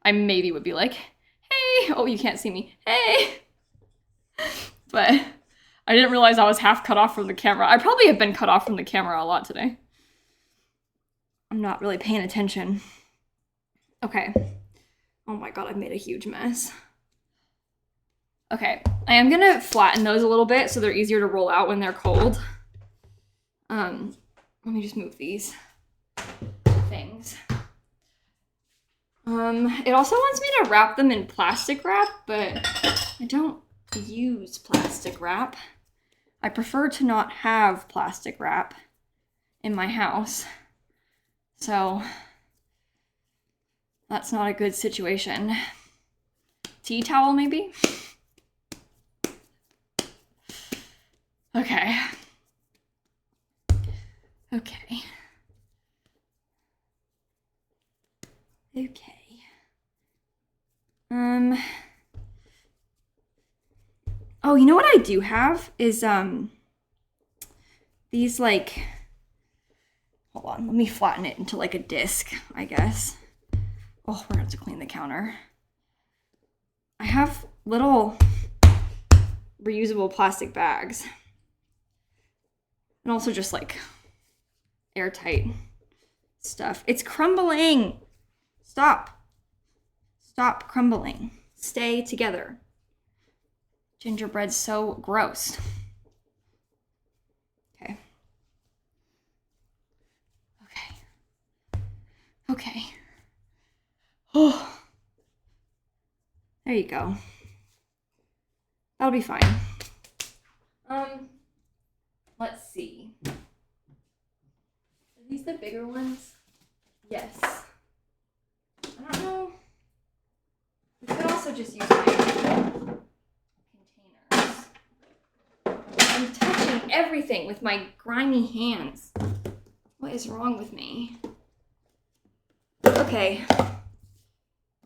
I maybe would be like, hey! Oh, you can't see me. Hey! But... I didn't realize I was half cut off from the camera. I probably have been cut off from the camera a lot today. I'm not really paying attention. Okay. Oh my god, I've made a huge mess. Okay, I am gonna flatten those a little bit so they're easier to roll out when they're cold. Let me just move these things. It also wants me to wrap them in plastic wrap, but I don't use plastic wrap. I prefer to not have plastic wrap in my house. So that's not a good situation. Tea towel, maybe? Okay. Okay. Okay. Oh, you know what I do have is, these, like, hold on, let me flatten it into, like, a disc, I guess. Oh, we're gonna have to clean the counter. I have little reusable plastic bags. And also just like airtight stuff. It's crumbling. Stop. Stop crumbling. Stay together. Gingerbread's so gross. Okay. Okay. Oh. There you go. That'll be fine. Let's see. Are these the bigger ones? Yes. I don't know. We could also just use my containers. I'm touching everything with my grimy hands. What is wrong with me? Okay.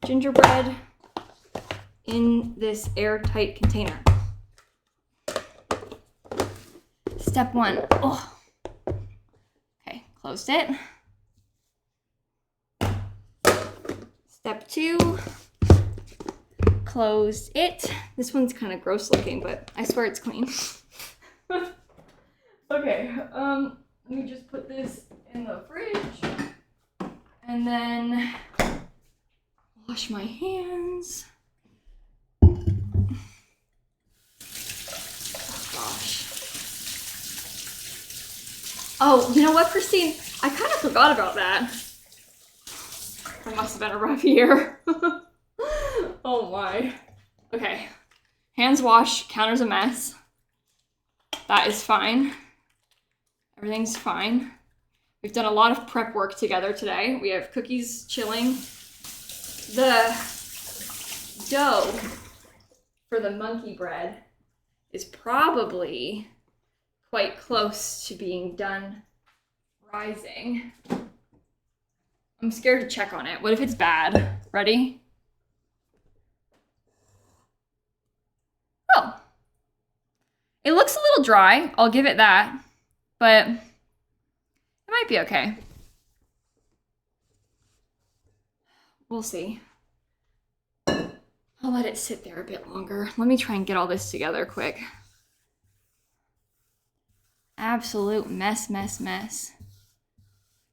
Gingerbread in this airtight container. Step 1. Oh. Okay, closed it. Step 2. Closed it. This one's kind of gross looking, but I swear it's clean. Okay, let me just put this in the fridge and then wash my hands. Oh, you know what, Christine? I kind of forgot about that. That must have been a rough year. Oh my. Okay. Hands washed, counter's a mess. That is fine. Everything's fine. We've done a lot of prep work together today. We have cookies chilling. The dough for the monkey bread is probably quite close to being done rising. I'm scared to check on it. What if it's bad? Ready? Oh. It looks a little dry. I'll give it that. But it might be okay. We'll see. I'll let it sit there a bit longer. Let me try and get all this together quick. Absolute mess, mess, mess.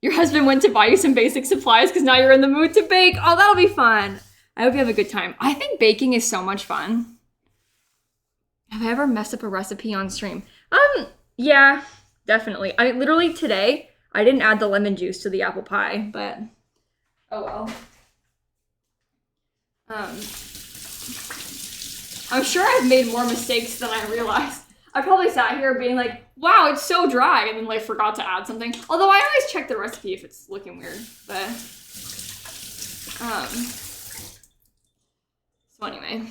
Your husband went to buy you some basic supplies because now you're in the mood to bake. Oh, that'll be fun. I hope you have a good time. I think baking is so much fun. Have I ever messed up a recipe on stream? Yeah, definitely. I literally today, I didn't add the lemon juice to the apple pie, but oh well. I'm sure I've made more mistakes than I realized. I probably sat here being like, wow, it's so dry, and then like forgot to add something. Although I always check the recipe if it's looking weird, but so anyway.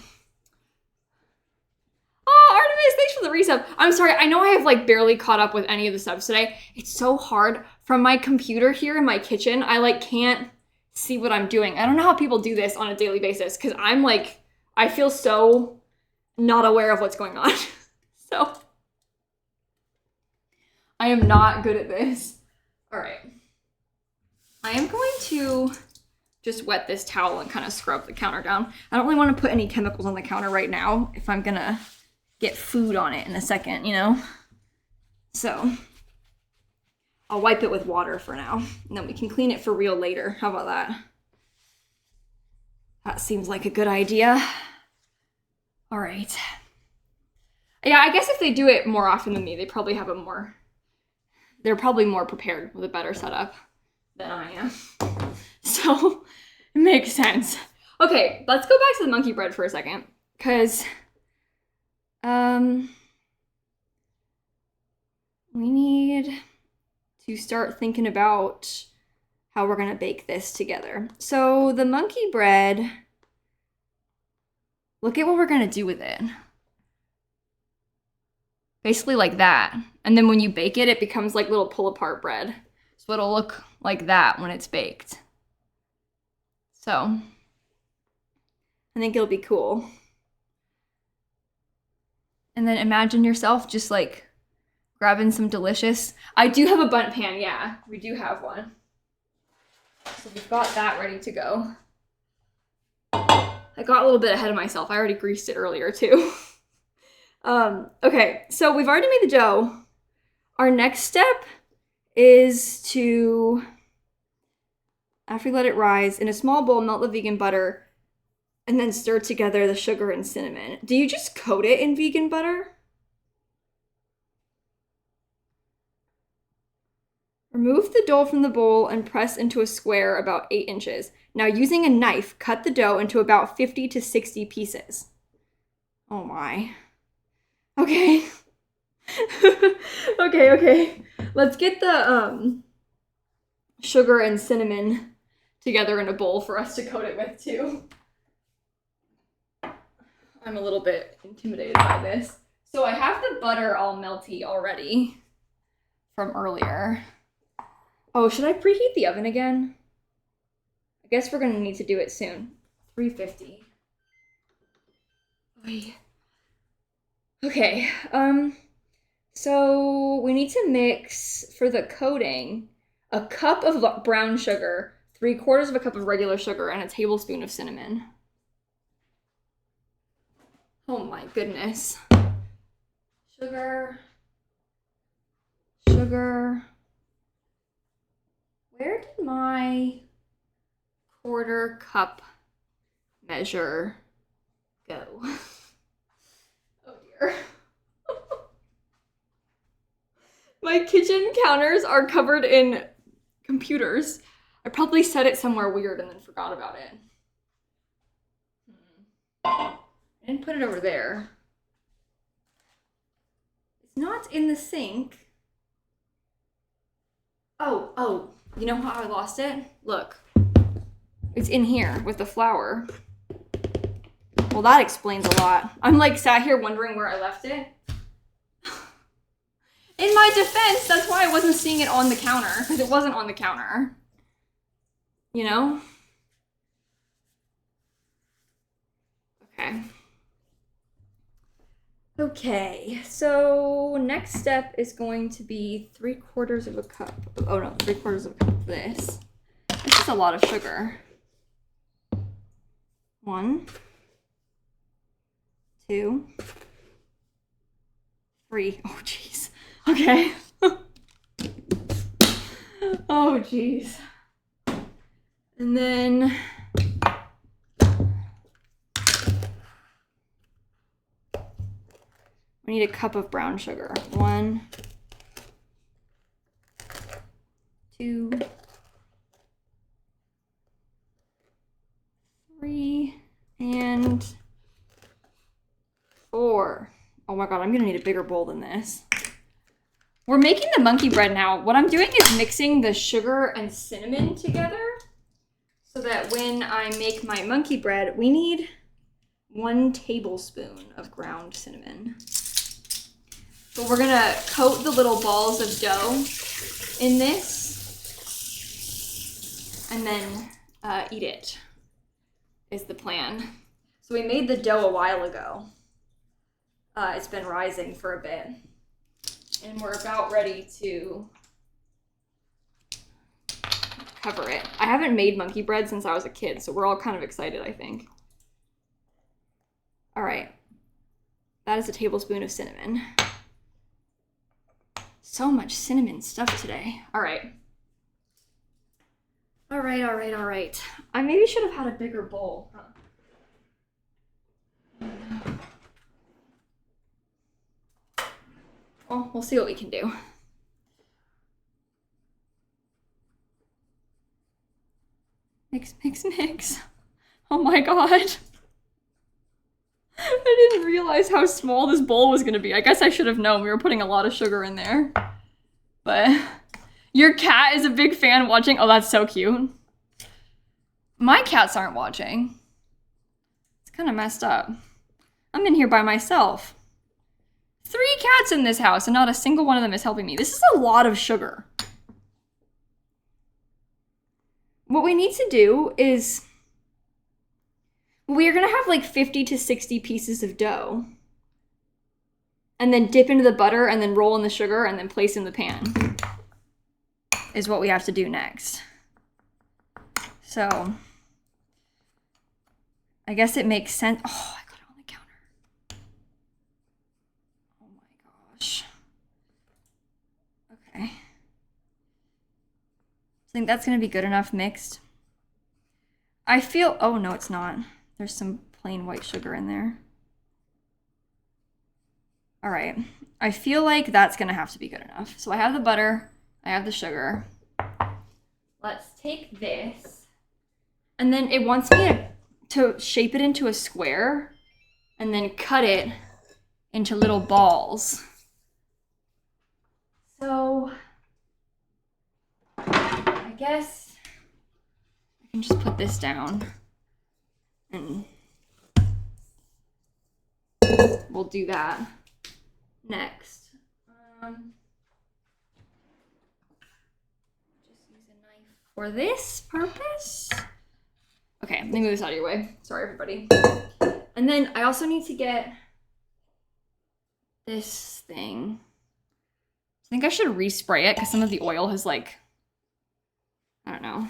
Oh, Artemis, thanks for the resub. I'm sorry, I know I have like barely caught up with any of the subs today. It's so hard from my computer here in my kitchen. I like can't see what I'm doing. I don't know how people do this on a daily basis because I'm like, I feel so not aware of what's going on. So I am not good at this. All right. I am going to just wet this towel and kind of scrub the counter down. I don't really want to put any chemicals on the counter right now if I'm gonna get food on it in a second, you know? So I'll wipe it with water for now, and then we can clean it for real later. How about that? That seems like a good idea. All right. Yeah, I guess if they do it more often than me, they probably have they're probably more prepared with a better setup than I am. So it makes sense. Okay, let's go back to the monkey bread for a second, because we need to start thinking about how we're gonna bake this together. So the monkey bread, look at what we're gonna do with it. Basically like that. And then when you bake it, it becomes like little pull-apart bread. So it'll look like that when it's baked. So I think it'll be cool. And then imagine yourself just like grabbing some delicious... I do have a bundt pan, yeah. We do have one. So we've got that ready to go. I got a little bit ahead of myself. I already greased it earlier too. Okay, so we've already made the dough. Our next step is to, after we let it rise, in a small bowl, melt the vegan butter, and then stir together the sugar and cinnamon. Do you just coat it in vegan butter? Remove the dough from the bowl and press into a square about 8 inches. Now, using a knife, cut the dough into about 50 to 60 pieces. Oh my. Okay. Okay. Let's get the sugar and cinnamon together in a bowl for us to coat it with too. I'm a little bit intimidated by this. So I have the butter all melty already from earlier. Oh, should I preheat the oven again? I guess we're gonna need to do it soon. 350. Oy. Okay, so we need to mix, for the coating, a cup of brown sugar, 3/4 of a cup of regular sugar, and a tablespoon of cinnamon. Oh my goodness. Sugar. Where did my 1/4 cup measure go? Oh dear. My kitchen counters are covered in computers. I probably set it somewhere weird and then forgot about it. I didn't put it over there. It's not in the sink. Oh, you know how I lost it? Look. It's in here with the flour. Well, that explains a lot. I'm like sat here wondering where I left it. In my defense, that's why I wasn't seeing it on the counter, because it wasn't on the counter. You know? Okay, so next step is going to be 3/4 of a cup. Oh no, 3/4 of a cup of this. This is a lot of sugar. 1, 2, 3. Oh jeez. Okay. Oh jeez. And then we need a cup of brown sugar. 1, 2, 3, and 4. Oh my god, I'm gonna need a bigger bowl than this. We're making the monkey bread now. What I'm doing is mixing the sugar and cinnamon together so that when I make my monkey bread, we need 1 tablespoon of ground cinnamon. But we're gonna coat the little balls of dough in this and then eat it, is the plan. So we made the dough a while ago. It's been rising for a bit. And we're about ready to cover it. I haven't made monkey bread since I was a kid, so we're all kind of excited, I think. All right. That is a tablespoon of cinnamon. So much cinnamon stuff today. All right. All right. I maybe should have had a bigger bowl. Huh? Well, we'll see what we can do. Mix. Oh my god. I didn't realize how small this bowl was gonna be. I guess I should have known. We were putting a lot of sugar in there. But your cat is a big fan watching. Oh, that's so cute. My cats aren't watching. It's kind of messed up. I'm in here by myself. 3 cats in this house, and not a single one of them is helping me. This is a lot of sugar. What we need to do is, we're gonna have like 50 to 60 pieces of dough. And then dip into the butter, and then roll in the sugar, and then place in the pan. Is what we have to do next. So, I guess it makes sense. Oh, I got it on the counter. much. Okay. I think that's gonna be good enough mixed. I feel, oh no, it's not. There's some plain white sugar in there. All right, I feel like that's gonna have to be good enough. So I have the butter, I have the sugar. Let's take this, and then it wants me to shape it into a square and then cut it into little balls. So I guess I can just put this down and we'll do that next. Just use a knife for this purpose. Okay, let me move this out of your way. Sorry, everybody. And then I also need to get this thing. I think I should respray it because some of the oil has like, I don't know.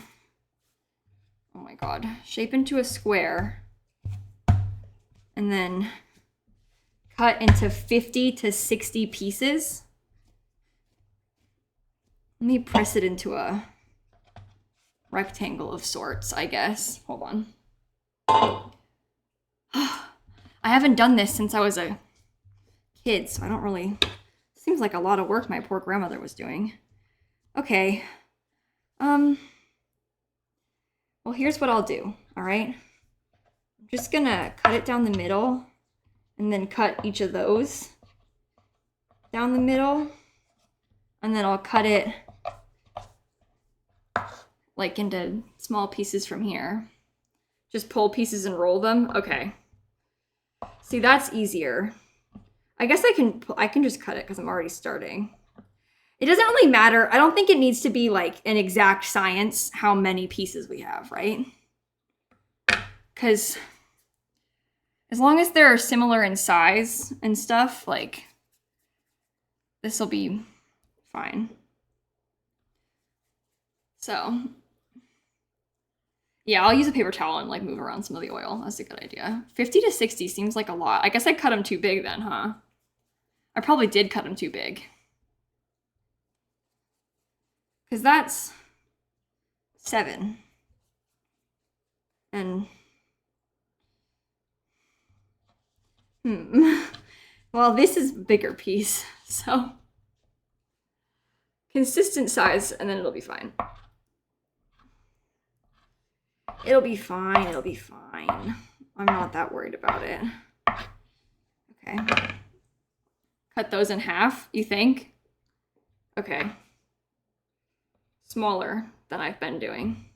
Oh my God. Shape into a square and then cut into 50 to 60 pieces. Let me press it into a rectangle of sorts, I guess. Hold on. I haven't done this since I was a kid, so I don't really... Seems like a lot of work my poor grandmother was doing. Okay. Well, here's what I'll do, all right? I'm just gonna cut it down the middle and then cut each of those down the middle. And then I'll cut it like into small pieces from here. Just pull pieces and roll them. Okay. See, that's easier. I guess I can just cut it because I'm already starting. It doesn't really matter. I don't think it needs to be like an exact science how many pieces we have, right? Because as long as they're similar in size and stuff, like this will be fine. So yeah, I'll use a paper towel and like move around some of the oil. That's a good idea. 50 to 60 seems like a lot. I guess I cut them too big then, huh? I probably did cut them too big. Because that's 7. And... Well, this is a bigger piece, so... Consistent size, and then it'll be fine. It'll be fine, it'll be fine. I'm not that worried about it. Okay. Cut those in half, you think? Okay. Smaller than I've been doing.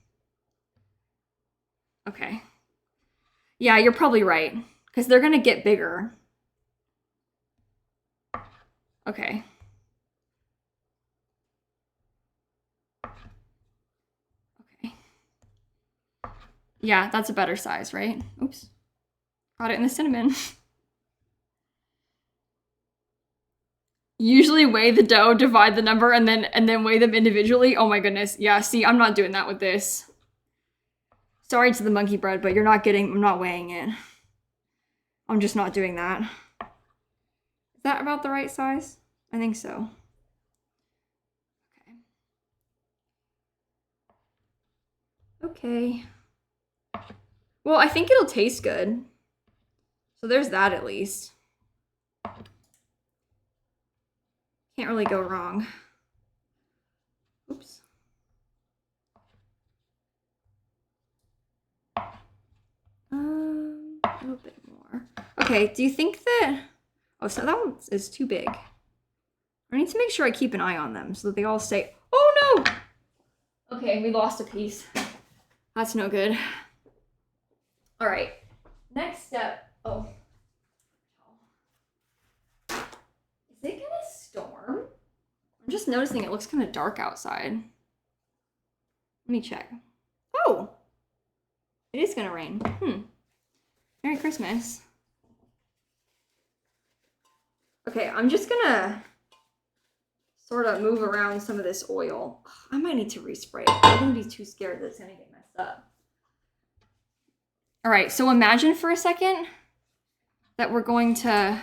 Okay. Yeah, you're probably right, because they're gonna get bigger. Okay. Okay. Yeah, that's a better size, right? Oops. Got it in the cinnamon. Usually weigh the dough, divide the number, and then weigh them individually. Oh my goodness. Yeah, see, I'm not doing that with this. Sorry to the monkey bread, but I'm not weighing it. I'm just not doing that. Is that about the right size? I think so. Okay. Well, I think it'll taste good. So there's that at least. Can't really go wrong. Oops. A little bit more. Okay, do you think that... Oh, so that one is too big. I need to make sure I keep an eye on them so that they all stay... Oh, no! Okay, we lost a piece. That's no good. All right, next step. Oh. Is it gonna storm? I'm just noticing it looks kind of dark outside. Let me check. Oh! It is gonna rain. Merry Christmas. Okay, I'm just gonna sort of move around some of this oil. I might need to respray it. I'm gonna be too scared that it's gonna get messed up. All right, so imagine for a second that we're going to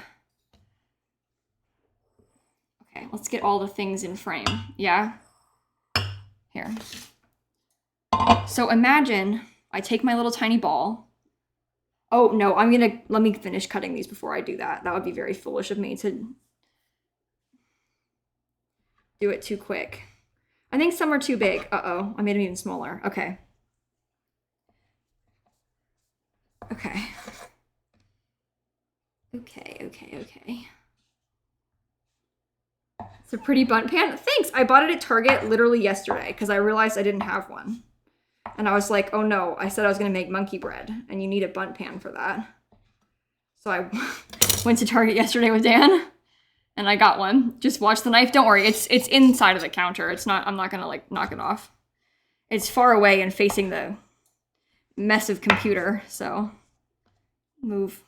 Okay, let's get all the things in frame. Yeah? Here. So imagine I take my little tiny ball. Oh, no, let me finish cutting these before I do that. That would be very foolish of me to do it too quick. I think some are too big. Uh-oh, I made them even smaller. Okay. Okay. Okay. It's a pretty bunt pan. Thanks. I bought it at Target literally yesterday because I realized I didn't have one. And I was like, oh no, I said I was going to make monkey bread and you need a bunt pan for that. So I went to Target yesterday with Dan and I got one. Just watch the knife. Don't worry. It's inside of the counter. It's not, I'm not going to like knock it off. It's far away and facing the mess of computer. So move.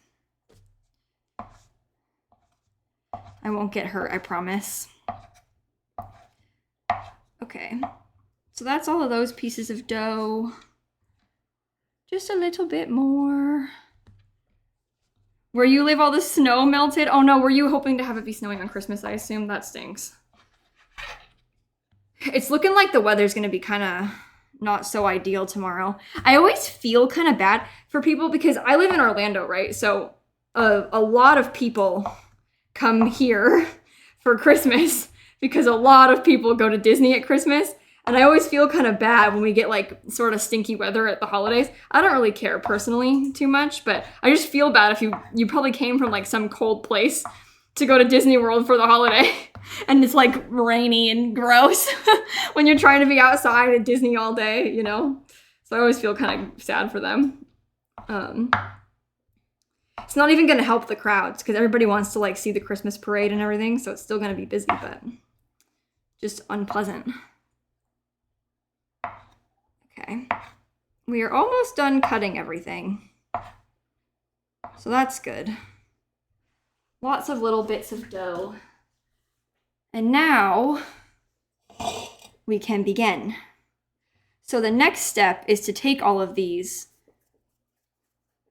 I won't get hurt, I promise. Okay, so that's all of those pieces of dough. Just a little bit more. Where you live, all the snow melted? Oh no, were you hoping to have it be snowing on Christmas, I assume? That stinks. It's looking like the weather's gonna be kind of not so ideal tomorrow. I always feel kind of bad for people because I live in Orlando, right? So a lot of people come here for Christmas because a lot of people go to Disney at Christmas. And I always feel kind of bad when we get like sort of stinky weather at the holidays. I don't really care personally too much, but I just feel bad if you probably came from like some cold place to go to Disney World for the holiday and it's like rainy and gross when you're trying to be outside at Disney all day, you know? So I always feel kind of sad for them. It's not even going to help the crowds because everybody wants to like see the Christmas parade and everything. So it's still going to be busy, but just unpleasant. Okay. We are almost done cutting everything. So that's good. Lots of little bits of dough. And now we can begin. So the next step is to take all of these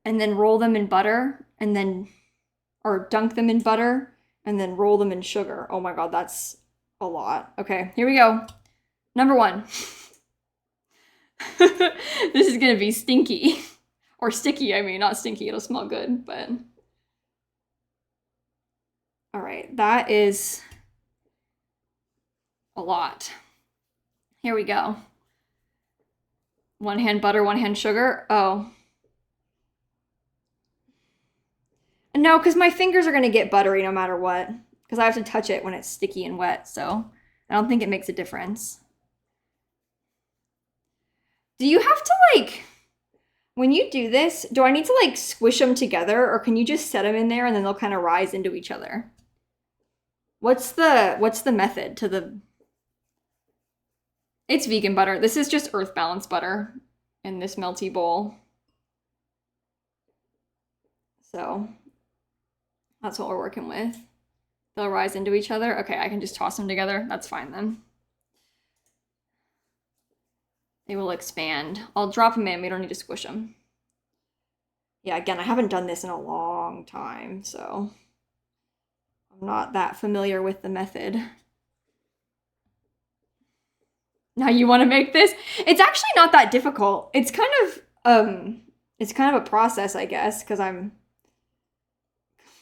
and then roll them in butter and then, or dunk them in butter and then roll them in sugar. Oh my God, that's a lot. Okay, here we go. Number 1. This is gonna be stinky. Or sticky, I mean, not stinky, it'll smell good, but. All right, that is a lot. Here we go. 1 hand butter, 1 hand sugar. Oh. No, because my fingers are going to get buttery no matter what. Because I have to touch it when it's sticky and wet, so I don't think it makes a difference. Do you have to, like, when you do this, do I need to, like, squish them together, or can you just set them in there and then they'll kind of rise into each other? What's the method to the... It's vegan butter. This is just Earth Balance butter in this melty bowl. So... that's what we're working with. They'll rise into each other. Okay, I can just toss them together. That's fine then. They will expand. I'll drop them in. We don't need to squish them. Yeah, again, I haven't done this in a long time, so I'm not that familiar with the method. Now you want to make this? It's actually not that difficult. It's kind of a process, I guess, because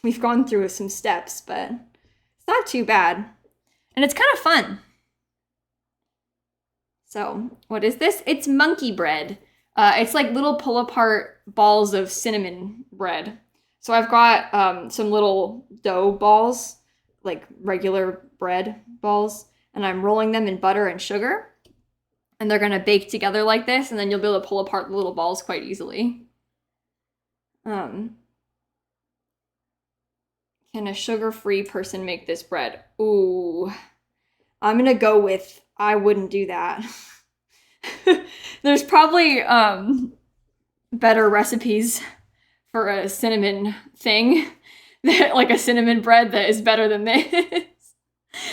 we've gone through some steps, but it's not too bad. And it's kind of fun. So, what is this? It's monkey bread. It's like little pull-apart balls of cinnamon bread. So I've got some little dough balls, like regular bread balls, and I'm rolling them in butter and sugar. And they're gonna bake together like this, and then you'll be able to pull apart the little balls quite easily. Can a sugar-free person make this bread? Ooh, I'm gonna go with I wouldn't do that. There's probably better recipes for a cinnamon thing, like a cinnamon bread that is better than this.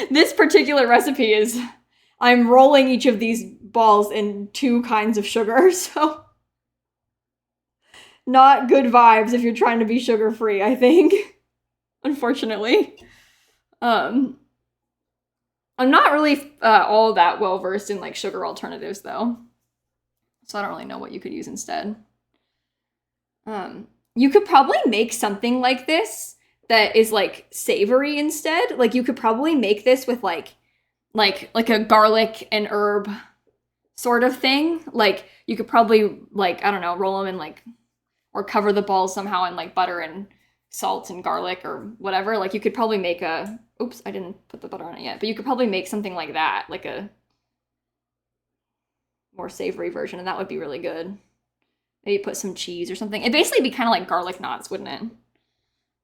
This particular recipe is, I'm rolling each of these balls in 2 kinds of sugar, so not good vibes if you're trying to be sugar-free, I think. Unfortunately. I'm not really all that well versed in like sugar alternatives though. So I don't really know what you could use instead. You could probably make something like this that is like savory instead. Like you could probably make this with like a garlic and herb sort of thing. Like you could probably like, I don't know, roll them in like, or cover the balls somehow in like butter and salt and garlic or whatever. Like you could probably make a, oops, I didn't put the butter on it yet, but you could probably make something like that, like a more savory version, and that would be really good. Maybe put some cheese or something. It'd basically be kind of like garlic knots, wouldn't it?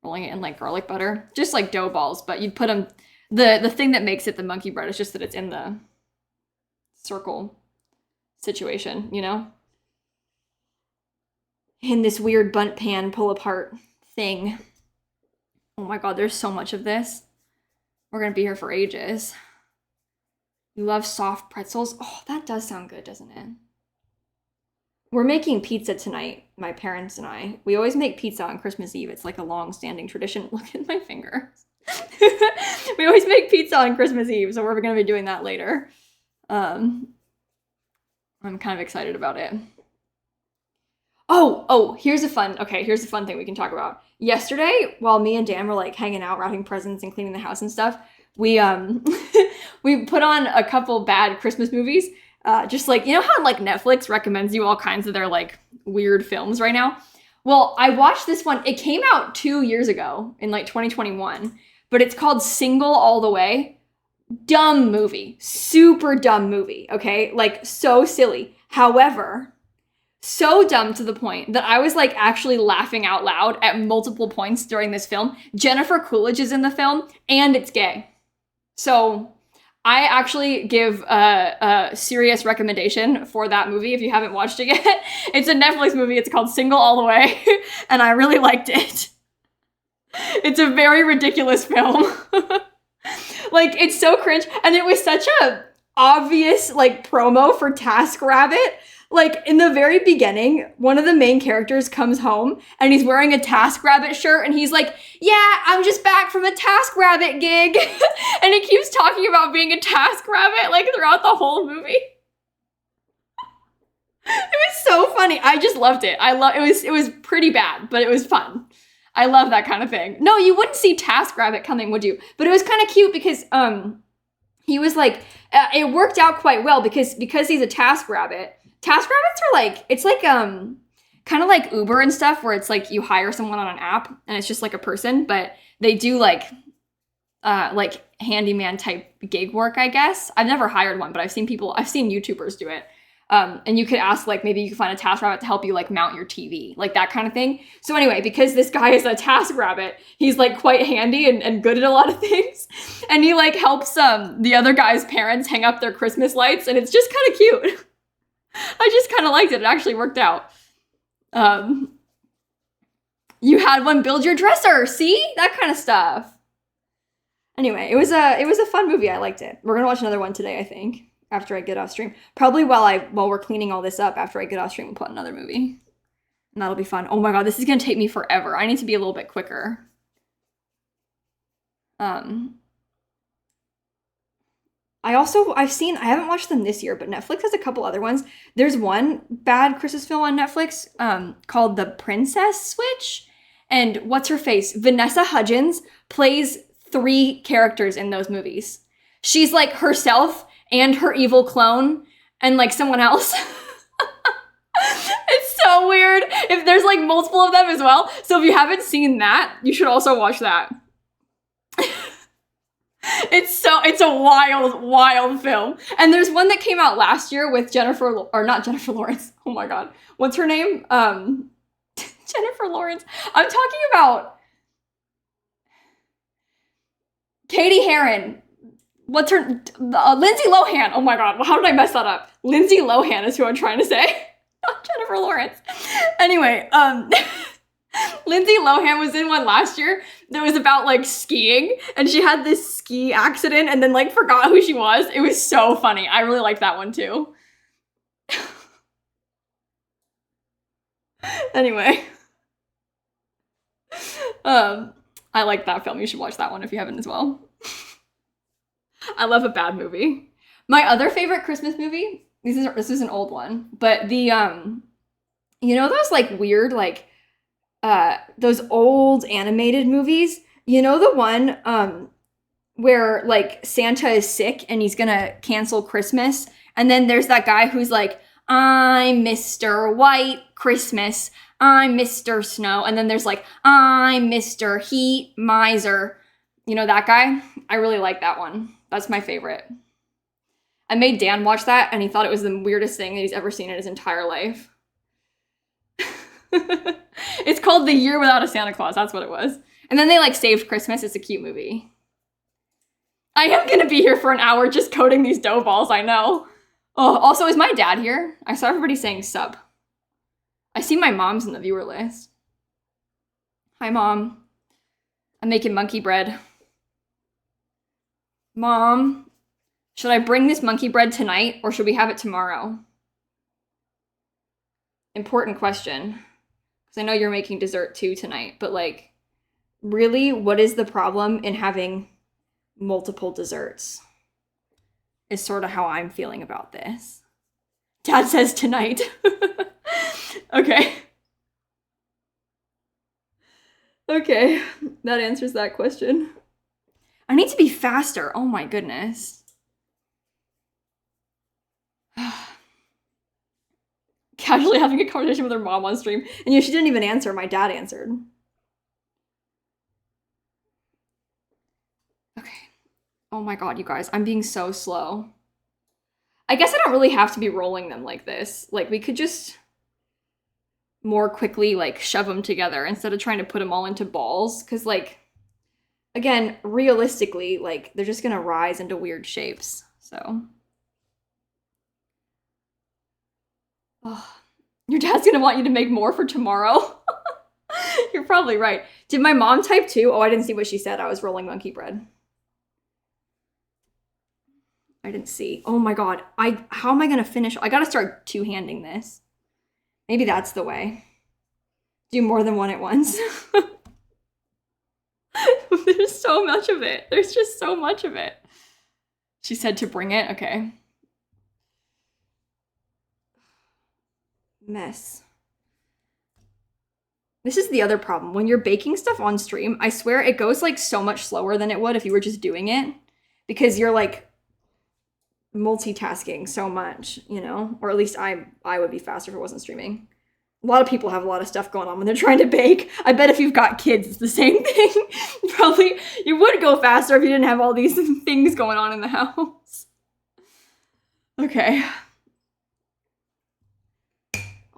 Rolling it in like garlic butter. Just like dough balls, but you'd put them, the thing that makes it the monkey bread is just that it's in the circle situation, you know? In this weird bundt pan pull apart thing. Oh my god, there's so much of this. We're gonna be here for ages. You love soft pretzels? Oh, that does sound good, doesn't it? We're making pizza tonight, my parents and I. We always make pizza on Christmas Eve. It's like a long-standing tradition. Look at my fingers. We always make pizza on Christmas Eve, so we're gonna be doing that later. I'm kind of excited about it. Oh, here's a fun thing we can talk about. Yesterday, while me and Dan were like hanging out, wrapping presents and cleaning the house and stuff, we we put on a couple bad Christmas movies. Just like, you know how like Netflix recommends you all kinds of their like weird films right now? Well, I watched this one. It came out 2 years ago in like 2021, but it's called Single All the Way. Dumb movie. Super dumb movie, okay? Like so silly. However, so dumb to the point that I was like actually laughing out loud at multiple points during this film. Jennifer Coolidge is in the film and it's gay. So I actually give a serious recommendation for that movie if you haven't watched it yet. It's a Netflix movie. It's called Single All the Way, and I really liked it. It's a very ridiculous film. Like, it's so cringe, and it was such a obvious, like, promo for TaskRabbit. Like, in the very beginning, one of the main characters comes home, and he's wearing a TaskRabbit shirt, and he's like, yeah, I'm just back from a TaskRabbit gig. And he keeps talking about being a TaskRabbit, like, throughout the whole movie. It was so funny. I just loved it. It was pretty bad, but it was fun. I love that kind of thing. No, you wouldn't see TaskRabbit coming, would you? But it was kind of cute because, he was like, it worked out quite well because he's a TaskRabbit. TaskRabbits are like, it's like, kind of like Uber and stuff where it's like you hire someone on an app and it's just like a person, but they do like handyman type gig work, I guess. I've never hired one, but I've seen YouTubers do it. And you could ask, like, maybe you could find a TaskRabbit to help you, like, mount your TV, like that kind of thing. So anyway, because this guy is a TaskRabbit, he's, like, quite handy and good at a lot of things. And he, like, helps the other guy's parents hang up their Christmas lights, and it's just kind of cute. I just kind of liked it. It actually worked out. You had one build your dresser, see? That kind of stuff. Anyway, it was a fun movie. I liked it. We're gonna watch another one today, I think. After I get off stream. Probably while we're cleaning all this up, after I get off stream, we'll put another movie. And that'll be fun. Oh my god, this is gonna take me forever. I need to be a little bit quicker. I haven't watched them this year, but Netflix has a couple other ones. There's one bad Christmas film on Netflix called The Princess Switch. And what's her face? Vanessa Hudgens plays 3 characters in those movies. She's like herself and her evil clone, and like someone else. It's so weird. If there's like multiple of them as well. So if you haven't seen that, you should also watch that. It's a wild film. And there's one that came out last year with not Jennifer Lawrence. Oh my god. What's her name? Jennifer Lawrence. I'm talking about Katie Heron. What's her? Lindsay Lohan. Oh my god, how did I mess that up? Lindsay Lohan is who I'm trying to say. Not Jennifer Lawrence. Anyway, Lindsay Lohan was in one last year that was about like skiing, and she had this ski accident and then like forgot who she was. It was so funny. I really liked that one too. Anyway. I like that film. You should watch that one if you haven't as well. I love a bad movie. My other favorite Christmas movie, this is an old one, but the you know those like weird like those old animated movies? You know the one where like Santa is sick and he's gonna cancel Christmas, and then there's that guy who's like, I'm Mr. White Christmas, I'm Mr. Snow, and then there's like, I'm Mr. Heat Miser. You know that guy? I really like that one. That's my favorite. I made Dan watch that, and he thought it was the weirdest thing that he's ever seen in his entire life. It's called The Year Without a Santa Claus. That's what it was. And then they like saved Christmas. It's a cute movie. I am gonna be here for an hour just coding these dough balls, I know. Oh, also, is my dad here? I saw everybody saying sub. I see my mom's in the viewer list. Hi, Mom. I'm making monkey bread. Mom, should I bring this monkey bread tonight or should we have it tomorrow? Important question. Because I know you're making dessert too tonight, but like, really, what is the problem in having multiple desserts? Is sort of how I'm feeling about this. Dad says tonight. Okay. Okay, that answers that question. I need to be faster. Oh my goodness. Casually having a conversation with her mom on stream. And she didn't even answer. My dad answered. Okay. Oh my god, you guys. I'm being so slow. I guess I don't really have to be rolling them like this. Like, we could just more quickly, like, shove them together instead of trying to put them all into balls. Because, like, again, realistically, like, they're just gonna rise into weird shapes. So. Oh. Your dad's gonna want you to make more for tomorrow. You're probably right. Did my mom type too? Oh, I didn't see what she said. I was rolling monkey bread. I didn't see. Oh my god. How am I gonna finish? I gotta start two-handing this. Maybe that's the way. Do more than one at once. There's so much of it. There's just so much of it. She said to bring it. Okay. Mess. This is the other problem. When you're baking stuff on stream, I swear it goes like so much slower than it would if you were just doing it. Because you're like multitasking so much, you know? Or at least I would be faster if it wasn't streaming. A lot of people have a lot of stuff going on when they're trying to bake. I bet if you've got kids, it's the same thing. Probably you would go faster if you didn't have all these things going on in the house. Okay.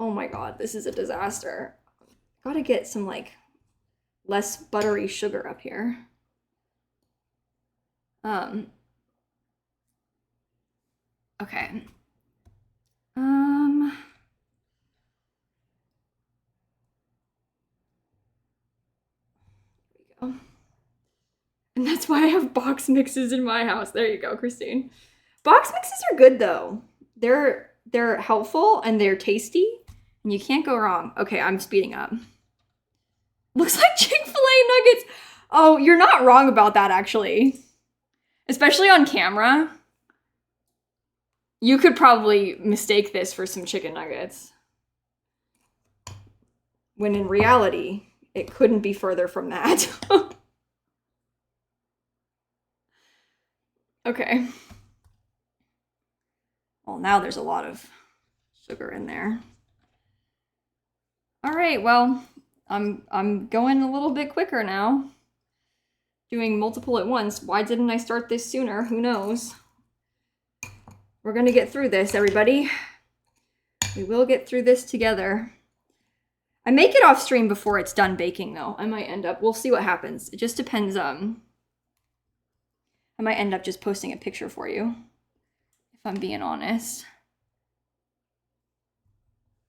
Oh my god, this is a disaster. Gotta get some, like, less buttery sugar up here. Okay. There we go. And that's why I have box mixes in my house. There you go, Christine. Box mixes are good, though. They're helpful and they're tasty. And you can't go wrong. Okay, I'm speeding up. Looks like Chick-fil-A nuggets. Oh, you're not wrong about that, actually. Especially on camera. You could probably mistake this for some chicken nuggets. When in reality, it couldn't be further from that. Okay. Well, now there's a lot of sugar in there. All right, well, I'm going a little bit quicker now. Doing multiple at once. Why didn't I start this sooner? Who knows? We're gonna get through this, everybody. We will get through this together. I make it off stream before it's done baking, though. I might end up, we'll see what happens. It just depends, I might end up just posting a picture for you, if I'm being honest.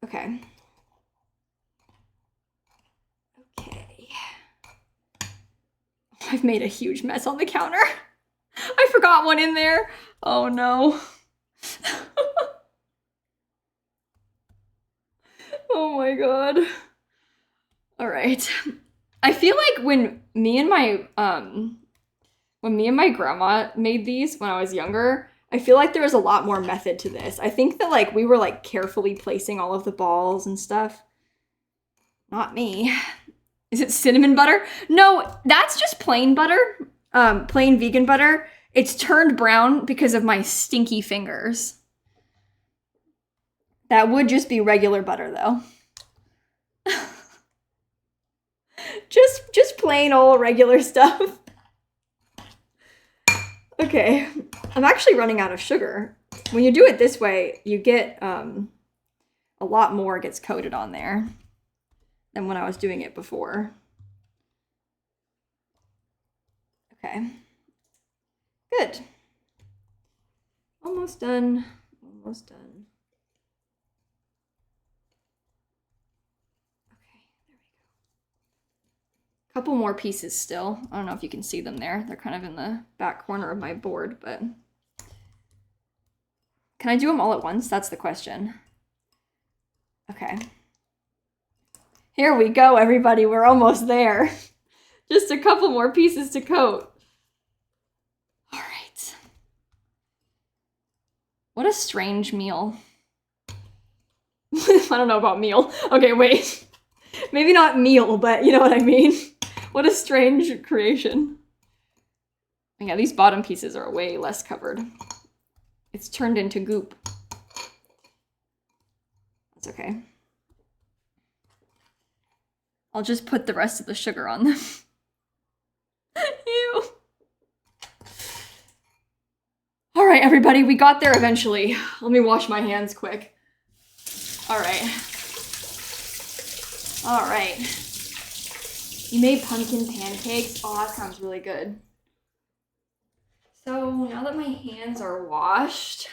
Okay. Okay. I've made a huge mess on the counter. I forgot one in there. Oh no. Oh my god. All right. I feel like when me and my when me and my grandma made these when I was younger, I feel like there was a lot more method to this. I think that like we were like carefully placing all of the balls and stuff. Not me. Is it cinnamon butter? No, that's just plain butter. Plain vegan butter. It's turned brown because of my stinky fingers. That would just be regular butter though. just plain old regular stuff. Okay, I'm actually running out of sugar. When you do it this way, you get a lot more gets coated on there than when I was doing it before. Okay, good. Almost done, almost done. Okay, there we go. Couple more pieces still. I don't know if you can see them there. They're kind of in the back corner of my board, but can I do them all at once? That's the question. Okay. Here we go, everybody. We're almost there. Just a couple more pieces to coat. All right. What a strange meal. I don't know about meal. Okay, wait. Maybe not meal, but you know what I mean. What a strange creation. Yeah, these bottom pieces are way less covered. It's turned into goop. That's okay. I'll just put the rest of the sugar on them. Ew. All right, everybody, we got there eventually. Let me wash my hands quick. All right. All right. You made pumpkin pancakes? Oh, that sounds really good. So now that my hands are washed,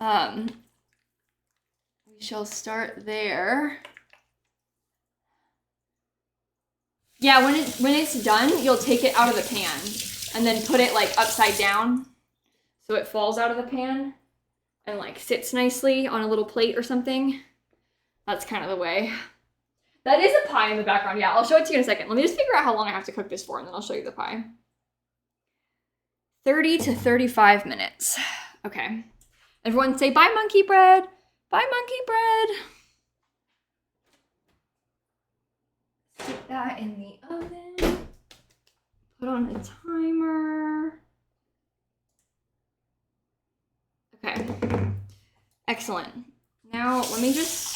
we shall start there. Yeah, when it's done, you'll take it out of the pan and then put it like upside down so it falls out of the pan and like sits nicely on a little plate or something. That's kind of the way. That is a pie in the background. Yeah, I'll show it to you in a second. Let me just figure out how long I have to cook this for and then I'll show you the pie. 30 to 35 minutes. Okay. Everyone say bye, monkey bread. Bye, monkey bread. Stick that in the oven. Put on a timer. Okay. Excellent. Now let me just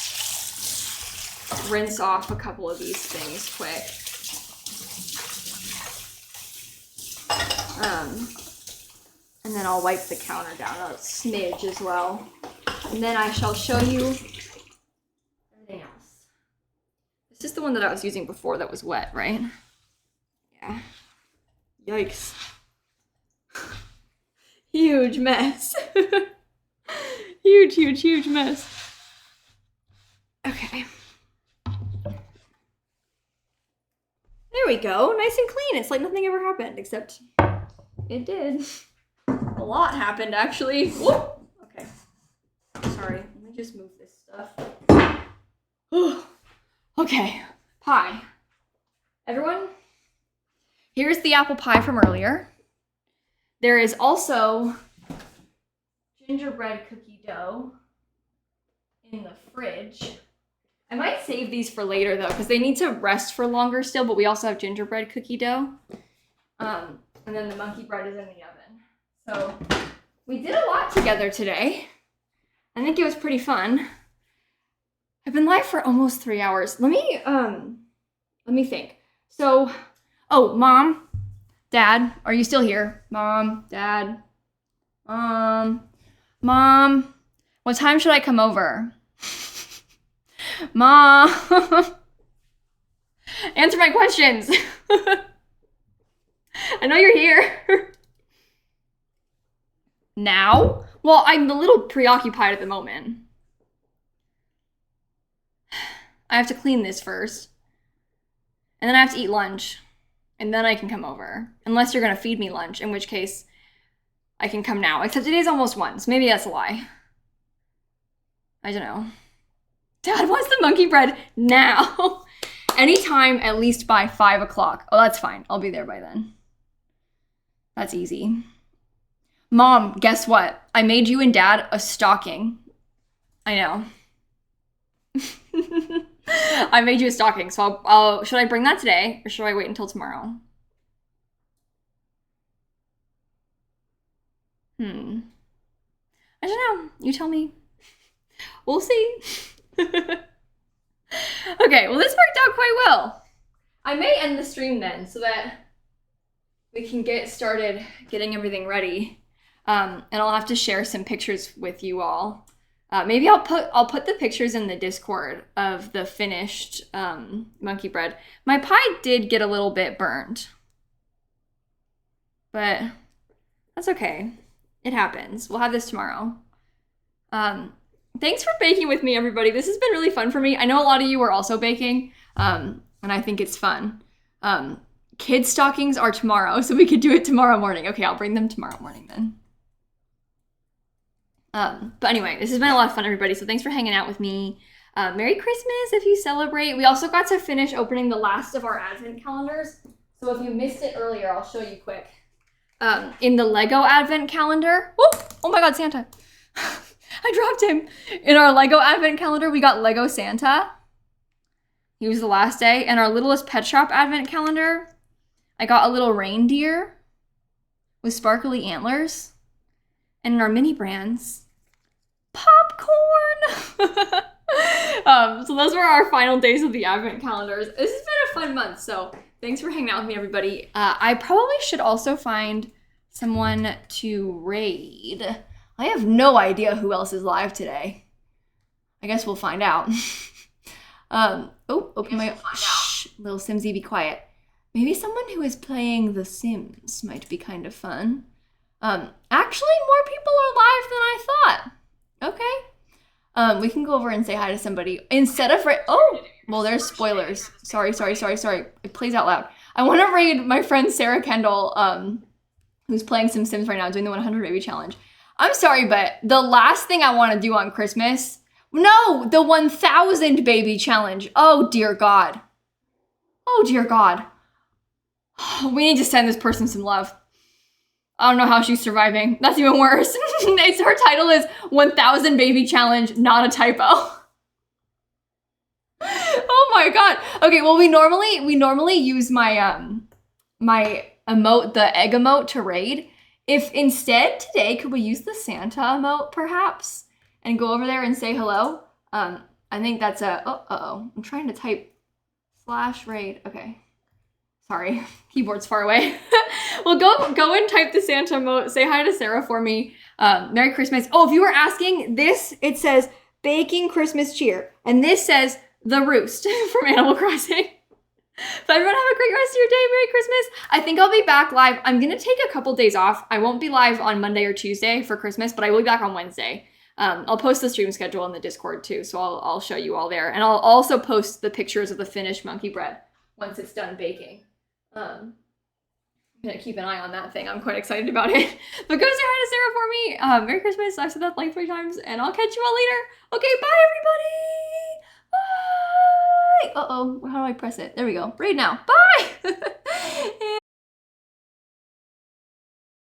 rinse off a couple of these things quick. And then I'll wipe the counter down a smidge as well. And then I shall show you everything else. This is the one that I was using before that was wet, right? Yeah. Yikes. Huge mess. Huge mess. Okay. There we go. Nice and clean. It's like nothing ever happened, except it did. A lot happened, actually. Whoop. Okay. Sorry. Let me just move this stuff. Okay. Pie. Everyone, here's the apple pie from earlier. There is also gingerbread cookie dough in the fridge. I might save these for later, though, because they need to rest for longer still, but we also have gingerbread cookie dough. And then the monkey bread is in the oven. So we did a lot together today. I think it was pretty fun. I've been live for almost 3 hours. Let me think. So, oh, Mom, Dad, are you still here? Mom, Dad, Mom, what time should I come over? Mom, answer my questions. I know you're here. Now? Well, I'm a little preoccupied at the moment. I have to clean this first. And then I have to eat lunch. And then I can come over. Unless you're going to feed me lunch, in which case I can come now. Except it is almost 1, so maybe that's a lie. I don't know. Dad wants the monkey bread now. Anytime, at least by 5 o'clock. Oh, that's fine. I'll be there by then. That's easy. Mom, guess what? I made you and Dad a stocking. I know. I made you a stocking, so I'll should I bring that today or should I wait until tomorrow? I don't know. You tell me. We'll see. Okay, well this worked out quite well. I may end the stream then so that we can get started getting everything ready. And I'll have to share some pictures with you all. Maybe I'll put the pictures in the Discord of the finished monkey bread. My pie did get a little bit burned, but that's okay. It happens. We'll have this tomorrow. Thanks for baking with me, everybody. This has been really fun for me. I know a lot of you are also baking, and I think it's fun. Kids' stockings are tomorrow, so we could do it tomorrow morning. Okay, I'll bring them tomorrow morning then. But anyway, this has been a lot of fun, everybody, so thanks for hanging out with me. Merry Christmas if you celebrate. We also got to finish opening the last of our advent calendars, so if you missed it earlier, I'll show you quick. In the Lego advent calendar, oh my god, Santa. I dropped him. In our Lego advent calendar, we got Lego Santa. He was the last day. And our Littlest Pet Shop advent calendar, I got a little reindeer with sparkly antlers. And in our mini brands, popcorn. So those were our final days of the advent calendars. This has been a fun month, so thanks for hanging out with me, everybody. I probably should also find someone to raid. I have no idea who else is live today. I guess we'll find out. Open my... Shh, lilsimsie, be quiet. Maybe someone who is playing The Sims might be kind of fun. Actually, more people are live than I thought. Okay. We can go over and say hi to somebody. Instead of... well, there's spoilers. Sorry. It plays out loud. I want to raid my friend Sarah Kendall, who's playing some Sims right now, doing the 100 Baby Challenge. I'm sorry, but the last thing I want to do on Christmas... No, the 1000 Baby Challenge. Oh, dear God. Oh, dear God. We need to send this person some love. I don't know how she's surviving. That's even worse. Her title is 1000 Baby Challenge, not a typo. Oh my god. Okay, well we normally use my my emote, the egg emote, to raid. If instead today could we use the Santa emote perhaps and go over there and say hello? I think that's a I'm trying to type /raid. Okay. Sorry, keyboard's far away. Well, go and type the Santa emote. Say hi to Sarah for me. Merry Christmas. Oh, if you were asking, this, it says baking Christmas cheer. And this says the roost from Animal Crossing. So everyone have a great rest of your day. Merry Christmas. I think I'll be back live. I'm going to take a couple days off. I won't be live on Monday or Tuesday for Christmas, but I will be back on Wednesday. I'll post the stream schedule in the Discord too, so I'll show you all there. And I'll also post the pictures of the finished monkey bread once it's done baking. I'm gonna keep an eye on that thing. I'm quite excited about it. But go say hi to Sarah for me. Merry Christmas. I've said that like 3 times, and I'll catch you all later. Okay, bye everybody. Bye. Uh-oh, how do I press it? There we go. Right now. Bye.